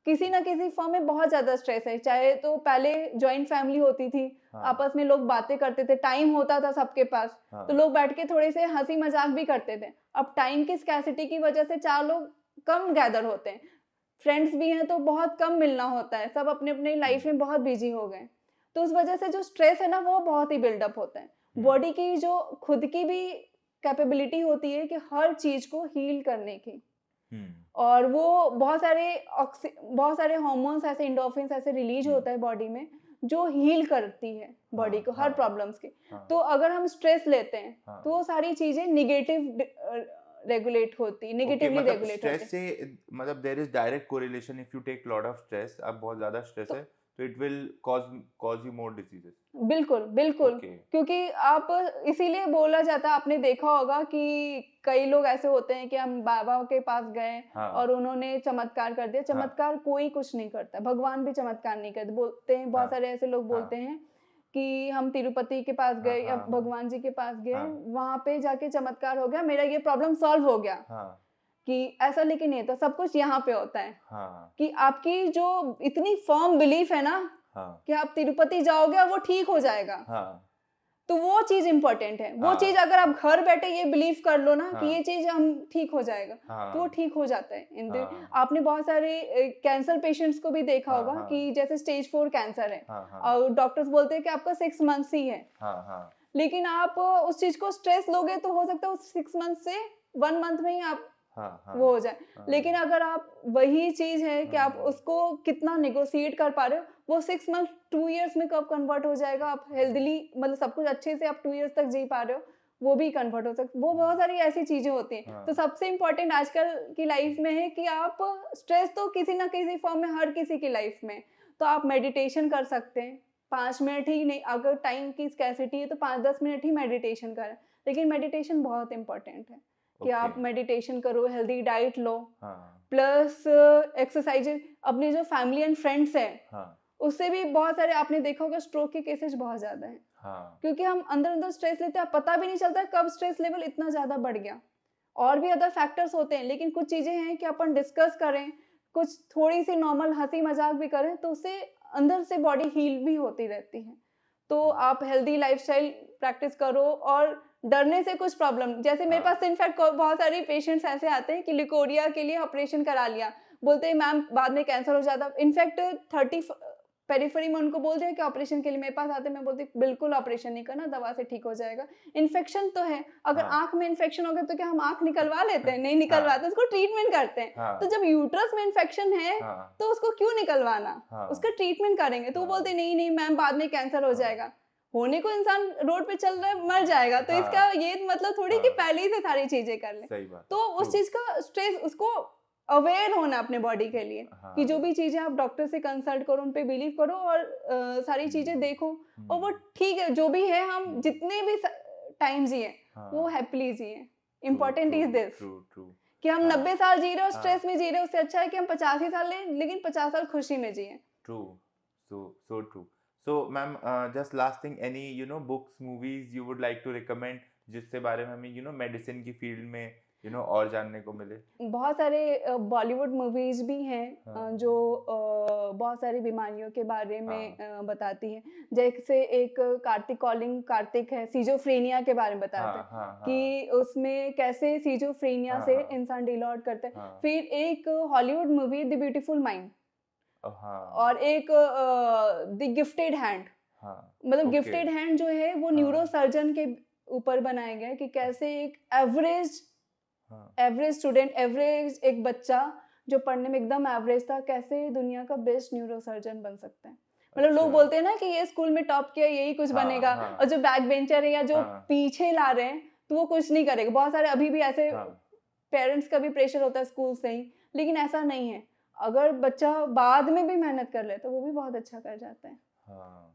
Speaker 2: किसी ना किसी फॉर्म में बहुत ज्यादा स्ट्रेस है। चाहे तो पहले जॉइंट फैमिली होती थी,
Speaker 1: हाँ।
Speaker 2: आपस में लोग बातें करते थे, टाइम होता था सबके पास,
Speaker 1: हाँ।
Speaker 2: तो लोग बैठ के थोड़े से हंसी मजाक भी करते थे। अब टाइम की स्कैसिटी की वजह से 4 लोग कम गैदर होते हैं, फ्रेंड्स भी हैं तो बहुत कम मिलना होता है, सब अपने अपने लाइफ में बहुत बिजी हो गए, तो उस वजह से जो स्ट्रेस है ना वो बहुत ही बिल्डअप होता है। बॉडी की जो खुद की भी कैपेबिलिटी होती है कि हर चीज को हील करने की, और वो बहुत सारे हार्मोन्स ऐसे, एंडोर्फिन्स ऐसे रिलीज होता है बॉडी में जो हील करती है बॉडी को हर प्रॉब्लम्स के। तो अगर हम स्ट्रेस लेते हैं तो वो सारी चीजें निगेटिव रेगुलेट होती, नेगेटिवली
Speaker 1: मतलब
Speaker 2: रेगुलेट
Speaker 1: स्ट्रेस
Speaker 2: होती है।
Speaker 1: से मतलब there is direct correlation, if you take lot of stress, अब बहुत ज्यादा स्ट्रेस है तो it will cause you more diseases.
Speaker 2: बिल्कुल बिल्कुल।
Speaker 1: Okay.
Speaker 2: क्योंकि आप, इसीलिए बोला जाता है, आपने देखा होगा कि कई लोग ऐसे होते हैं कि हम बाबा के पास गए
Speaker 1: हाँ।
Speaker 2: और उन्होंने चमत्कार कर दिया। चमत्कार कोई कुछ नहीं करता, भगवान भी चमत्कार नहीं करते। बोलते हैं बहुत सारे ऐसे लोग बोलते हैं कि हम तिरुपति के पास गए या भगवान जी के पास गए, वहां पे जाके चमत्कार हो गया, मेरा ये प्रॉब्लम सॉल्व हो गया। कि ऐसा लेकिन नहीं होता, सब कुछ यहाँ पे होता है कि आपकी जो इतनी फर्म बिलीफ है ना कि आप तिरुपति जाओगे और वो ठीक हो जाएगा, तो वो चीज इंपॉर्टेंट है। वो चीज अगर आप घर बैठे ये बिलीव कर लो ना कि ये चीज हम ठीक हो जाएगा, तो वो ठीक हो जाता है। आपने बहुत सारे कैंसर पेशेंट्स को भी देखा होगा कि जैसे स्टेज 4 कैंसर है और डॉक्टर्स बोलते हैं कि आपका 6 मंथ्स ही है, लेकिन आप उस चीज को स्ट्रेस लोगे तो हो सकता है उस 6 मंथ से 1 मंथ में ही आप वो हो जाए। लेकिन अगर आप, वही चीज है कि आप उसको कितना नेगोशिएट कर पा रहे हो, वो 6 मंथ 2 इयर्स में कब कन्वर्ट हो जाएगा, आप हेल्दीली मतलब सब कुछ अच्छे से आप 2 इयर्स तक जी पा रहे हो, वो भी कन्वर्ट हो सकता है। वो बहुत सारी ऐसी चीजें होती हैं। तो सबसे इम्पोर्टेंट आजकल की लाइफ में है कि आप, स्ट्रेस तो किसी ना किसी फॉर्म में हर किसी की लाइफ में, तो आप मेडिटेशन कर सकते हैं 5 मिनट ही नहीं, अगर टाइम की स्कैसिटी है तो 5-10 मिनट ही मेडिटेशन करें। लेकिन मेडिटेशन बहुत इंपॉर्टेंट है कि आप मेडिटेशन करो, हेल्दी डाइट लो, प्लस एक्सरसाइज। अपने जो फैमिली एंड फ्रेंड्स हैं उससे भी बहुत सारे, आपने देखा होगा स्ट्रोक के केसेस बहुत ज्यादा हैं, क्योंकि हम अंदर अंदर स्ट्रेस लेते हैं, पता भी नहीं चलता कब स्ट्रेस लेवल इतना ज्यादा बढ़ गया। और भी अदर फैक्टर्स होते हैं, लेकिन कुछ चीजें हैं कि अपन डिस्कस करें, कुछ थोड़ी सी नॉर्मल हंसी मजाक भी करें, तो उससे अंदर से बॉडी हील भी होती रहती है। तो आप हेल्दी लाइफस्टाइल प्रैक्टिस करो, और डरने से कुछ प्रॉब्लम, जैसे मेरे पास इनफैक्ट बहुत सारे पेशेंट्स ऐसे आते हैं कि लिकोरिया के लिए ऑपरेशन करा लिया, बोलते हैं मैम बाद में कैंसर हो जाता। इनफैक्ट 30 पेरिफेरी में उनको बोल दिया कि ऑपरेशन के लिए मेरे पास आते, मैं बोलती बिल्कुल ऑपरेशन नहीं करना, दवा से ठीक हो जाएगा। इन्फेक्शन तो है, अगर आंख में इन्फेक्शन हो गया तो क्या हम आंख निकलवा लेते हैं? नहीं निकलवाते, उसको ट्रीटमेंट करते हैं। तो जब यूट्रस में इन्फेक्शन है तो उसको क्यों निकलवाना, उसका ट्रीटमेंट करेंगे। तो वो बोलते नहीं नहीं मैम बाद में कैंसर हो जाएगा। होने को इंसान रोड पे चल रहा है, मर जाएगा, तो इसका ये मतलब थोड़ी कि पहले ही से सारी चीजें कर ले। तो उस चीज का स्ट्रेस, उसको अवेयर होना अपने बॉडी के लिए कि जो
Speaker 1: हाँ
Speaker 2: भी चीजें आप डॉक्टर से कंसल्ट करो, उन पे बिलीव करो और सारी चीजें
Speaker 1: हम्म,
Speaker 2: देखो, और वो
Speaker 1: हम्म,
Speaker 2: ठीक है जो भी है, हम
Speaker 1: हम्म,
Speaker 2: जितने भी टाइम जिए वो
Speaker 1: हाँ
Speaker 2: हैप्पीली जिए।
Speaker 1: True
Speaker 2: important
Speaker 1: true
Speaker 2: is this
Speaker 1: true true
Speaker 2: कि हम
Speaker 1: हाँ
Speaker 2: 90 साल जी रहे हो
Speaker 1: हाँ
Speaker 2: स्ट्रेस में जी रहे हो, उससे अच्छा है कि हम 85 साल लें लेकिन 50 साल खुशी में जिए।
Speaker 1: True. So true. So, ma'am, just last thing, any books, movies you would like to recommend जिससे बारे में हमें मेडिसिन की फील्ड में और जानने को मिले?
Speaker 2: बहुत सारे बॉलीवुड मूवीज भी हैं
Speaker 1: हाँ
Speaker 2: जो बहुत सारी बीमारियों के बारे में
Speaker 1: हाँ
Speaker 2: बताती हैं। जैसे एक कार्तिक कॉलिंग कार्तिक है, सीजोफ्रेनिया के बारे में बताते हैं
Speaker 1: हाँ हाँ हाँ
Speaker 2: कि उसमें कैसे सीजोफ्रेनिया
Speaker 1: हाँ
Speaker 2: से
Speaker 1: हाँ
Speaker 2: इंसान डिलॉट करता है।
Speaker 1: हाँ
Speaker 2: फिर एक Hollywood movie the beautiful mind,
Speaker 1: हाँ
Speaker 2: और एक द गिफ्टेड हैंड।
Speaker 1: हाँ
Speaker 2: मतलब
Speaker 1: ओके
Speaker 2: गिफ्टेड हैंड जो है वो न्यूरो
Speaker 1: हाँ
Speaker 2: सर्जन के ऊपर बनाया गया है कि कैसे एक एवरेज
Speaker 1: हाँ
Speaker 2: एवरेज स्टूडेंट, एवरेज एक बच्चा जो पढ़ने में एकदम एवरेज था, कैसे दुनिया का बेस्ट न्यूरो सर्जन बन सकता है। मतलब लोग
Speaker 1: अच्छा
Speaker 2: बोलते हैं ना कि ये स्कूल में टॉप किया यही कुछ
Speaker 1: हाँ
Speaker 2: बनेगा, और
Speaker 1: हाँ
Speaker 2: जो बैक बेंचर है या जो
Speaker 1: हाँ
Speaker 2: पीछे ला रहे हैं तो वो कुछ नहीं करेगा। बहुत सारे अभी भी ऐसे
Speaker 1: हाँ
Speaker 2: पेरेंट्स का भी प्रेशर होता है स्कूल से ही, लेकिन ऐसा नहीं है। अगर बच्चा बाद में भी मेहनत कर ले तो वो भी बहुत अच्छा कर जाता है।
Speaker 1: हाँ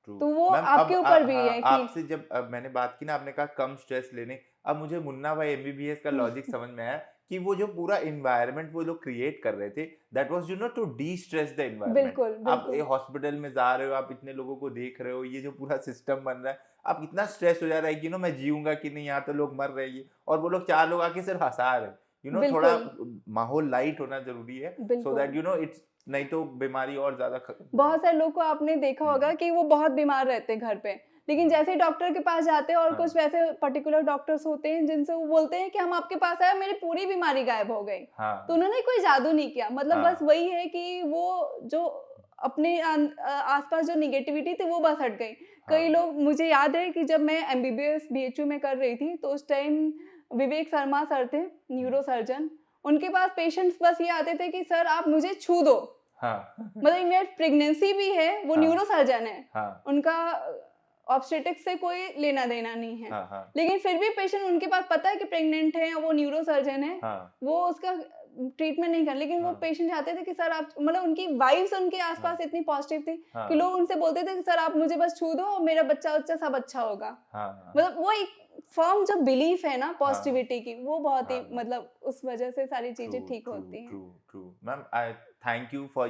Speaker 1: ट्रू
Speaker 2: तो वो
Speaker 1: मैम अब
Speaker 2: आपके ऊपर भी
Speaker 1: हाँ
Speaker 2: है कि
Speaker 1: आपसे जब अब मैंने बात की ना आपने कहा कम स्ट्रेस लेने अब मुझे मुन्ना भाई एमबीबीएस का लॉजिक समझ में आया कि वो जो पूरा इन्वायरमेंट वो लोग क्रिएट कर रहे थे that was to destress the environment
Speaker 2: बिल्कुल
Speaker 1: आप
Speaker 2: बिल्कुल
Speaker 1: हॉस्पिटल में जा रहे हो आप इतने लोगों को देख रहे हो ये जो पूरा सिस्टम बन रहा है आप इतना स्ट्रेस हो जा रहा है कि मैं जीऊंगा कि नहीं यहाँ तो लोग मर रहे हैं और वो लोग चार लोग आके सिर्फ हंसा रहे हैं थोड़ा
Speaker 2: बिल्कुल
Speaker 1: माहौल लाइट होना जरूरी है सो
Speaker 2: बिल्कुल
Speaker 1: दैट इट्स नहीं तो बीमारी और ज्यादा
Speaker 2: बहुत सारे लोग को आपने देखा होगा
Speaker 1: हम्म,
Speaker 2: कि वो बहुत बीमार रहते हैं घर पे, लेकिन जैसे ही डॉक्टर के पास जाते हैं, और
Speaker 1: हाँ
Speaker 2: कुछ वैसे पर्टिकुलर डॉक्टर्स होते हैं जिनसे वो बोलते हैं कि हम आपके पास आए, मेरी पूरी बीमारी गायब हो गई। तो
Speaker 1: हाँ
Speaker 2: उन्होंने कोई जादू नहीं किया, मतलब बस
Speaker 1: हाँ
Speaker 2: वही है कि वो जो अपने आसपास जो निगेटिविटी थी वो बस हट गई। कई
Speaker 1: हाँ
Speaker 2: लोग, मुझे याद है कि जब मैं एमबीबीएस बीएचयू में कर रही थी तो उस टाइम विवेक शर्मा सर थे, न्यूरो सर्जन। उनके पास पेशेंट्स बस ये आते थे कि सर आप मुझे छू दो,
Speaker 1: हाँ
Speaker 2: मतलब इनमें प्रेगनेंसी भी है, वो
Speaker 1: हाँ
Speaker 2: न्यूरो सर्जन है,
Speaker 1: हाँ
Speaker 2: उनका ऑब्स्टेटिक्स से कोई लेना देना नहीं है,
Speaker 1: हाँ हाँ
Speaker 2: लेकिन फिर भी पेशेंट उनके पास पता है कि प्रेग्नेंट है और वो न्यूरो सर्जन है,
Speaker 1: हाँ
Speaker 2: वो उसका ट्रीटमेंट नहीं कर, लेकिन वो
Speaker 1: हाँ
Speaker 2: पेशेंट चाहते थे कि सर आप, मतलब उनकी वाइब्स उनके
Speaker 1: हाँ
Speaker 2: आसपास इतनी पॉजिटिव थी
Speaker 1: हाँ
Speaker 2: कि लोग उनसे बोलते थे कि सर आप मुझे बस छू दो और मेरा बच्चा बच्चा सब अच्छा होगा।
Speaker 1: हाँ
Speaker 2: मतलब वो एक फर्म जो बिलीफ है ना
Speaker 1: हाँ
Speaker 2: पॉजिटिविटी की, वो बहुत ही,
Speaker 1: हाँ
Speaker 2: मतलब उस वजह से सारी
Speaker 1: ट्रू
Speaker 2: चीजें ठीक
Speaker 1: ट्रू
Speaker 2: होती हैं।
Speaker 1: True true ma'am I thank you for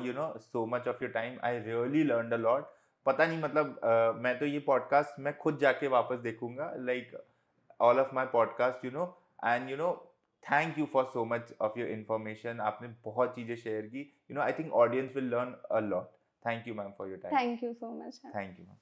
Speaker 1: so much of your time I really learned a lot पता नहीं मतलब मैं तो ये पॉडकास्ट मैं खुद जाके वापस देखूंगा like all of my podcast and thank you for so much of your information आपने बहुत चीजें शेयर की I think audience will learn a lot thank you ma'am for your time
Speaker 2: thank you so much.
Speaker 1: thank you ma'am